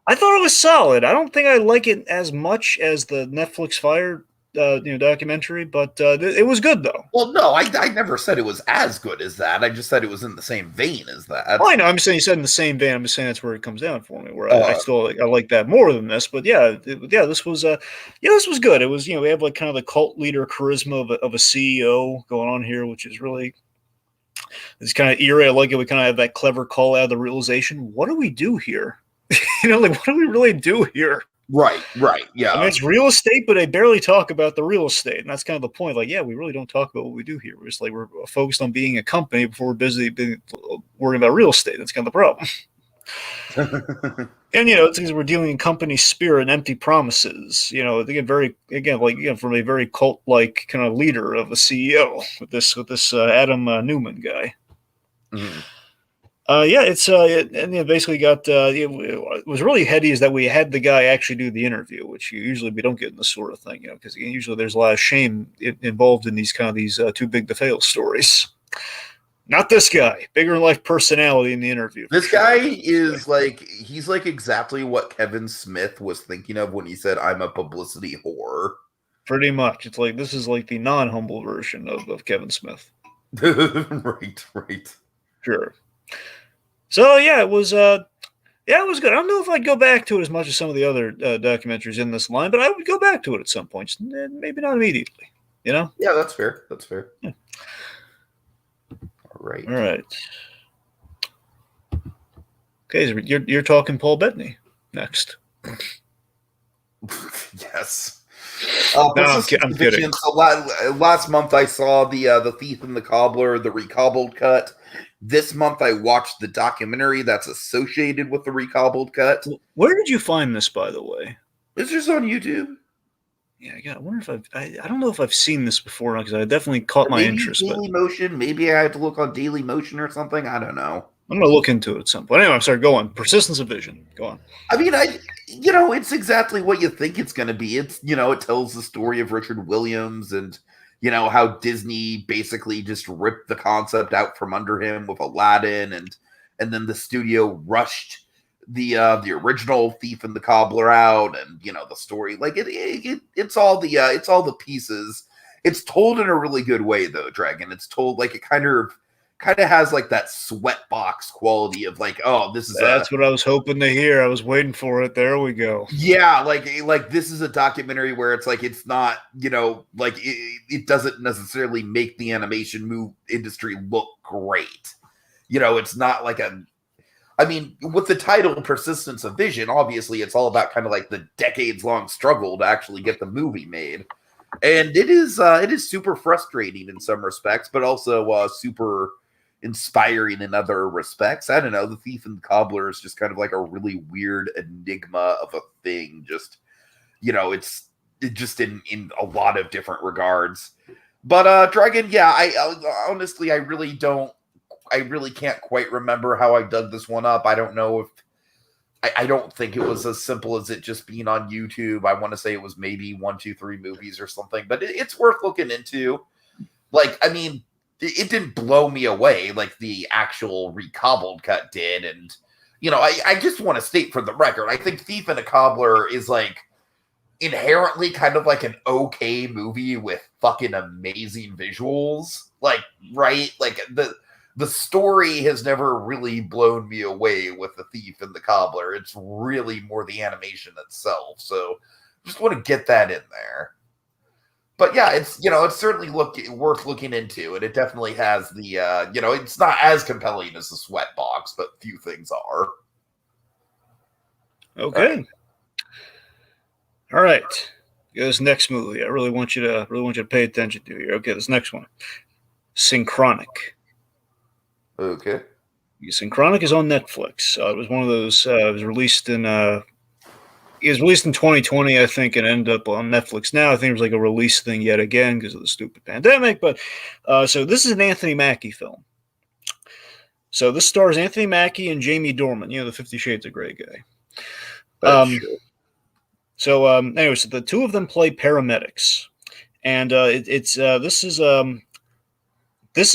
I thought it was solid. I don't think I like it as much as the Netflix Fire, documentary, but it was good though. Well, no, I never said it was as good as that. I just said it was in the same vein as that. Oh, I know. I'm saying you said in the same vein. I'm just saying that's where it comes down for me. Where I still I like that more than this. But yeah, this was this was good. It was we have like kind of the cult leader charisma of a CEO going on here, which is really it's kind of eerie. I like it. We kind of have that clever call out of the realization. What do we do here? Like what do we really do here? Right, yeah. I mean, it's real estate, but they barely talk about the real estate, and that's kind of the point. Like, yeah, we really don't talk about what we do here. We're just like we're focused on being a company before we're busy worrying about real estate. That's kind of the problem. And it's because we're dealing in company spirit and empty promises. They get from a very cult like kind of leader of a CEO with this Adam Newman guy. Mm-hmm. It basically got it was really heady is that we had the guy actually do the interview, which usually we don't get in this sort of thing, because usually there's a lot of shame involved in these too big to fail stories. Not this guy, bigger than life personality in the interview. This guy is he's like exactly what Kevin Smith was thinking of when he said, "I'm a publicity whore." Pretty much, it's like this is like the non-humble version of Kevin Smith. Right. Sure. So yeah, it was good. I don't know if I'd go back to it as much as some of the other documentaries in this line, but I would go back to it at some point. Just, maybe not immediately. Yeah, that's fair. Yeah. All right. Okay, so you're talking Paul Bettany next. Yes. No, Persistence I'm of kidding. Vision. So last month I saw the Thief and the Cobbler, the recobbled cut. This month I watched the documentary that's associated with the recobbled cut. Where did you find this, by the way? It's just on YouTube. Yeah, I wonder if I don't know if I've seen this before because I definitely caught Or my maybe interest. But Daily Motion. Maybe I had to look on Daily Motion or something. I don't know. I'm gonna look into it at some point. Anyway, I'm sorry. Go on. Persistence of Vision. Go on. I mean, it's exactly what you think it's going to be. It's, it tells the story of Richard Williams and, how Disney basically just ripped the concept out from under him with Aladdin, and then the studio rushed the original Thief and the Cobbler out, and the story, like it's all the pieces. It's told in a really good way though, Dragon. It's told like it kind of has like that sweatbox quality of like, oh, this is That's what I was hoping to hear. I was waiting for it. There we go. Yeah, like this is a documentary where it's like it's not, like it doesn't necessarily make the animation industry look great. It's not like I mean, with the title Persistence of Vision, obviously it's all about kind of like the decades-long struggle to actually get the movie made. And it is super frustrating in some respects, but also super inspiring in other respects. I don't know. The Thief and the Cobbler is just kind of like a really weird enigma of a thing. Just, it's just in a lot of different regards. But Dragon, yeah, I honestly, I really can't quite remember how I dug this one up. I don't know if I don't think it was as simple as it just being on YouTube. I want to say it was maybe 1, 2, 3 movies or something, but it's worth looking into. Like, I mean, it didn't blow me away like the actual recobbled cut did. And, I just want to state for the record, I think Thief and a Cobbler is like inherently kind of like an okay movie with fucking amazing visuals. Like, right? Like the story has never really blown me away with the Thief and the Cobbler. It's really more the animation itself. So just want to get that in there. But yeah, it's it's certainly worth looking into, and it definitely has the it's not as compelling as the Sweatbox, but few things are. Okay. All right. This next movie, I really want you to pay attention to here. Okay, this next one, Synchronic. Okay. Synchronic is on Netflix. It was one of those. It was released in. It was released in 2020, I think, and ended up on Netflix now. I think it was like a release thing yet again because of the stupid pandemic. But so this is an Anthony Mackie film. So this stars Anthony Mackie and Jamie Dornan, the 50 Shades of Grey guy. So anyway, so the two of them play paramedics, and this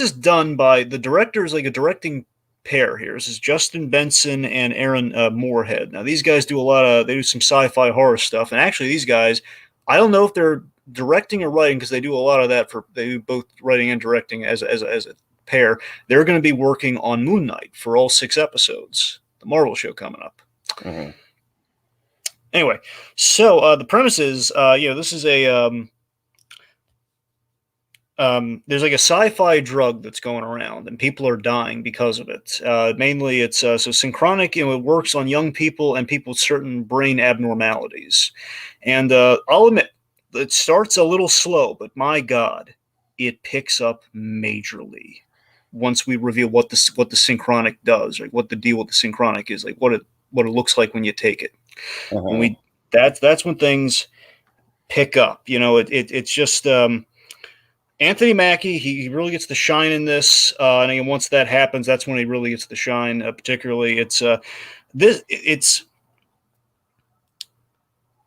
is done by the director is like a directing pair here. This is Justin Benson and Aaron Moorhead. Now these guys they do some sci-fi horror stuff, and actually these guys, I don't know if they're directing or writing because they do a lot of that they do both writing and directing as a pair. They're going to be working on Moon Knight for all 6 episodes, the Marvel show coming up. Mm-hmm. Anyway, so the premise is, this is a there's like a sci-fi drug that's going around, and people are dying because of it. Mainly, it's so Synchronic. It works on young people and people with certain brain abnormalities. And I'll admit, it starts a little slow, but my God, it picks up majorly once we reveal what the Synchronic does, like what the deal with the Synchronic is, like what it looks like when you take it. When that's when things pick up. It's just. Anthony Mackie, he really gets the shine in this, and again, once that happens, that's when he really gets the shine. Particularly, he's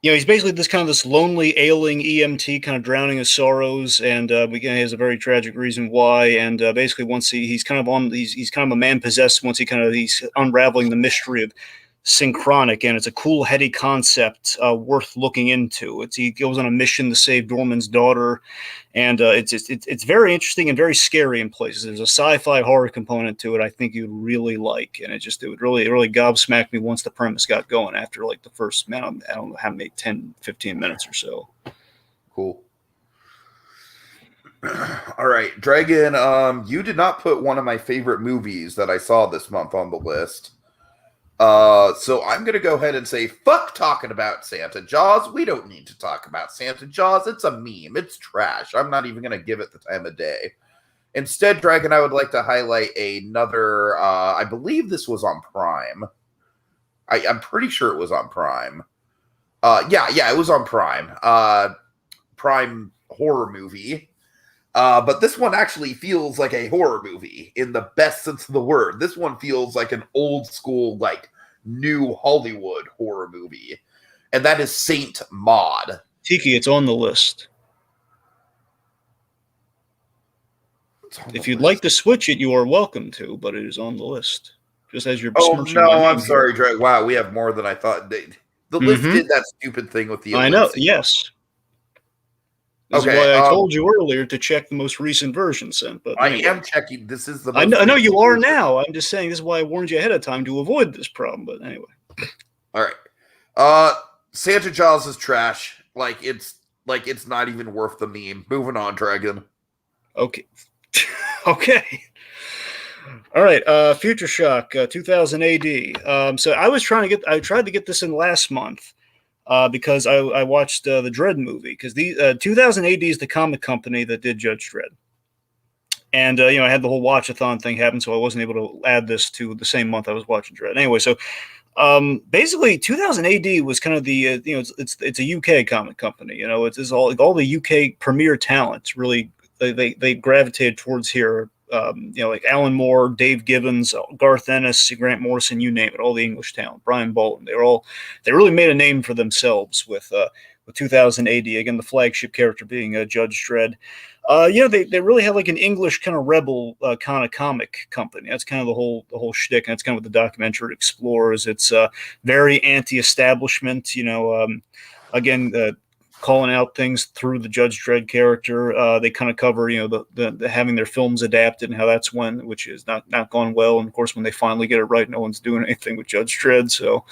basically this lonely, ailing EMT, kind of drowning his sorrows, and he has a very tragic reason why. And basically, once he's kind of a man possessed. Once he's unraveling the mystery of Synchronic, and it's a cool, heady concept worth looking into. He goes on a mission to save Dorman's daughter, and it's very interesting and very scary in places. There's a sci-fi horror component to it I think you'd really like, and it would really gobsmack me once the premise got going after like the first, I don't know how many, 10, 15 minutes or so. Cool. All right, Dragon, you did not put one of my favorite movies that I saw this month on the list. So I'm going to go ahead and say, fuck talking about Santa Jaws. We don't need to talk about Santa Jaws. It's a meme. It's trash. I'm not even going to give it the time of day. Instead, Dragon, I would like to highlight another, I believe this was on Prime. I'm pretty sure it was on Prime. Yeah, it was on Prime. Prime horror movie. But this one actually feels like a horror movie in the best sense of the word. This one feels like an old school, like new Hollywood horror movie. And that is Saint Maud. Tiki, it's on the list. If you'd like to switch it, you are welcome to, but it is on the list. Just as you're besmirching my name I'm sorry, here. Drake. Wow, we have more than I thought. The list did that stupid thing with the I know, yes. This is why I told you earlier to check the most recent version sent. But anyway. I am checking. This is the. I know you are now. I'm just saying this is why I warned you ahead of time to avoid this problem. But anyway. All right. Santa Jaws is trash. It's not even worth the meme. Moving on, Dragon. Okay. Okay. All right. Future Shock, 2000 AD. So I tried to get this in last month. Because I watched the Dredd movie, because the 2000 AD is the comic company that did Judge Dredd. And, I had the whole watch-a-thon thing happen, so I wasn't able to add this to the same month I was watching Dredd. Anyway, so basically 2000 AD was kind of the, it's a UK comic company. It's all the UK premier talents really, they gravitated towards here. Like Alan Moore, Dave Gibbons, Garth Ennis, Grant Morrison, you name it, all the English talent, Brian Bolton. They really made a name for themselves with 2000 AD. Again, the flagship character being Judge Dredd. They really have like an English kind of rebel kind of comic company. That's kind of the whole shtick. And that's kind of what the documentary explores. It's very anti-establishment. Again. Calling out things through the Judge Dredd character. They kind of cover, the having their films adapted and how that's which is not gone well. And of course, when they finally get it right, no one's doing anything with Judge Dredd. So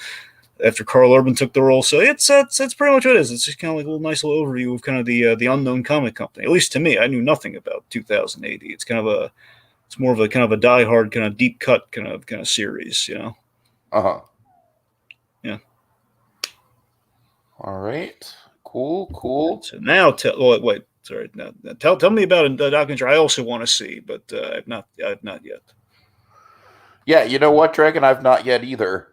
after Carl Urban took the role, so it's pretty much what it is. It's just kind of like a nice little overview of kind of the unknown comic company. At least to me, I knew nothing about 2000 AD. It's more of a kind of a diehard kind of deep cut kind of series, Yeah. All right. Cool. So now tell me about a documentary I also want to see, but I've not yet. Yeah, you know what, Dragon? I've not yet either.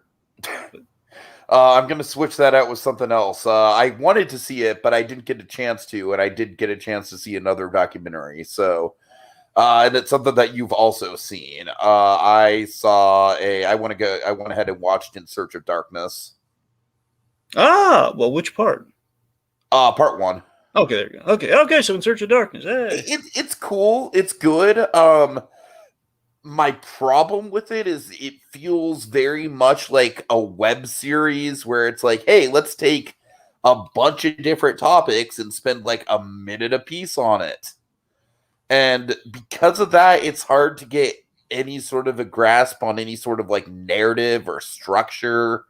I'm going to switch that out with something else. I wanted to see it, but I didn't get a chance to, and I did get a chance to see another documentary. So, and it's something that you've also seen. I went ahead and watched In Search of Darkness. Ah, well, which part? Part 1. Okay, there you go. Okay. So In Search of Darkness. Hey. It's cool. It's good. My problem with it is it feels very much like a web series where it's like, hey, let's take a bunch of different topics and spend like a minute a piece on it. And because of that, it's hard to get any sort of a grasp on any sort of like narrative or structure.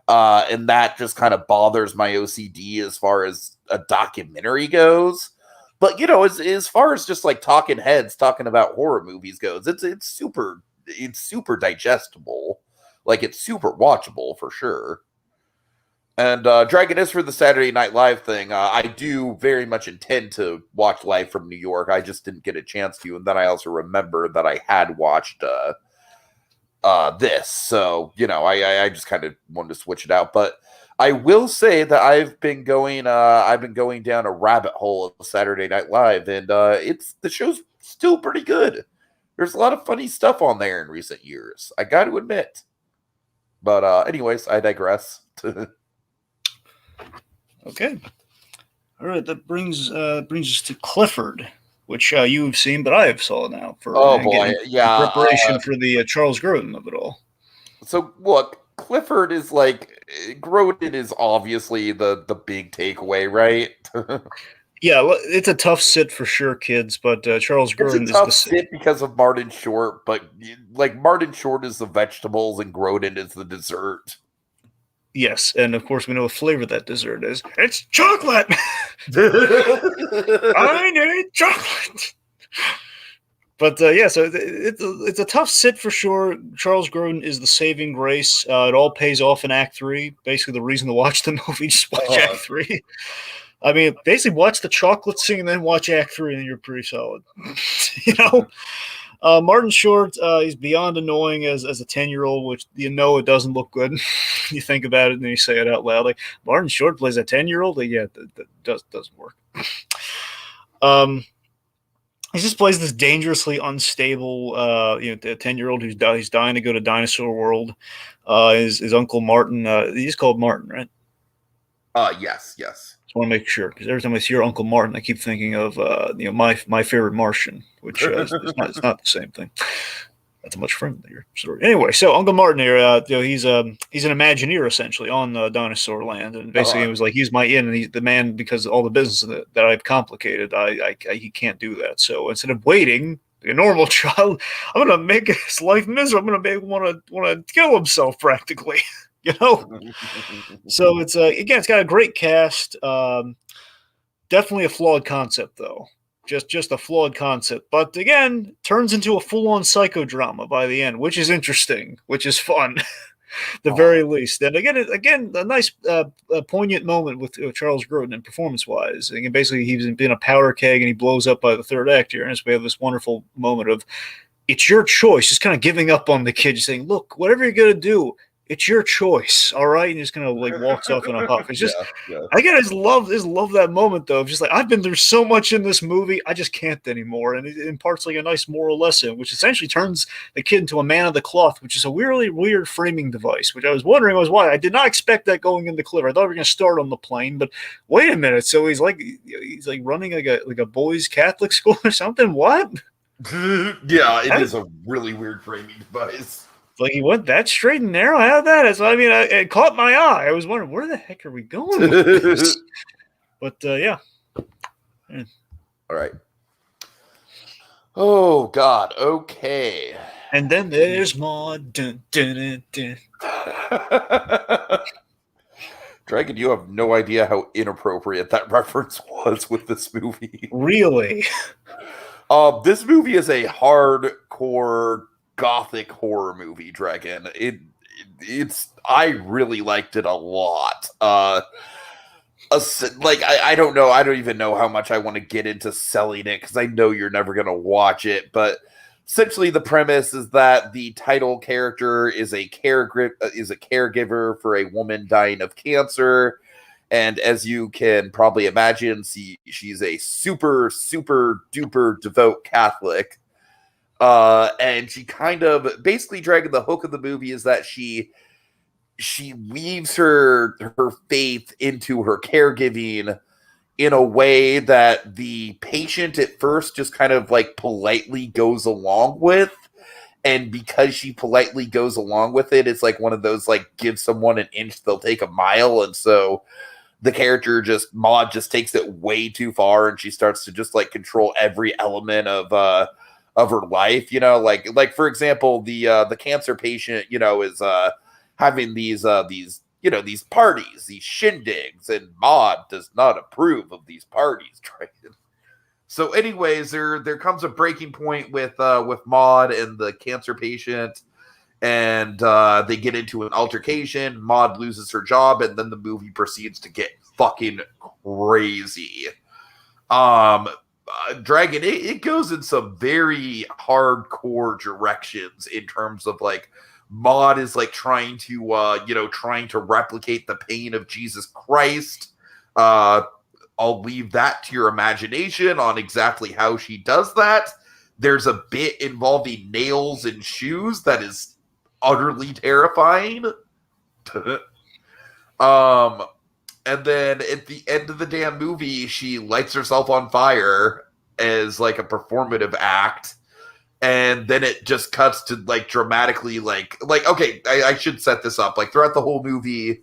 And that just kind of bothers my OCD as far as a documentary goes. But, as far as just like talking heads talking about horror movies goes, it's super digestible. Like, it's super watchable for sure. And Dragon, as for the Saturday Night Live thing, I do very much intend to watch Live from New York. I just didn't get a chance to. And then I also remember that I had watched this. So, I just kind of wanted to switch it out. But I will say that I've been going down a rabbit hole of Saturday Night Live, and the show's still pretty good. There's a lot of funny stuff on there in recent years, I got to admit. But anyways, I digress. Okay. All right, that brings us to Clifford, which you've seen, but I have saw now for preparation for the Charles Grodin of it all. So look, Clifford is like Grodin is obviously the big takeaway, right? Yeah, it's a tough sit for sure, kids. But Charles Grodin is a tough sit because of Martin Short. But like Martin Short is the vegetables and Grodin is the dessert. Yes, and of course we know what flavor that dessert is. It's chocolate. I need chocolate. But yeah, so it's a tough sit for sure. Charles Grodin is the saving grace. It all pays off in Act 3. Basically, the reason to watch the movie, just watch Act 3. I mean, basically, watch the chocolate scene and then watch Act 3, and you're pretty solid. Martin Short, he's beyond annoying as a 10-year-old, which it doesn't look good. You think about it and then you say it out loud. Like, Martin Short plays a 10-year-old? Like, yeah, that doesn't work. He just plays this dangerously unstable, 10-year-old who's dying to go to Dinosaur World. His Uncle Martin, he's called Martin, right? Yes. Just want to make sure, because every time I see your Uncle Martin, I keep thinking of my favorite Martian, which it's not the same thing. That's a much friendlier story. Anyway, so Uncle Martin here, he's an Imagineer essentially on Dinosaur Land, and basically it was like he's my in, and he's the man because of all the business that I've complicated. He can't do that. So instead of waiting, a normal child, I'm gonna make his life miserable. I'm gonna make him want to kill himself practically. So it's again, it's got a great cast. Definitely a flawed concept though. Just a flawed concept, but again, turns into a full-on psychodrama by the end, which is interesting, which is fun, the very least. And again, a nice, poignant moment with Charles Grodin, performance-wise. And basically, he's been a powder keg, and he blows up by the third act here, and so we have this wonderful moment of, it's your choice, just kind of giving up on the kid, just saying, look, whatever you're gonna do, it's your choice, all right? And he just kind of like walks off in a huff. It's just, I just love that moment though. Of just like, I've been through so much in this movie, I just can't anymore. And it imparts like a nice moral lesson, which essentially turns the kid into a man of the cloth, which is a weirdly weird framing device. Which I was wondering was why. I did not expect that going into Clipper. I thought we were going to start on the plane, but wait a minute. So he's like running like a boys' Catholic school or something. What? Yeah, it is a really weird framing device. Like he went that straight and narrow. How that is? I mean, it caught my eye. I was wondering where the heck are we going with this? But yeah. All right. Oh God. Okay. And then there's more. Dun, dun, dun, dun. Dragon, you have no idea how inappropriate that reference was with this movie. Really? This movie is a hardcore gothic horror movie, Dragon. It's I really liked it a lot. I don't know. I don't even know how much I want to get into selling it because I know you're never gonna watch it. But essentially, the premise is that the title character is a caregiver for a woman dying of cancer, and as you can probably imagine, she's a super duper devout Catholic. And she kind of basically, Dragon, the hook of the movie is that she weaves her faith into her caregiving in a way that the patient at first just kind of like politely goes along with. And because she politely goes along with it, it's like one of those like give someone an inch, they'll take a mile. And so the character Maud just takes it way too far, and she starts to just like control every element of her life, like for example, the cancer patient, is having these parties, these shindigs, and Maud does not approve of these parties. So, anyways, there comes a breaking point with Maud and the cancer patient, and they get into an altercation. Maud loses her job, and then the movie proceeds to get fucking crazy. Dragon, it goes in some very hardcore directions in terms of like Maud is like trying to replicate the pain of Jesus Christ. I'll leave that to your imagination on exactly how she does that. There's a bit involving nails and shoes that is utterly terrifying. And then at the end of the damn movie, she lights herself on fire as like a performative act. And then it just cuts to like dramatically okay, I should set this up. Like throughout the whole movie,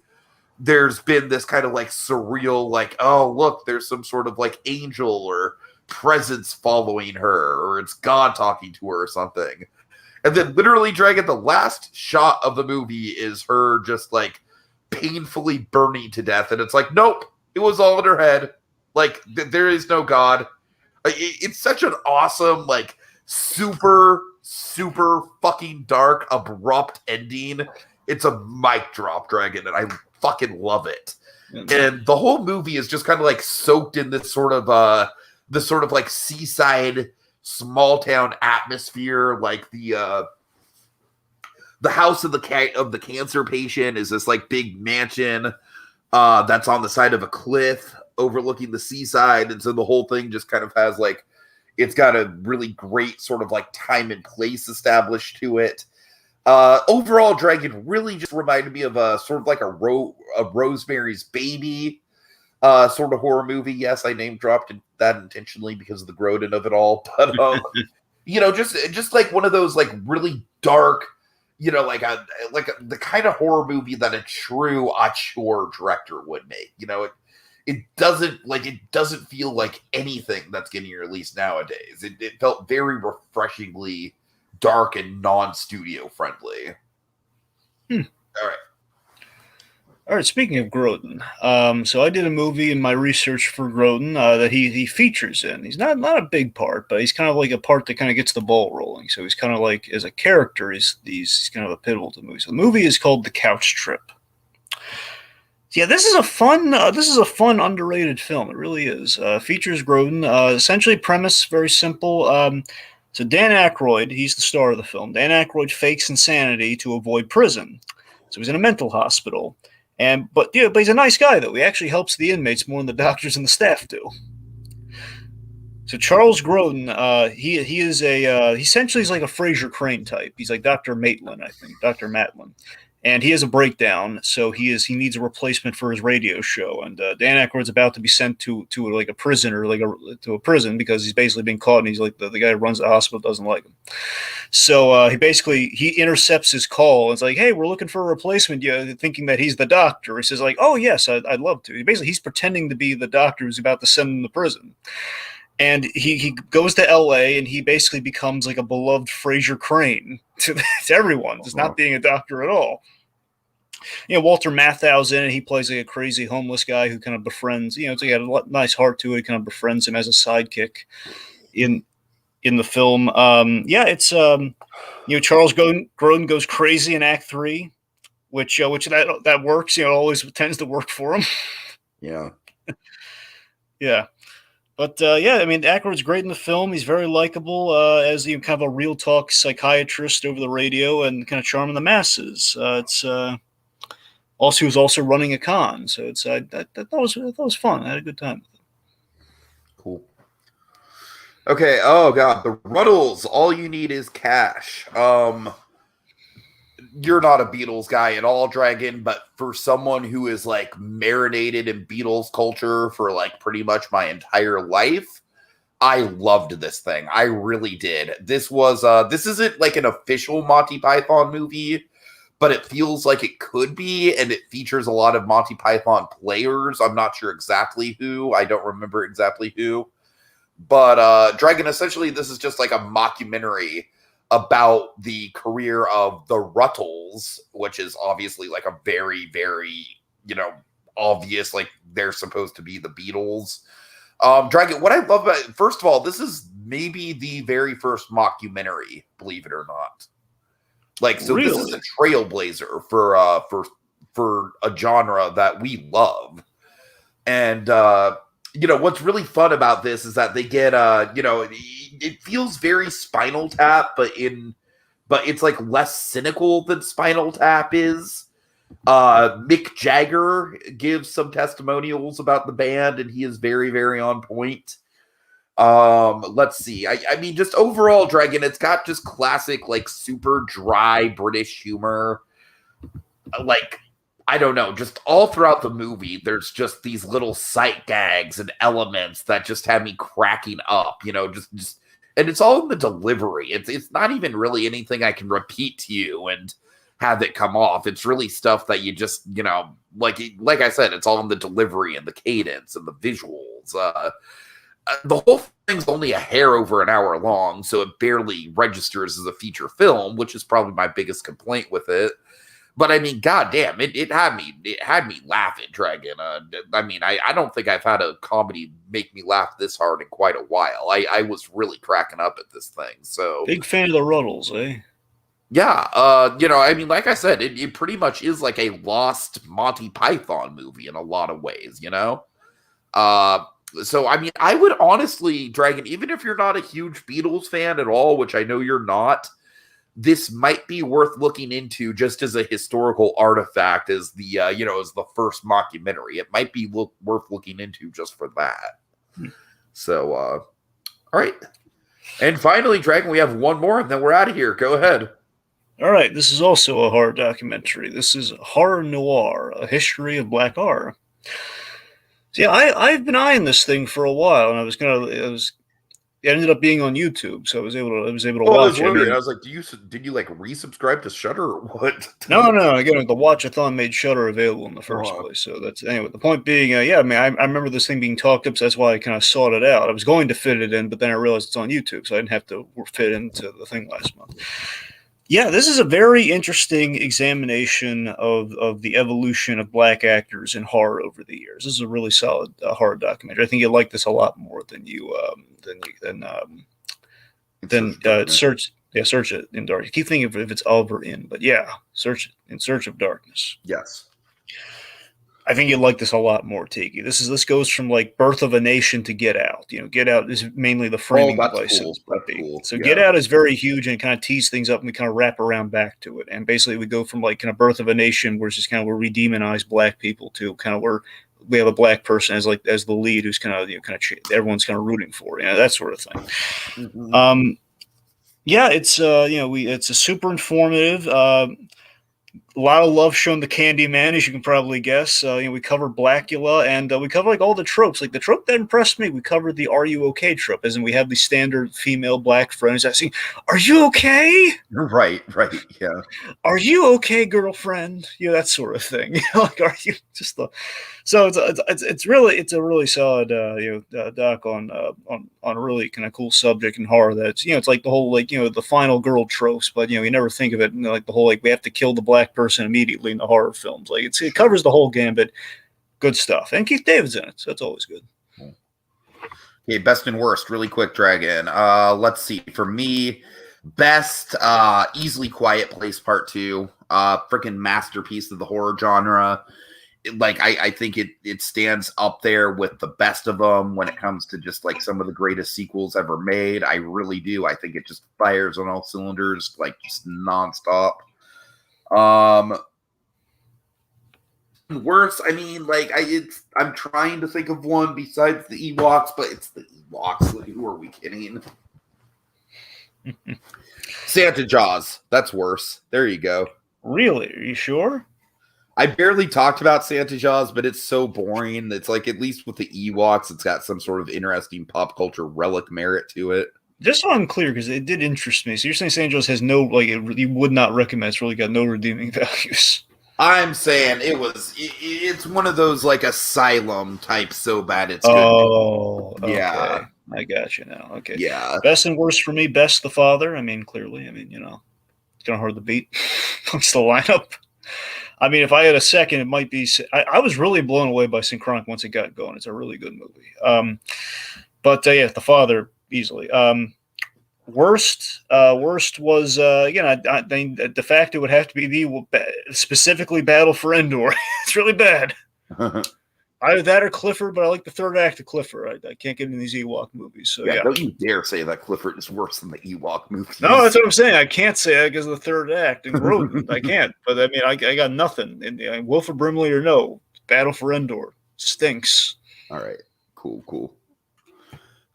there's been this kind of like surreal, like, oh, look, there's some sort of like angel or presence following her, or it's God talking to her or something. And then literally, Dragon, the last shot of the movie is her just like painfully burning to death, and it's like, nope, it was all in her head. Like there is no God. It's such an awesome like super fucking dark, abrupt ending. It's a mic drop, Dragon, and I fucking love it. And the whole movie is just kind of like soaked in this sort of like seaside small town atmosphere. Like the house of the cancer patient is this like big mansion that's on the side of a cliff overlooking the seaside, and so the whole thing just kind of has like, it's got a really great sort of like time and place established to it. Overall, Dragon really just reminded me of a sort of like a Rosemary's Baby sort of horror movie. Yes, I name dropped that intentionally because of the Grodin of it all, but just like one of those like really dark, like the kind of horror movie that a true auteur director would make. It doesn't feel like anything that's getting released nowadays. It felt very refreshingly dark and non-studio friendly. All right. Speaking of Grodin, so I did a movie in my research for Grodin that he features in. He's not a big part, but he's kind of like a part that kind of gets the ball rolling. So he's kind of like, as a character, he's kind of a pivotal to the movie. So the movie is called The Couch Trip. Yeah, this is a fun underrated film. It really is. Features Grodin. Essentially, premise very simple. So Dan Aykroyd, he's the star of the film. Dan Aykroyd fakes insanity to avoid prison. So he's in a mental hospital. But he's a nice guy, though. He actually helps the inmates more than the doctors and the staff do. So Charles Grodin, he essentially is like a Fraser Crane type. He's like Dr. Maitland, I think, Dr. Matlin. And he has a breakdown, so he needs a replacement for his radio show. And Dan Aykroyd's about to be sent to like a prison to a prison because he's basically being caught, and he's like the guy who runs the hospital doesn't like him. So he intercepts his call and it's like, hey, we're looking for a replacement. Thinking that he's the doctor. He says like, oh yes, I'd love to. He's pretending to be the doctor who's about to send him to prison. And he goes to L.A. and he basically becomes like a beloved Fraser Crane to everyone, just not being a doctor at all. Walter Matthau's in it. He plays like a crazy homeless guy who kind of befriends. It's got a nice heart to it. He kind of befriends him as a sidekick in the film. It's Charles Grodin goes crazy in Act 3, which that works. Always tends to work for him. Yeah. Yeah. But Aykroyd's great in the film. He's very likable as kind of a real talk psychiatrist over the radio and kind of charming the masses. He was also running a con, so that was fun. I had a good time. Cool. Okay. Oh god, the Ruddles. All you need is cash. You're not a Beatles guy at all, Dragon, but for someone who is like marinated in Beatles culture for like pretty much my entire life, I loved this thing. I really did. This isn't like an official Monty Python movie, but it feels like it could be, and it features a lot of Monty Python players. I'm not sure exactly who. I don't remember exactly who. But Dragon, essentially, this is just like a mockumentary about the career of the Ruttles, which is obviously like a very, very, obvious, like they're supposed to be the Beatles. Dragon, what I love about it, first of all, this is maybe the very first mockumentary, believe it or not. Like, so really? This is a trailblazer for a genre that we love. And, what's really fun about this is that they get, it feels very Spinal Tap, but it's like less cynical than Spinal Tap is. Mick Jagger gives some testimonials about the band, and he is very, very on point. Let's see. I mean, just overall, Dragon, it's got just classic, like, super dry British humor. Like, I don't know, just all throughout the movie, there's just these little sight gags and elements that just have me cracking up, just and it's all in the delivery. It's not even really anything I can repeat to you and have it come off. It's really stuff that you just, like I said, it's all in the delivery and the cadence and the visuals. The whole thing's only a hair over an hour long, so it barely registers as a feature film, which is probably my biggest complaint with it. But I mean, goddamn, it had me laughing, Dragon. I mean, I don't think I've had a comedy make me laugh this hard in quite a while. I was really cracking up at this thing. So Big fan of the Ruddles, eh? yeah, I mean, like I said, it pretty much is like a lost Monty Python movie in a lot of ways, So I mean, I would honestly, Dragon, even if you're not a huge Beatles fan at all, which I know you're not, this might be worth looking into just as a historical artifact, as the as the first mockumentary. It might be worth looking into just for that. So, all right, and finally, Dragon, we have one more, and then we're out of here. Go ahead. All right, this is also a horror documentary. This is Horror Noir: A History of Black Horror. So yeah, I've been eyeing this thing for a while, and it ended up being on YouTube, so I was able to watch it. I was like, did you like resubscribe to Shudder or what? No. Again, the watch-a-thon made Shudder available in the first place. So that's anyway. The point being, I mean, I remember this thing being talked up, so that's why I kind of sought it out. I was going to fit it in, but then I realized it's on YouTube, so I didn't have to fit into the thing last month. Yeah, this is a very interesting examination of the evolution of Black actors in horror over the years. This is a really solid horror documentary. I think you'll like this a lot more than search. Yeah, Search It in Dark. You keep thinking if it's of or in, but yeah, Search It in Search of Darkness. Yes. I think you'd like this a lot more, Tiki. This goes from like Birth of a Nation to Get Out. Get Out is mainly the framing device. Cool. Cool. So yeah. Get Out is very huge and kind of tease things up, and we kind of wrap around back to it. And basically, we go from like kind of Birth of a Nation, where it's just kind of where we demonize Black people, to kind of where we have a Black person as the lead, who's kind of everyone's kind of rooting for, that sort of thing. Mm-hmm. Yeah, it's it's a super informative. A lot of love shown to Candyman, as you can probably guess. We covered Blackula, and we covered like all the tropes. Like the trope that impressed me, we covered the "Are you okay?" trope, as in we have the standard female Black friends asking, "Are you okay?" Right, yeah. "Are you okay, girlfriend?" That sort of thing. Like, are you just the? So it's a really solid doc on a really kind of cool subject in horror. That's it's like the whole the final girl tropes, but you never think of it like the whole we have to kill the Black person immediately in the horror films. Like it covers the whole gambit. Good stuff, and Keith David's in it, so that's always good. Okay, best and worst, really quick, Dragon. Let's see. For me, best, easily Quiet Place Part 2. Freaking masterpiece of the horror genre. I think it stands up there with the best of them when it comes to just like some of the greatest sequels ever made. I really do. I think it just fires on all cylinders, like just nonstop. Worse, I mean, I'm trying to think of one besides the Ewoks, but it's the Ewoks. Like, who are we kidding? Santa Jaws. That's worse. There you go. Really? Are you sure? I barely talked about Santa Jaws, but it's so boring. It's like, at least with the Ewoks, it's got some sort of interesting pop culture relic merit to it. Just so I'm clear, because it did interest me. So you're saying Santa Jaws has no, you would not recommend, it's really got no redeeming values. I'm saying it's one of those like Asylum type so bad it's good. Oh, okay. Yeah. I got you now. Okay. Yeah. Best and worst for me, best The Father. I mean, clearly, it's kind of hard to beat amongst the lineup. I mean, if I had a second, it might be. I was really blown away by Synchronic once it got going. It's a really good movie. But yeah, The Father easily. Worst was again. I think de facto would have to be specifically Battle for Endor. It's really bad. Either that or Clifford, but I like the third act of Clifford. I can't get into these Ewok movies. So yeah, don't you dare say that Clifford is worse than the Ewok movies. No, that's what I'm saying. I can't say that because of the third act and Rodent. I can't. But I mean, I got nothing. And Wolf of Brimley or no, Battle for Endor stinks. All right, cool.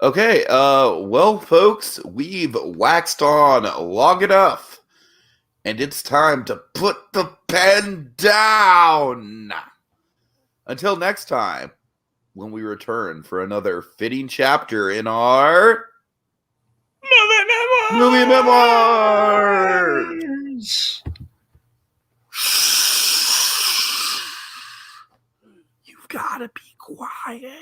Okay, well, folks, we've waxed on long enough, and it's time to put the pen down. Until next time, when we return for another fitting chapter in our Movie Memoirs. You've got to be quiet.